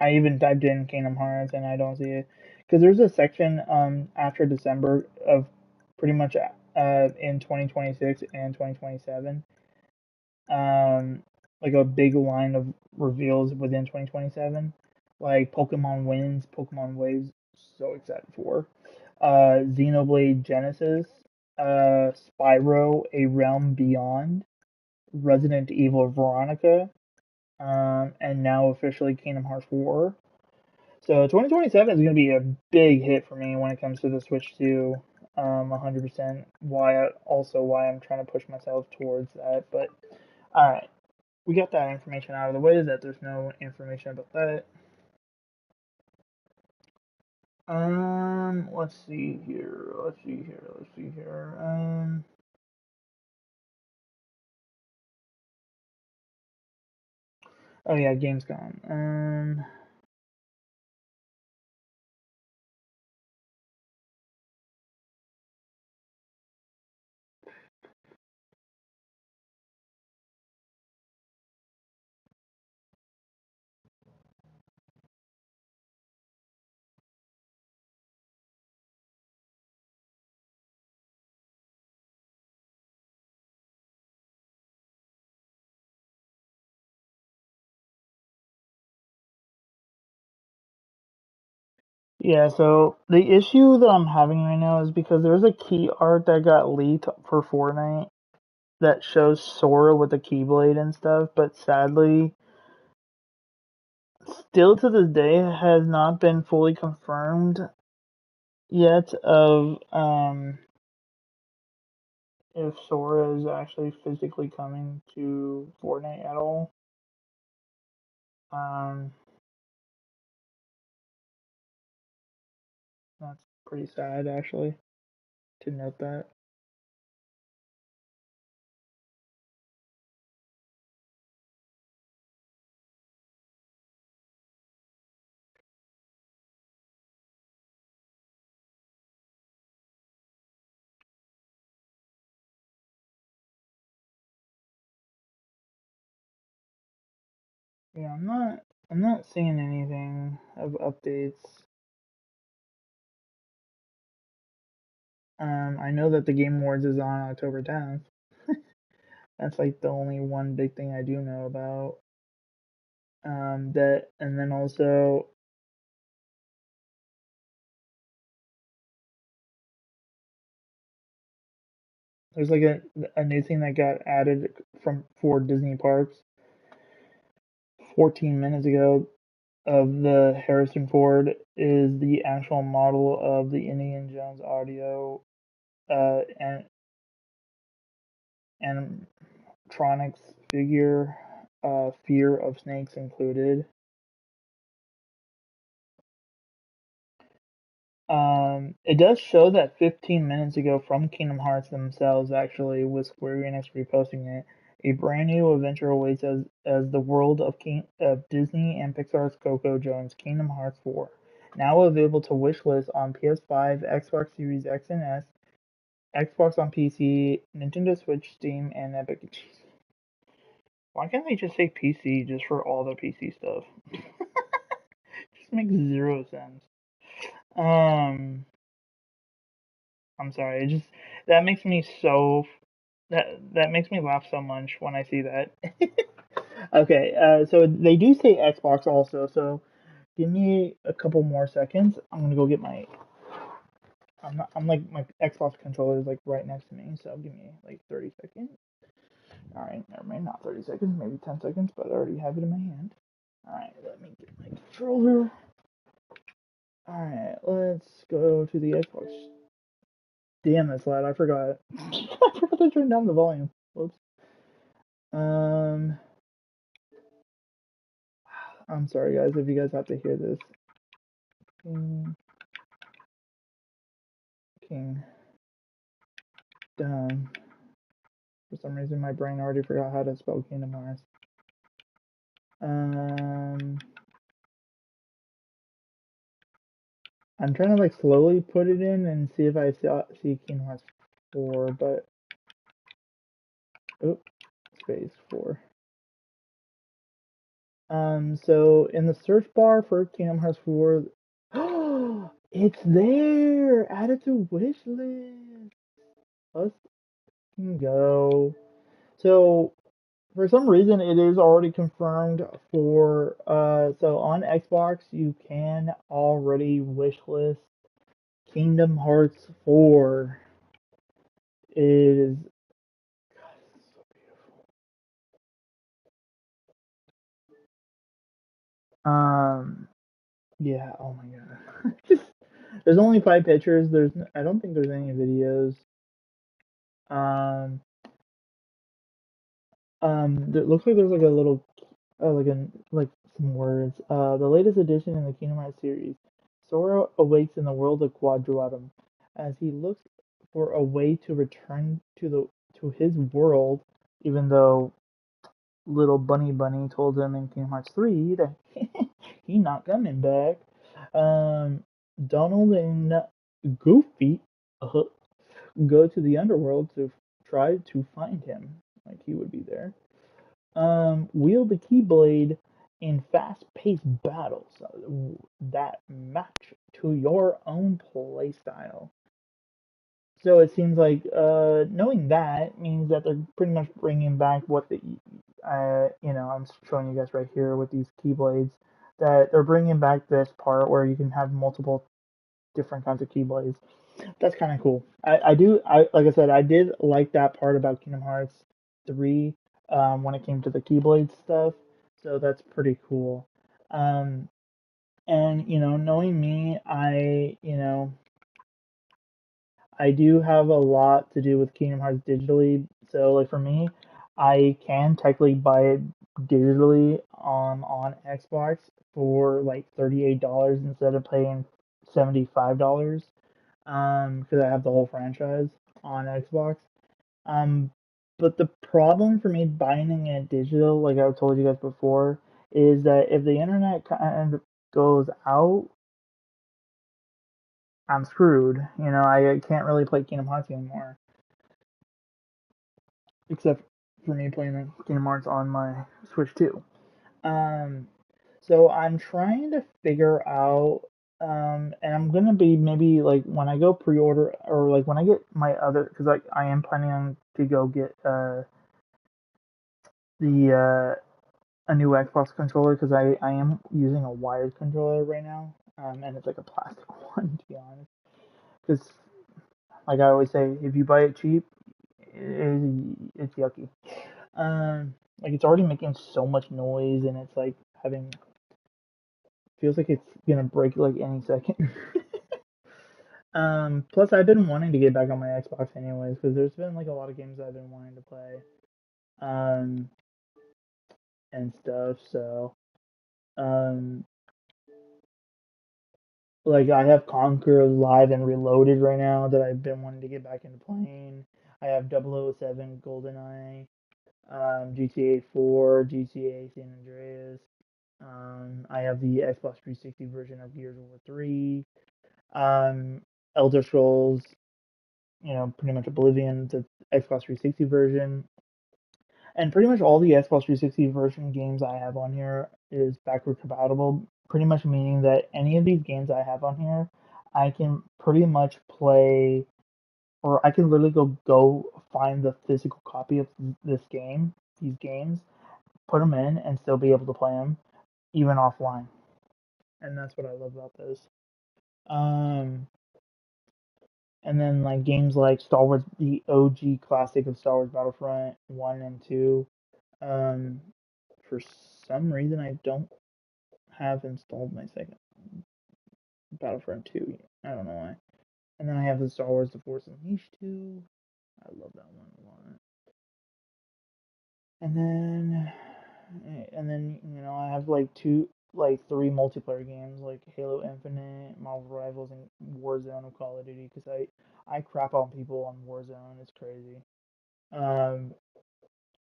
I even typed in Kingdom Hearts and I don't see it because there's a section after December of pretty much in 2026 and 2027, like a big line of reveals within 2027, like Pokemon Wins, Pokemon Waves. So excited for Xenoblade Genesis, Spyro: A Realm Beyond, Resident Evil Veronica, and now officially Kingdom Hearts 4. So 2027 is going to be a big hit for me when it comes to the Switch 2. 100% why I'm trying to push myself towards that. But all right, we got that information out of the way that there's no information about that. Let's see here. Oh yeah, Gamescom. Yeah, so the issue that I'm having right now is because there's a key art that got leaked for Fortnite that shows Sora with the Keyblade and stuff, but sadly, still to this day has not been fully confirmed yet of if Sora is actually physically coming to Fortnite at all. Um, that's pretty sad actually to note that. Yeah, I'm not seeing anything of updates. I know that the Game Awards is on October 10th. That's like the only one big thing I do know about. That and then also there's like a new thing that got added from for Disney parks 14 minutes ago of the Harrison Ford is the actual model of the Indiana Jones audio and animatronics figure, Fear of Snakes included. It does show that 15 minutes ago from Kingdom Hearts themselves, actually, with Square Enix reposting it, a brand new adventure awaits as the world of Disney and Pixar's Coco joins Kingdom Hearts 4. Now available to wishlist on PS5, Xbox Series X and S, Xbox on PC, Nintendo Switch, Steam, and Epic. Why can't they just say PC just for all the PC stuff? Just makes zero sense. Um, I'm sorry. It just that makes me so that makes me laugh so much when I see that. Okay, so they do say Xbox also. So give me a couple more seconds. I'm gonna go get my. I'm like my Xbox controller is like right next to me. So give me like 30 seconds. All right, never mind. Not 30 seconds, maybe 10 seconds, but I already have it in my hand. All right, let me get my controller. All right, let's go to the Xbox. Damn, that's loud. I forgot. I forgot to turn down the volume. Whoops. Um, I'm sorry, guys, if you guys have to hear this. King, King, down. For some reason, my brain already forgot how to spell Kingdom Hearts. Um, I'm trying to like slowly put it in and see if I see Kingdom Hearts 4, but oh, space 4. So in the search bar for Kingdom Hearts 4, it's there! Added to wish list. Let's go. So for some reason it is already confirmed for so on Xbox you can already wishlist Kingdom Hearts 4. It is God, it's so beautiful. Yeah, oh my god. There's only 5 pictures. I don't think there's any videos. Um, it looks like there's like a little, like some words. The latest edition in the Kingdom Hearts series. Sora awakes in the world of Quadruatum as he looks for a way to return to his world, even though little Bunny told him in Kingdom Hearts 3 that he not coming back. Um, Donald and Goofy uh, go to the underworld to try to find him, like he would be there. Wield the Keyblade in fast-paced battles that match to your own playstyle. So it seems like knowing that means that they're pretty much bringing back what I'm showing you guys right here with these Keyblades, that they're bringing back this part where you can have multiple different kinds of Keyblades. That's kind of cool. Like I said, I did like that part about Kingdom Hearts 3 when it came to the Keyblade stuff. So that's pretty cool. Um, and knowing me, I do have a lot to do with Kingdom Hearts digitally. So like for me, I can technically buy it digitally on Xbox for like $38 instead of paying $75. Because I have the whole franchise on Xbox. Um, but the problem for me buying it digital, like I told you guys before, is that if the internet kind of goes out, I'm screwed. I can't really play Kingdom Hearts anymore, except for me playing the Kingdom Hearts on my Switch 2. Um, so I'm trying to figure out, and I'm gonna be maybe like when I go pre-order or like when I get my other, because like I am planning on to go get the a new Xbox controller because I am using a wired controller right now, and it's like a plastic one to be honest. Because like I always say, if you buy it cheap, it's yucky. Like it's already making so much noise, and it's like having feels like it's gonna break like any second. Plus I've been wanting to get back on my Xbox anyways because there's been like a lot of games I've been wanting to play, um, and stuff. So, um, like I have Conquer Live and Reloaded right now that I've been wanting to get back into playing. I have 007 GoldenEye, GTA 4, GTA San Andreas. I have the Xbox 360 version of Gears of War 3. Um, Elder Scrolls, pretty much Oblivion, the Xbox 360 version. And pretty much all the Xbox 360 version games I have on here is backward compatible, pretty much meaning that any of these games I have on here, I can pretty much play, or I can literally go find the physical copy of these games, put them in, and still be able to play them, even offline. And that's what I love about this. Um, and then like games like Star Wars, the OG classic of Star Wars Battlefront 1 and 2. Um, for some reason, I don't have installed my second Battlefront 2. I don't know why. And then I have the Star Wars The Force Unleashed 2. I love that one a lot. And then I have three multiplayer games like Halo Infinite, Marvel Rivals, and Warzone of Call of Duty because I crap on people on Warzone. It's crazy. Um,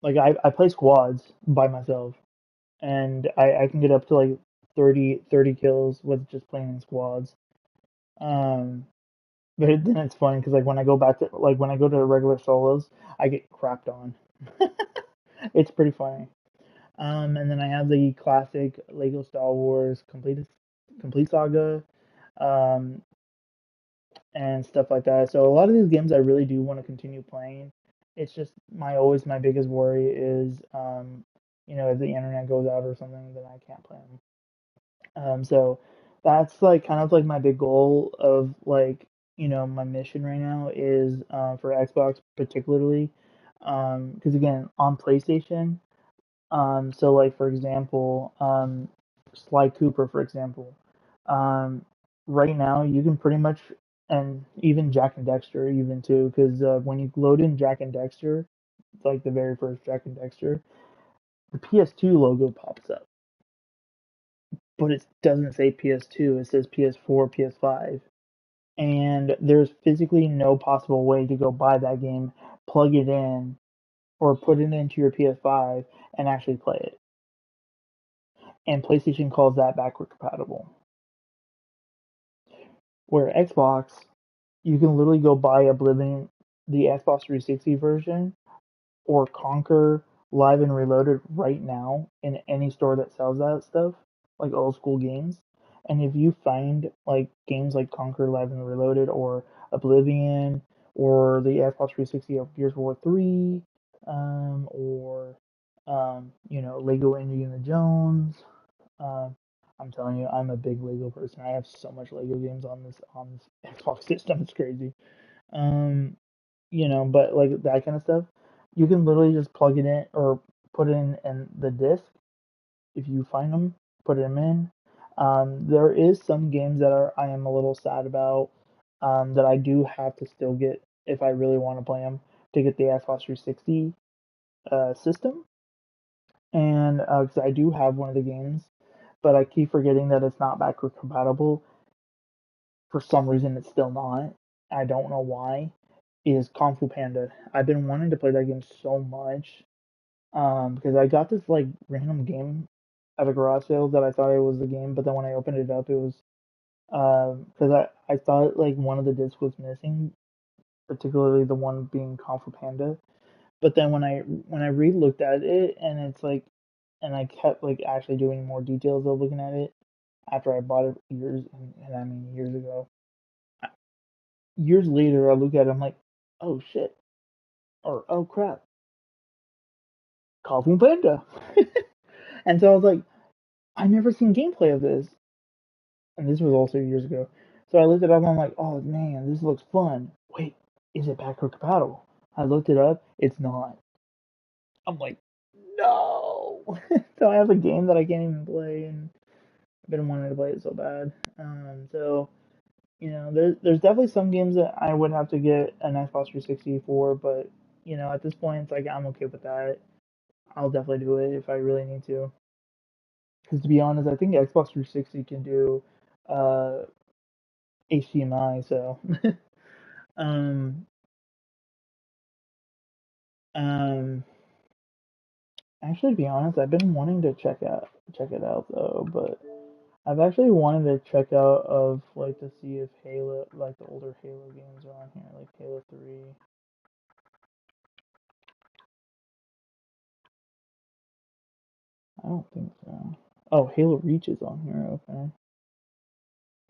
like I play squads by myself, and I can get up to like 30 kills with just playing in squads. Um, but then it's funny because like when I go to regular solos, I get crapped on. It's pretty funny. And then I have the classic Lego Star Wars complete saga, um, and stuff like that. So a lot of these games I really do want to continue playing. It's just my biggest worry is if the internet goes out or something, then I can't play them. So that's like kind of like my big goal of like my mission right now is for Xbox particularly, because again on PlayStation, so like for example, Sly Cooper for example, um right now you can pretty much, and even Jack and Dexter even too, because when you load in Jack and Dexter, like the very first Jack and Dexter, the PS2 logo pops up, but it doesn't say PS2. It says PS4, PS5, and there's physically no possible way to go buy that game, plug it in, or put it into your PS5 and actually play it. And PlayStation calls that backward compatible. Where Xbox, you can literally go buy Oblivion, the Xbox 360 version, or Conquer Live and Reloaded right now in any store that sells that stuff, like old school games. And if you find like games like Conquer Live and Reloaded or Oblivion or the Xbox 360 of Gears of War 3, or Lego Indiana Jones. Um, I'm telling you, I'm a big Lego person. I have so much Lego games on this Xbox system. It's crazy. Um, but like that kind of stuff, you can literally just plug it in or put it in the disc if you find them, put them in. There is some games that I am a little sad about, that I do have to still get if I really want to play them to get the Xbox 360 system, and because I do have one of the games, but I keep forgetting that it's not backward compatible. For some reason, it's still not. I don't know why. Is Kung Fu Panda. I've been wanting to play that game so much, because I got this like random game at a garage sale that I thought it was the game, but then when I opened it up, it was because I thought like one of the discs was missing, particularly the one being Kung Fu Panda. But then when I re-looked at it, and it's like, and I kept like actually doing more details of looking at it after I bought it years, and I mean years ago. Years later, I look at it, I'm like, oh shit, or oh crap, Kung Fu Panda. And so I was like, I never seen gameplay of this, and this was also years ago. So I looked it up, and I'm like, oh man, this looks fun. Wait, is it backward compatible? I looked it up, it's not. I'm like, no. So I have a game that I can't even play, and I've been wanting to play it so bad. So there's definitely some games that I would have to get an Xbox 360 for, but at this point, it's like I'm okay with that. I'll definitely do it if I really need to. Because to be honest, I think Xbox 360 can do uh, HDMI. So, um, um, actually, to be honest, I've been wanting to check it out though, but I've actually wanted to check out of like to see if Halo, like the older Halo games are on here, like Halo 3. I don't think so. Oh, Halo Reach is on here. Okay.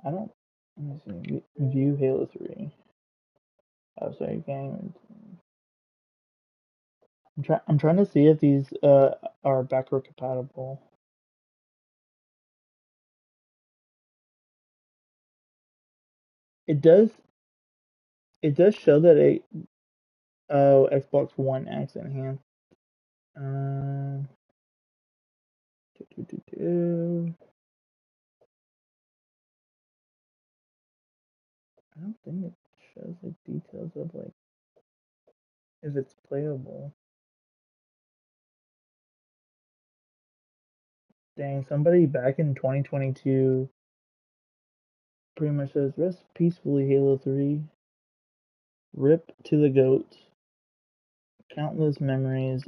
I don't. Let me see. View Halo 3. Oh, sorry, game. I'm trying to see if these are backward compatible. It does it does show that Xbox One X enhanced. Um, do, do, do, do. I don't think it shows like details of like if it's playable. Dang, somebody back in 2022 pretty much says rest peacefully Halo 3. Rip to the goats. Countless memories,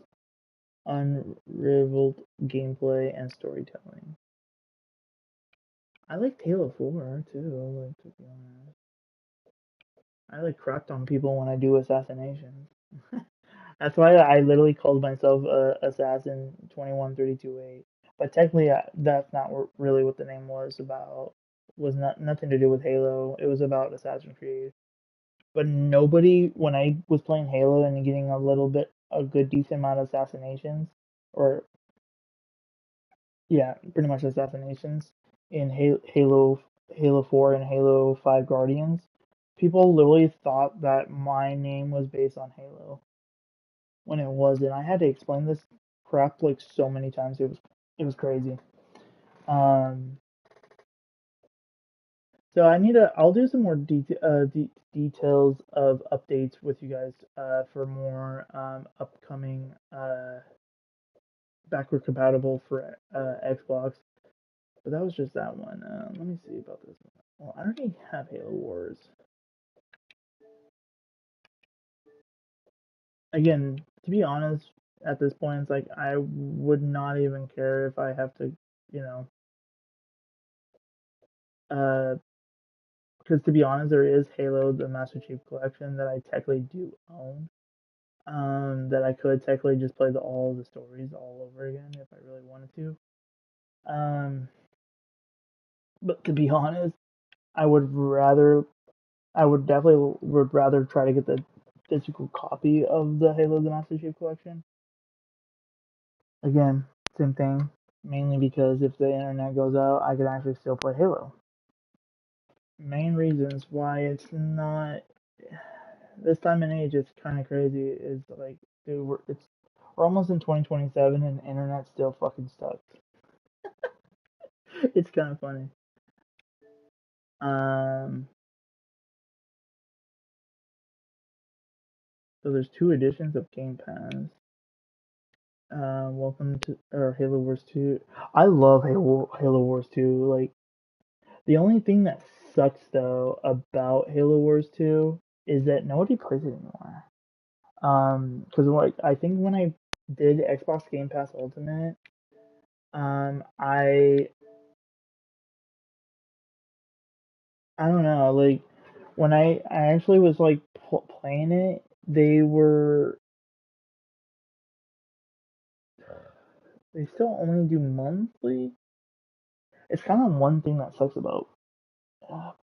unrivaled gameplay and storytelling. I liked Halo 4 too, like to be honest. I like crapped on people when I do assassinations. That's why I literally called myself Assassin 21328. But technically, that's not really what the name was about. Was not nothing to do with Halo. It was about Assassin's Creed. But nobody, when I was playing Halo and getting a good decent amount of assassinations, or yeah, pretty much assassinations in Halo 4 and Halo 5 Guardians, people literally thought that my name was based on Halo when it wasn't. I had to explain this crap like so many times. It was crazy. Um, So I'll do some more details of updates with you guys for more upcoming backward compatible for Xbox. But that was just that one. Let me see about this one. Well, I already have Halo Wars. Again, to be honest, at this point, it's like I would not even care if I have to, you know, because to be honest, there is Halo, the Master Chief Collection that I technically do own. That I could technically just play all the stories all over again if I really wanted to. Um, but to be honest, I would rather, I would definitely would rather try to get the physical copy of the Halo the Master Chief Collection. Again, same thing. Mainly because if the internet goes out, I can actually still play Halo. Main reasons why it's not this time and age, it's kind of crazy. Is like, dude, we're almost in 2027 and the internet still fucking sucks. It's kind of funny. Um, so there's two editions of Game Pass. Welcome to or Halo Wars 2. I love Halo Wars 2. Like the only thing that sucks though about Halo Wars 2 is that nobody plays it anymore. Because like I think when I did Xbox Game Pass Ultimate, I don't know, like when I actually was like playing it, they still only do monthly. It's kind of one thing that sucks about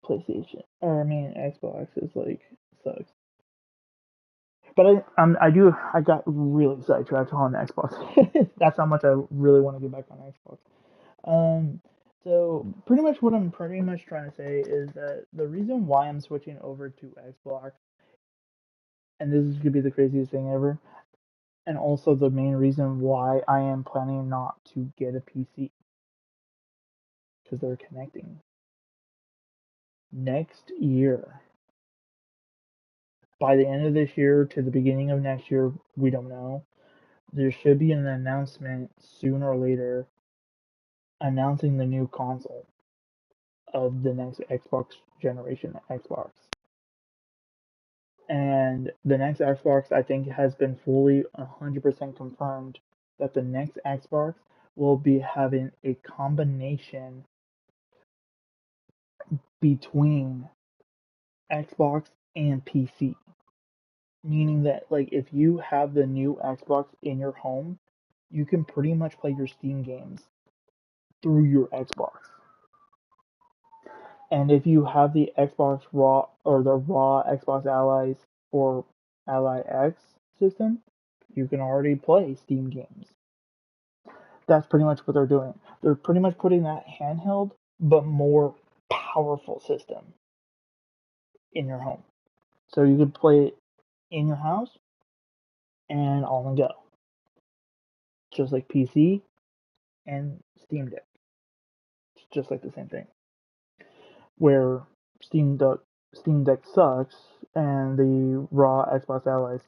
PlayStation, or I mean Xbox is like sucks. But I got really sidetracked on Xbox. That's how much I really want to get back on Xbox. Um, so pretty much what I'm pretty much trying to say is that the reason why I'm switching over to Xbox, and this is gonna be the craziest thing ever, and also the main reason why I am planning not to get a PC because they're connecting next year. By the end of this year to the beginning of next year, we don't know. There should be an announcement sooner or later announcing the new console of the next Xbox generation Xbox. And the next Xbox, I think, has been fully 100% confirmed that the next Xbox will be having a combination between Xbox and PC. Meaning that, like, if you have the new Xbox in your home, you can pretty much play your Steam games through your Xbox. And if you have the Xbox Raw or the Raw Xbox Allies or Ally X system, you can already play Steam games. That's pretty much what they're doing. They're pretty much putting that handheld but more powerful system in your home. So you can play it in your house and all in go. Just like PC and Steam Deck. It's just like the same thing. Where Steam Deck sucks and the raw Xbox Allies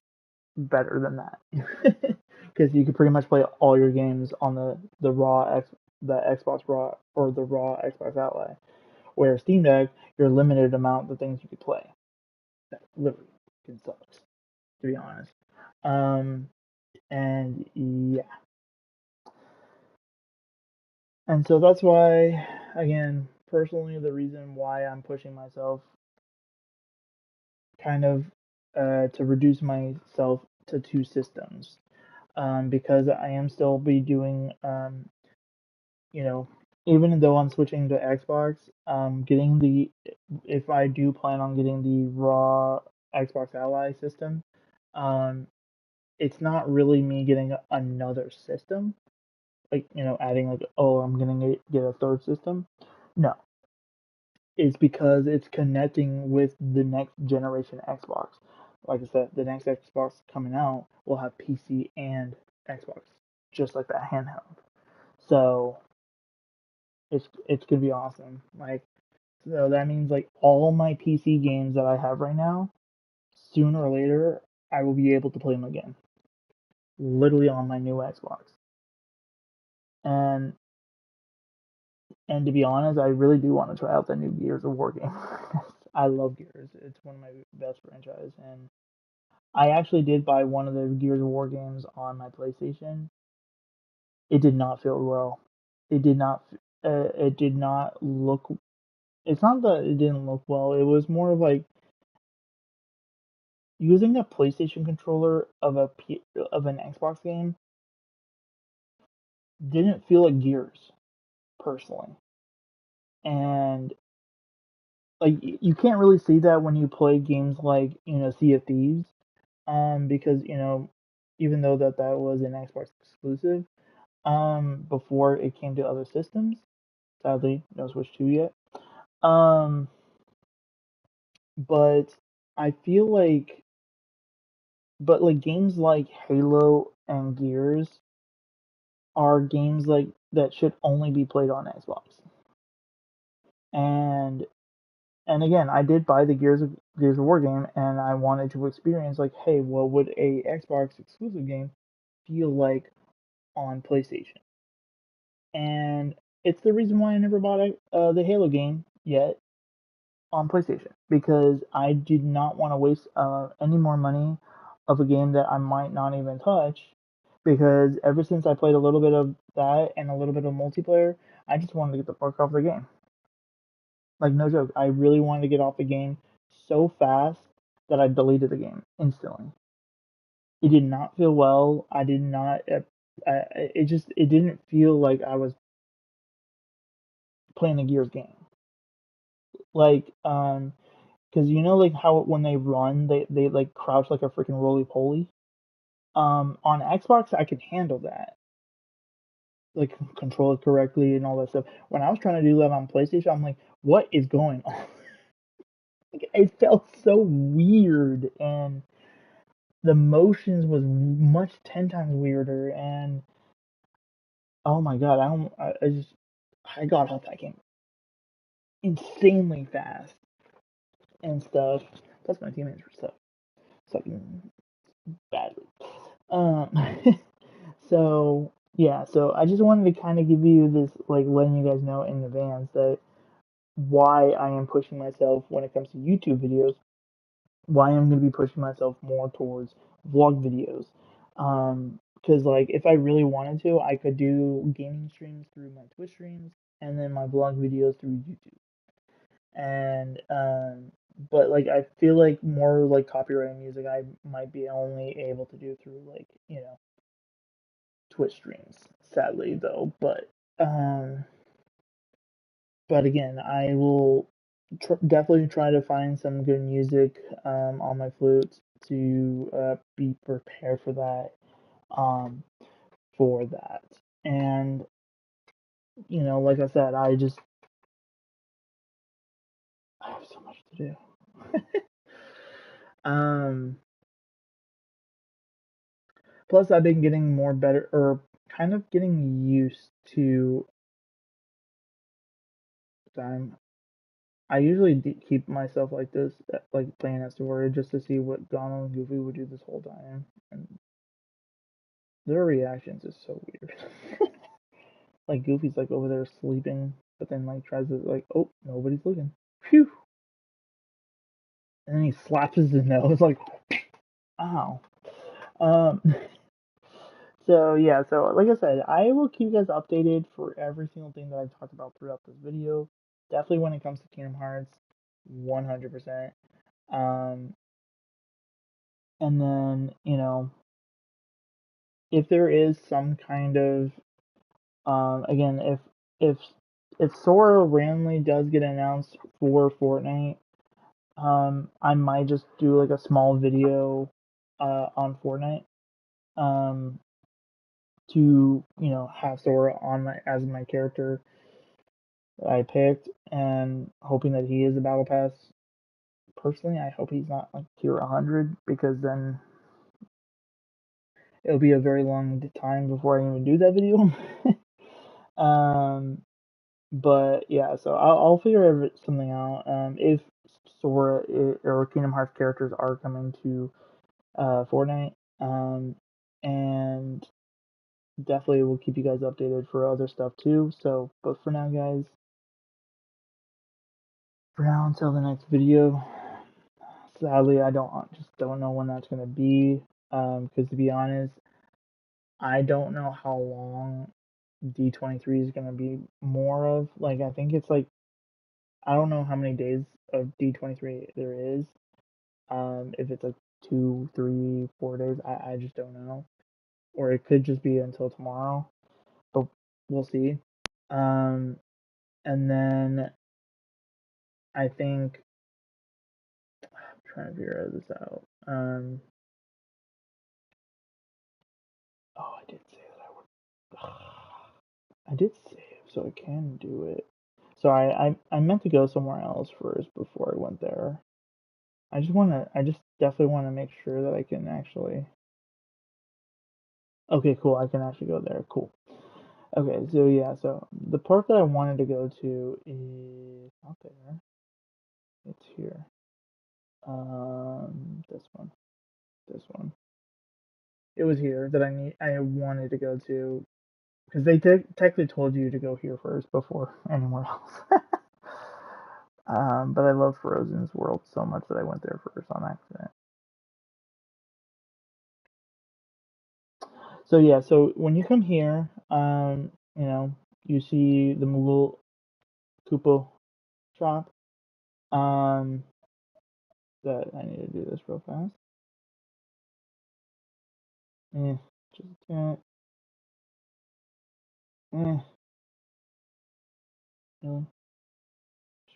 better than that. Because you can pretty much play all your games on the Xbox Raw or the raw Xbox Ally. Where Steam Deck, you're limited amount of things you could play. That literally sucks, to be honest. Um, and yeah, and so that's why, again, personally, the reason why I'm pushing myself kind of to reduce myself to two systems, because I am still be doing, you know, even though I'm switching to Xbox, getting the if I do plan on getting the raw Xbox Ally system, um, it's not really me getting another system, like adding like, oh, I'm gonna get a third system. No, it's because it's connecting with the next generation Xbox. Like I said, the next Xbox coming out will have PC and Xbox, just like that handheld. So it's gonna be awesome. Like So that means like all my PC games that I have right now, sooner or later, I will be able to play them again. Literally on my new Xbox. And and to be honest, I really do want to try out the new Gears of War game. I love Gears. It's one of my best franchise, and I actually did buy one of the Gears of War games on my PlayStation. It did not feel well. It did not. It did not look. It's not that it didn't look well. It was more of like using a PlayStation controller of an Xbox game didn't feel like Gears personally, and like you can't really see that when you play games like Sea of Thieves, because even though that was an Xbox exclusive, before it came to other systems. Sadly, no Switch 2 yet. Um, but I feel like, but like games like Halo and Gears are games like that should only be played on Xbox. And and again, I did buy the Gears of War game, and I wanted to experience like, hey, what would a Xbox exclusive game feel like on PlayStation? And it's the reason why I never bought the Halo game yet on PlayStation, because I did not want to waste any more money of a game that I might not even touch. Because ever since I played a little bit of that and a little bit of multiplayer, I just wanted to get the fuck off the game. Like, no joke, I really wanted to get off the game so fast that I deleted the game instantly. It did not feel well. I did not. It didn't feel like I was playing a Gears game. Like, because like how when they run, they like crouch like a freaking roly poly. On Xbox, I can handle that, like control it correctly and all that stuff. When I was trying to do that on PlayStation, I'm like, what is going on? Like, it felt so weird, and the motions was much 10 times weirder. And oh my god, I got off that game insanely fast and stuff. Plus, my teammates were sucking badly. Um, so yeah, so I just wanted to kind of give you this, like letting you guys know in advance that why I am pushing myself when it comes to YouTube videos, why I'm going to be pushing myself more towards vlog videos. Because like if I really wanted to, I could do gaming streams through my Twitch streams and then my vlog videos through YouTube. And but like I feel like more like copyrighted music I might be only able to do through like Twitch streams, sadly though. But again, I will definitely try to find some good music on my flute to be prepared for that. Um, for that, and like I said, I have so much to do. um, Plus, I've been getting more better, or kind of getting used to time. I usually keep myself like this, like playing as Sora, just to see what Donald and Goofy would do this whole time, and their reactions is so weird. Like Goofy's like over there sleeping, but then like tries to like, oh, nobody's looking. Phew. And then he slaps his nose like, ow. Um. So yeah. So like I said, I will keep you guys updated for every single thing that I've talked about throughout this video. Definitely when it comes to Kingdom Hearts, 100%. Um. And then if there is some kind of again, if if Sora randomly does get announced for Fortnite, I might just do like a small video on Fortnite um to have Sora on my as my character that I picked, and hoping that he is a battle pass. Personally, I hope he's not like tier 100, because then it'll be a very long time before I even do that video. um But yeah, so I'll figure something out. If Sora or Kingdom Hearts characters are coming to Fortnite, and definitely will keep you guys updated for other stuff too. So, but for now, guys, for now until the next video, sadly, I just don't know when that's gonna be. Because to be honest, I don't know how long D23 is gonna be more of. Like, I think it's like I don't know how many days of D23 there is. If it's like 2, 3, 4 days, I just don't know. Or it could just be until tomorrow, but we'll see. Um, and then I think I'm trying to figure this out. Oh, I did say that I would. I did save, so I can do it. So I meant to go somewhere else first before I went there. I just definitely want to make sure that I can actually. Okay, cool. I can actually go there. Cool. Okay, so yeah, so the park that I wanted to go to is not there. It's here. This one. This one. It was here that I wanted to go to because they technically told you to go here first before anywhere else. But I love Frozen's World so much that I went there first on accident. So yeah, so when you come here, you see the Moogle Koopa shop. Um, that I need to do this real fast. Eh, just eh, no,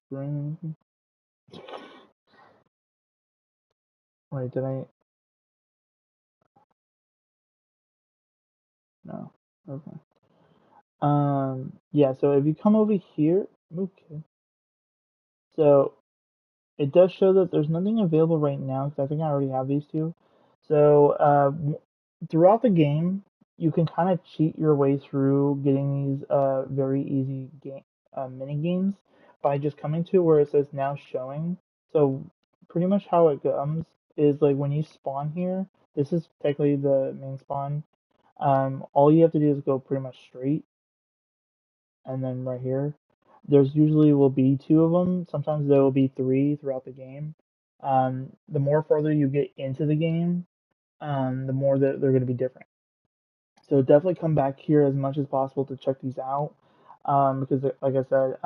spring. Wait, did I? No. Okay. Yeah. So if you come over here, okay. So it does show that there's nothing available right now because I think I already have these two. So throughout the game, you can kind of cheat your way through getting these very easy game mini games by just coming to where it says now showing. So pretty much how it comes is like when you spawn here, this is technically the main spawn. All you have to do is go pretty much straight, and then right here, there's usually will be two of them. Sometimes there will be three throughout the game. The more further you get into the game, the more that they're going to be different. So definitely come back here as much as possible to check these out. Because like I said,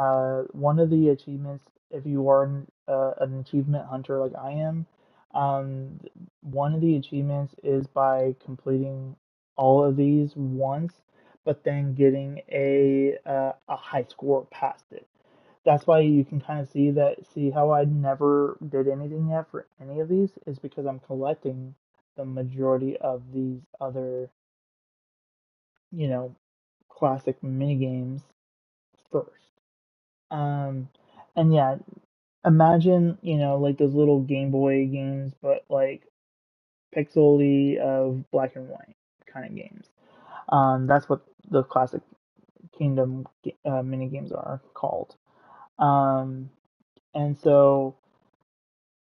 one of the achievements, if you are an achievement hunter like I am, um, one of the achievements is by completing all of these once, but then getting a high score past it. That's why you can kind of see how I never did anything yet for any of these is because I'm collecting the majority of these other, you know, classic mini games first. Um, and yeah, imagine, like those little Game Boy games, but like pixely of black and white kind of games. That's what the classic Kingdom mini games are called. Um, and so,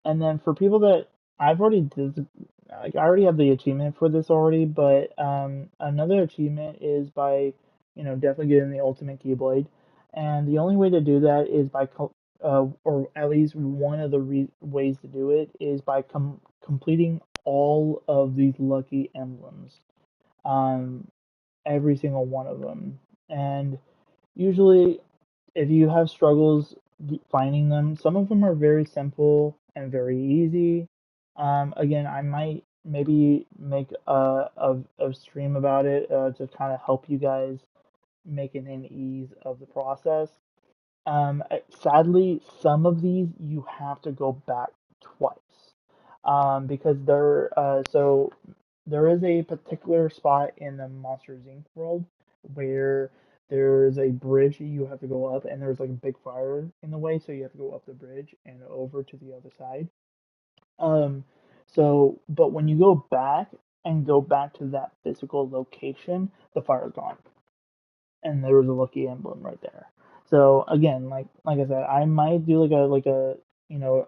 and then for people that I've already did, like I already have the achievement for this already, but another achievement is by, definitely getting the ultimate Keyblade, and the only way to do that is by or at least one of the ways to do it is by completing all of these lucky emblems, um, every single one of them, and usually if you have struggles finding them, some of them are very simple and very easy. Again, I might maybe make a stream about it to kind of help you guys make an ease of the process. Sadly, some of these you have to go back twice because there is a particular spot in the Monsters Inc. world where there's a bridge you have to go up, and there's like a big fire in the way, so you have to go up the bridge and over to the other side. Um, but when you go back and go back to that physical location, the fire's gone and there was a lucky emblem right there. So again, like I said, I might do like a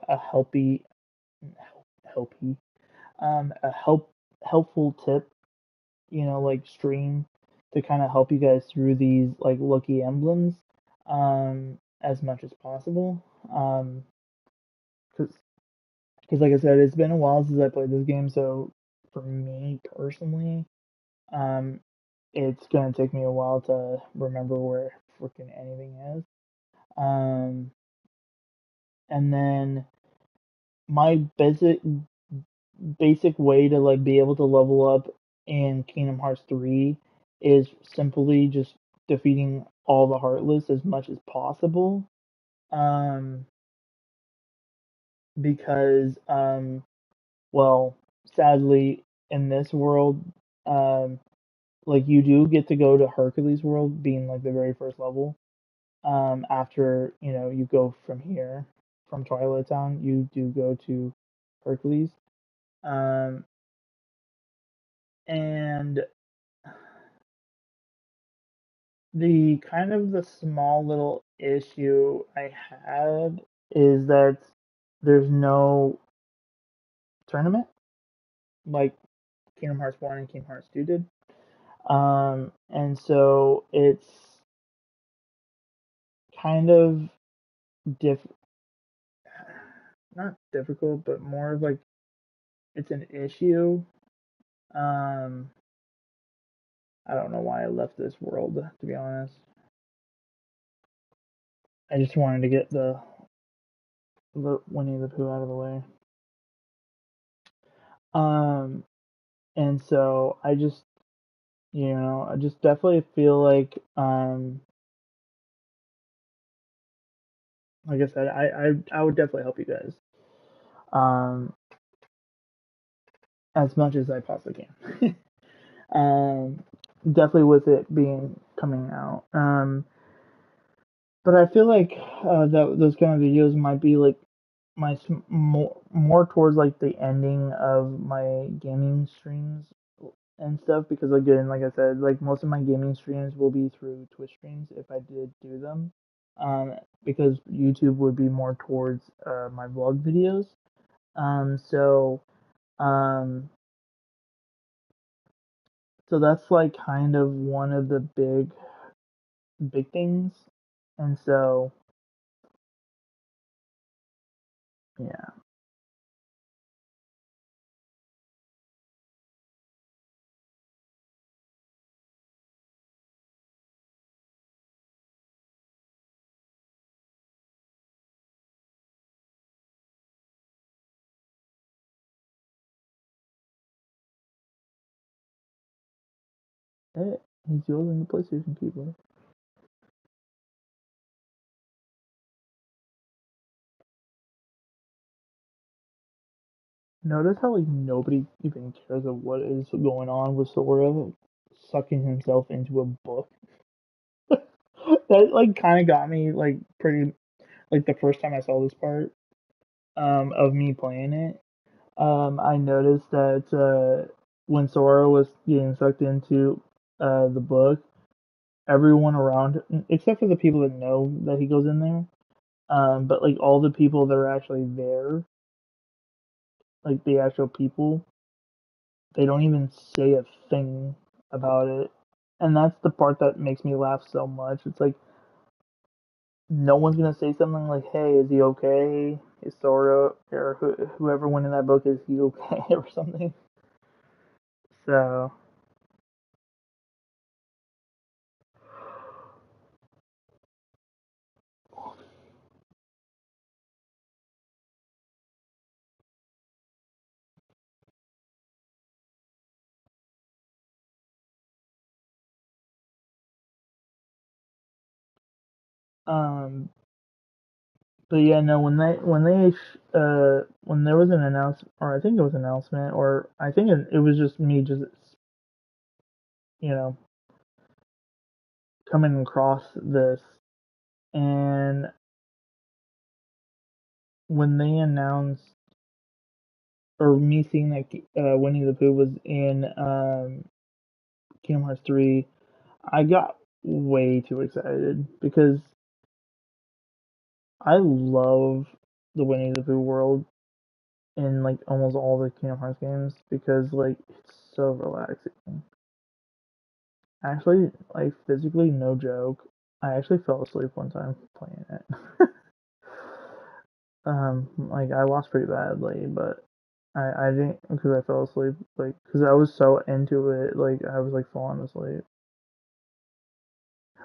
a helpy a helpful tip, like stream to kind of help you guys through these like lucky emblems as much as possible. Because like I said, it's been a while since I played this game, so for me personally, um, it's gonna take me a while to remember where freaking anything is. Um, and then my basic way to like be able to level up in Kingdom Hearts 3 is simply just defeating all the Heartless as much as possible. Um, because well, sadly in this world, um, like you do get to go to Hercules World being like the very first level. After, you go from here, from Twilight Town, you do go to Hercules. Um, and the small little issue I had is that there's no tournament like Kingdom Hearts 1 and Kingdom Hearts 2 did. And so it's kind of diff not difficult, but more of like it's an issue. Um, I don't know why I left this world, to be honest. I just wanted to get the Winnie the Pooh out of the way. Um, and so I just definitely feel like I said, I would definitely help you guys, um, as much as I possibly can. um, definitely with it being coming out. But I feel like that those kind of videos might be like more towards like the ending of my gaming streams and stuff, because again, like I said, like most of my gaming streams will be through Twitch streams if I did do them. Um, because YouTube would be more towards my vlog videos. So um, so that's like kind of one of the big things, and so yeah. Hey, he's using the PlayStation keyboard. Notice how like nobody even cares of what is going on with Sora sucking himself into a book. That like kind of got me like pretty like the first time I saw this part of me playing it. I noticed that when Sora was getting sucked into the book, everyone around, except for the people that know that he goes in there, but like all the people that are actually there, like the actual people, they don't even say a thing about it. And that's the part that makes me laugh so much. It's like no one's gonna say something like, "Hey, is he okay? Is Sora or whoever went in that book, is he okay?" or something. So, um, but yeah, no, when there was an announcement, or I think it was an announcement, or I think it was just me just you know coming across this, and when they announced, or me seeing that Winnie the Pooh was in Kingdom Hearts 3, I got way too excited because I love the Winnie the Pooh world in like almost all the Kingdom Hearts games because like it's so relaxing. Actually, like physically, no joke. I actually fell asleep one time playing it. Like I lost pretty badly, but I didn't because I fell asleep. Like because I was so into it, like I was like falling asleep.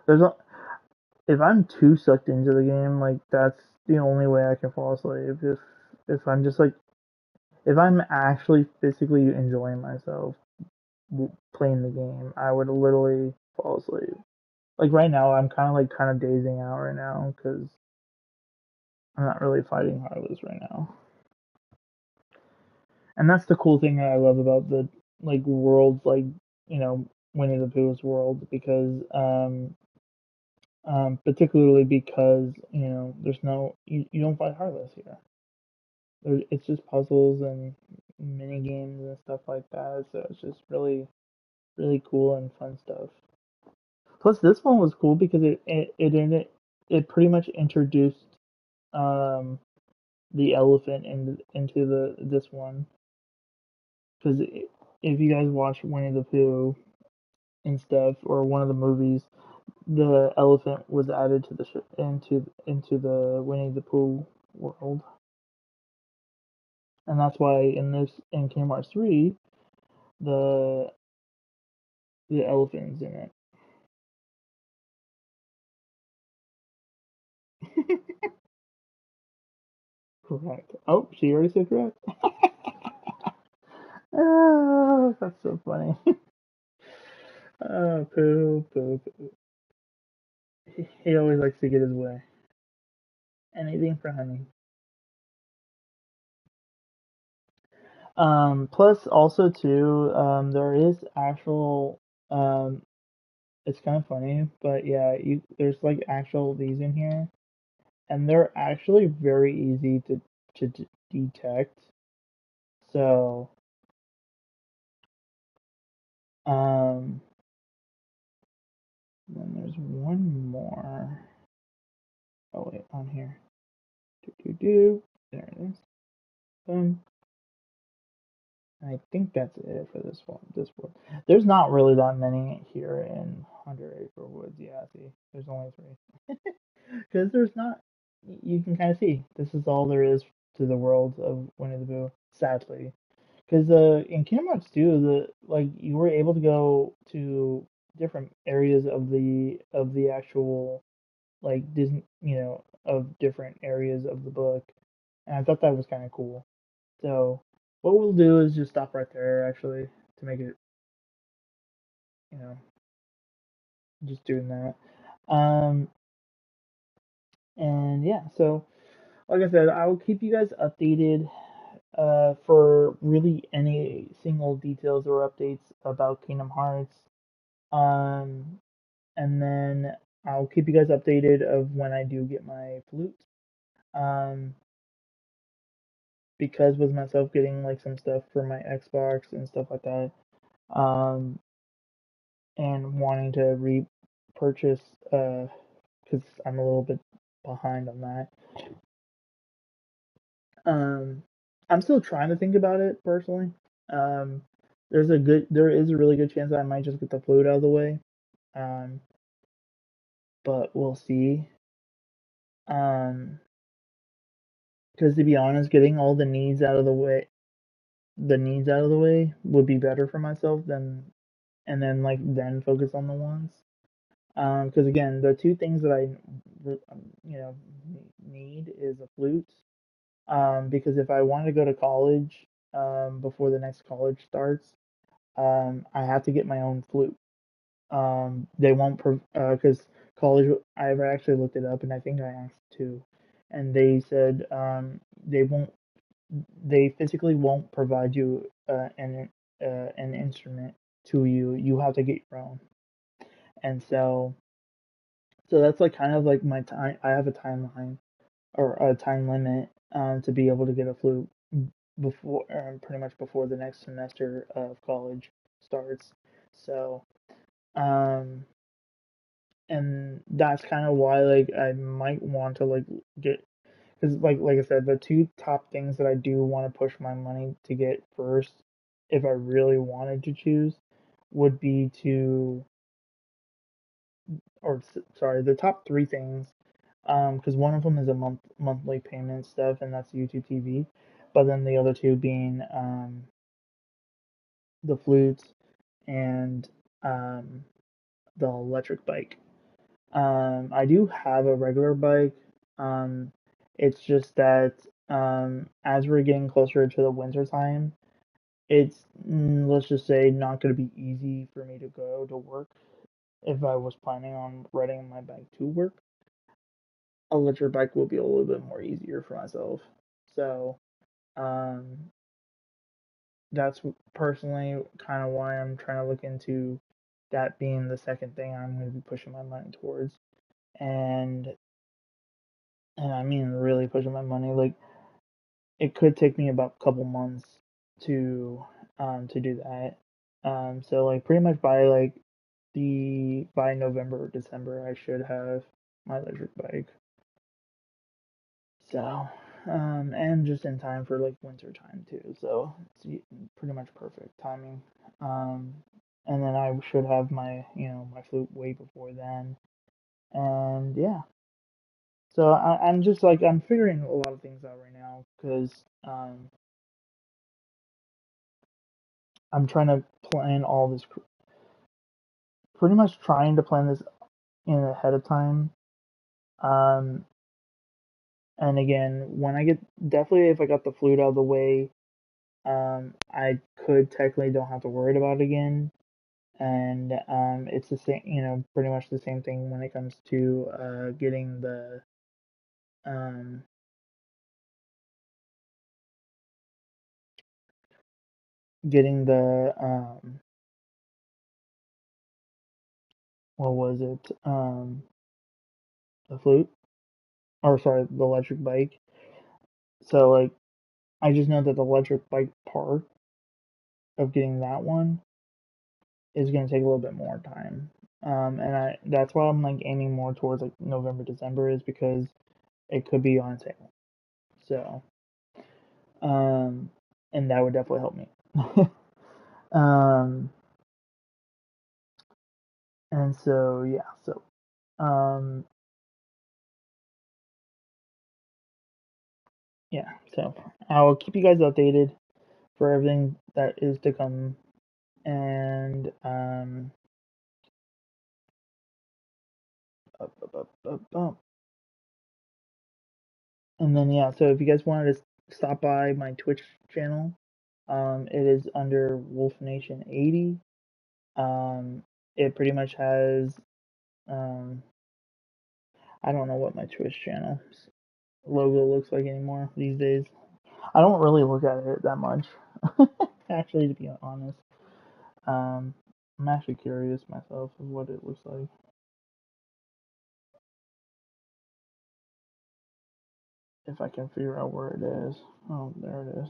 There's a, if I'm too sucked into the game, like that's the only way I can fall asleep. If I'm just like if I'm actually physically enjoying myself playing the game, I would literally fall asleep. Like right now, I'm kind of dazing out right now because I'm not really fighting Heartless right now. And that's the cool thing that I love about the like worlds like Winnie the Pooh's world because particularly because there's no you don't fight Heartless here. It's just puzzles and mini games and stuff like that. So it's just really cool and fun stuff. Plus, this one was cool because it pretty much introduced um the elephant into the this one because if you guys watch Winnie the Pooh and stuff or one of the movies, the elephant was added to the into the Winnie the Pooh world, and that's why in Kingdom Hearts 3 the the elephant's in it. Correct. Oh, she already said correct. Oh, that's so funny. Oh, Pooh, Pooh, Pooh. He always likes to get his way. Anything for honey. Plus, also too, there is actual. It's kind of funny, but yeah, there's like actual these in here, and they're actually very easy to detect. So, um, then there's one more. Oh wait, on here. Do do do. There it is. Boom. I think that's it for this one. This one. There's not really that many here in 100 Acre Woods. Yeah, see, there's only three. Because there's not. You can kind of see this is all there is to the world of Winnie the Pooh. Sadly, because in Kingdom Hearts 2, the like you were able to go to different areas of the actual like Disney, of different areas of the book, and I thought that was kind of cool. So what we'll do is just stop right there, actually, to make it, you know, just doing that. Um, and yeah, so like I said, I will keep you guys updated for really any single details or updates about Kingdom Hearts. Um, and then I'll keep you guys updated of when I do get my flute. Um, because with myself getting like some stuff for my Xbox and stuff like that, um, and wanting to repurchase, because I'm a little bit behind on that. Um, I'm still trying to think about it personally. Um, there is a really good chance that I might just get the flute out of the way. Um, but we'll see. Um, because to be honest, getting all the needs out of the way would be better for myself than, and then like then focus on the wants. Because again, the two things that you know, need is a flute. Because if I want to go to college, before the next college starts, I have to get my own flute. They won't because college. I've actually looked it up, and I think I asked too, and they said they won't. They physically won't provide you an instrument to you. You have to get your own, and so that's like kind of like my time. I have a timeline or a time limit to be able to get a flute before pretty much before the next semester of college starts. So um, and that's kind of why like I might want to like get, because like I said, the two top things that I do want to push my money to get first, if I really wanted to choose, would be to, or sorry, the top three things, because one of them is a monthly payment stuff, and that's YouTube TV, but then the other two being the flutes and um the electric bike. I do have a regular bike. Um, it's just that as we're getting closer to the winter time, it's let's just say not going to be easy for me to go to work if I was planning on riding my bike to work. Electric bike will be a little bit more easier for myself. So um, that's personally kind of why I'm trying to look into that being the second thing I'm going to be pushing my money towards. And I mean really pushing my money. Like it could take me about a couple months to do that. So like pretty much by like the by November or December I should have my electric bike. So and just in time for like winter time too. So it's pretty much perfect timing. Um and then I should have my my flute way before then. And yeah, so I'm just like I'm figuring a lot of things out right now because I'm trying to plan all this, pretty much trying to plan this in ahead of time. Um, and again, when I get definitely if I got the flute out of the way, I could technically don't have to worry about it again. And it's the same, pretty much the same thing when it comes to um, getting what was it? The flute, or sorry, the electric bike. So like I just know that the electric bike part of getting that one is going to take a little bit more time. And that's why I'm like aiming more towards like November, December is because it could be on sale. So, um, and that would definitely help me. um, and so yeah, so um, yeah, so I'll keep you guys updated for everything that is to come, and up, up, up, up, up. And then yeah, so if you guys wanted to stop by my Twitch channel, it is under Wolf Nation 80. It pretty much has um, I don't know what my Twitch channel logo looks like anymore these days. I don't really look at it that much, actually, to be honest. Um, I'm actually curious myself of what it looks like. If I can figure out where it is. Oh, there it is.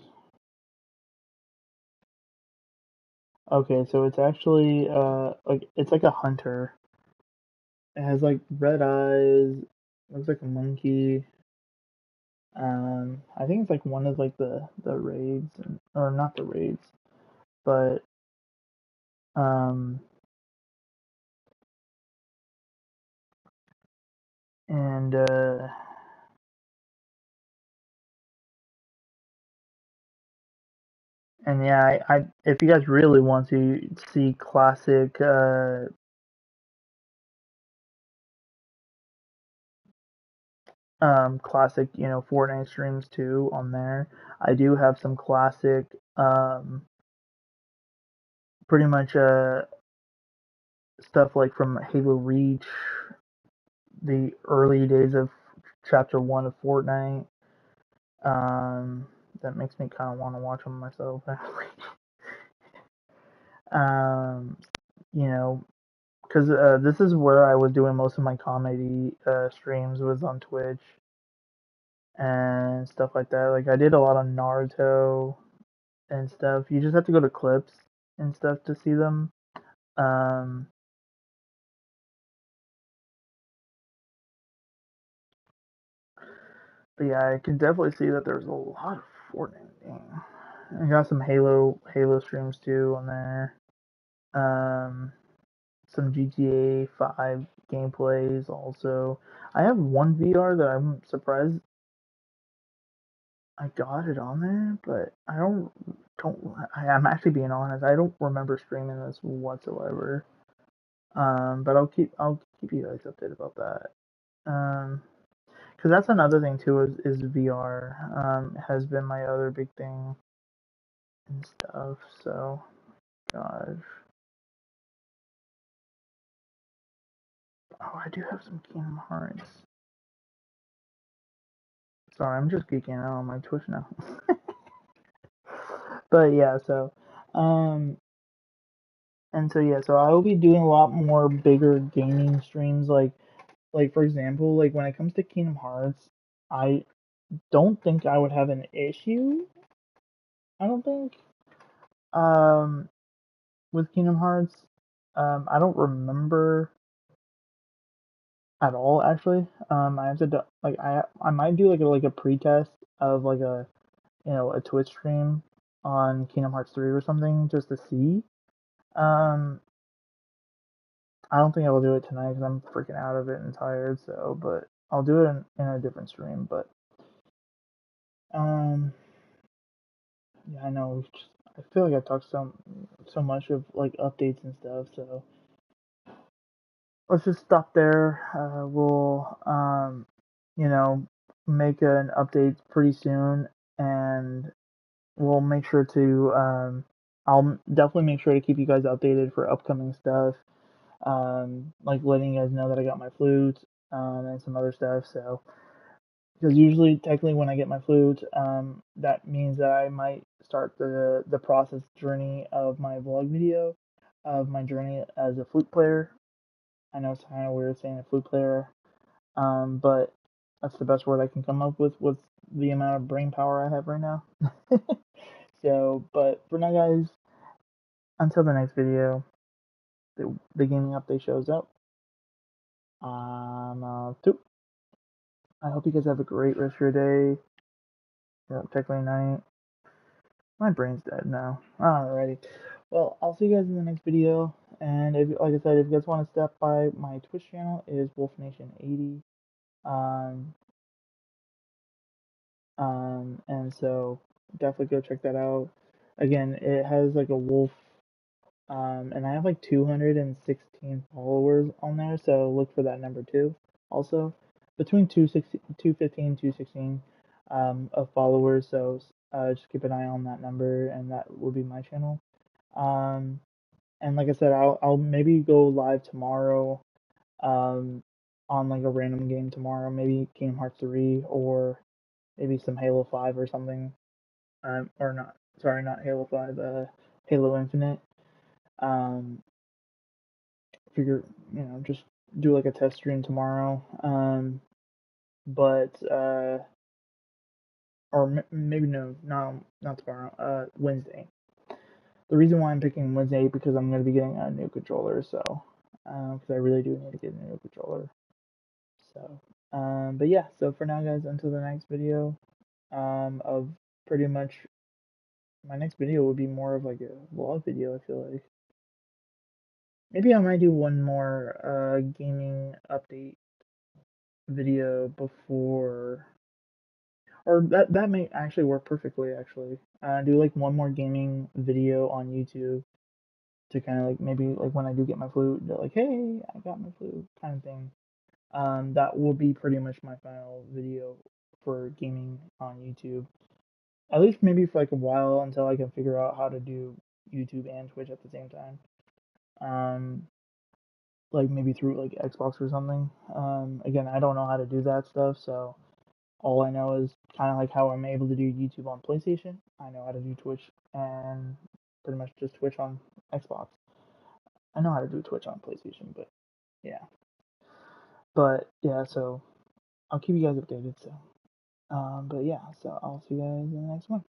Okay, so it's actually like it's like a hunter. It has like red eyes, looks like a monkey. I think it's like one of like the raids, or not the raids, but um, and yeah, I if you guys really want to see classic Fortnite streams too on there. I do have some classic pretty much stuff like from Halo Reach, the early days of Chapter 1 of Fortnite. Um, that makes me kind of want to watch them myself, actually. um, you know, because this is where I was doing most of my comedy streams was on Twitch and stuff like that. Like I did a lot of Naruto and stuff. You just have to go to clips and stuff to see them. Um, But yeah, I can definitely see that there's a lot of Fortnite. Dang. I got some Halo streams too on there. Um, some GTA 5 gameplays also. I have one VR that I'm surprised I got it on there, but I'm actually being honest, I don't remember streaming this whatsoever. But I'll keep you guys updated about that. Um, because that's another thing too is VR. Has been my other big thing and stuff. So gosh, oh, I do have some Kingdom Hearts. Sorry, I'm just geeking out on my Twitch now. But yeah, so um, and so yeah, so I will be doing a lot more bigger gaming streams. Like for example, like when it comes to Kingdom Hearts, I don't think I would have an issue. I don't think um with Kingdom Hearts. I don't remember at all actually. I have to like I might do like a pre-test of like a Twitch stream on Kingdom Hearts 3 or something just to see. Um, I don't think I will do it tonight because I'm freaking out of it and tired. So, but I'll do it in a different stream. But um, yeah, I know. I feel like I talked so much of like updates and stuff. So let's just stop there. We'll you know, make an update pretty soon, and we'll make sure to I'll definitely make sure to keep you guys updated for upcoming stuff. Like letting you guys know that I got my flute, and some other stuff. So, because usually, technically, when I get my flute, that means that I might start the process journey of my vlog video, of my journey as a flute player. I know it's kind of weird saying a flute player, but that's the best word I can come up with the amount of brain power I have right now. So, but for now, guys, until the next video, the gaming update shows up. Two. I hope you guys have a great rest of your day. Technically night. My brain's dead now. Alrighty. Well, I'll see you guys in the next video. And if, like I said, if you guys want to step by my Twitch channel, it is WolfNation80. Um, and so definitely go check that out. Again, it has like a wolf, and I have like 216 followers on there, so look for that number too. Also, between 215 and 216 of followers, so just keep an eye on that number, and that will be my channel. Um, and like I said, I'll maybe go live tomorrow, um, on like a random game tomorrow, maybe Kingdom Hearts 3 or maybe some Halo 5 or something. Or not, sorry, not Halo 5, Halo Infinite. Um, figure, just do like a test stream tomorrow. But or maybe no, not tomorrow. Wednesday. The reason why I'm picking Wednesday because I'm going to be getting a new controller, so because I really do need to get a new controller. So, but yeah. So for now, guys, until the next video, of pretty much my next video would be more of like a vlog video. I feel like maybe I might do one more gaming update video before, or that may actually work perfectly. Actually, do like one more gaming video on YouTube to kind of like maybe like when I do get my flute, they're like, hey, I got my flute, kind of thing. That will be pretty much my final video for gaming on YouTube. At least maybe for like a while until I can figure out how to do YouTube and Twitch at the same time. Um, like maybe through like Xbox or something. Again, I don't know how to do that stuff, so all I know is kind of like how I'm able to do YouTube on PlayStation. I know how to do Twitch and pretty much just Twitch on Xbox. I know how to do Twitch on PlayStation, but yeah. But yeah, so I'll keep you guys updated. So, but yeah, so I'll see you guys in the next one.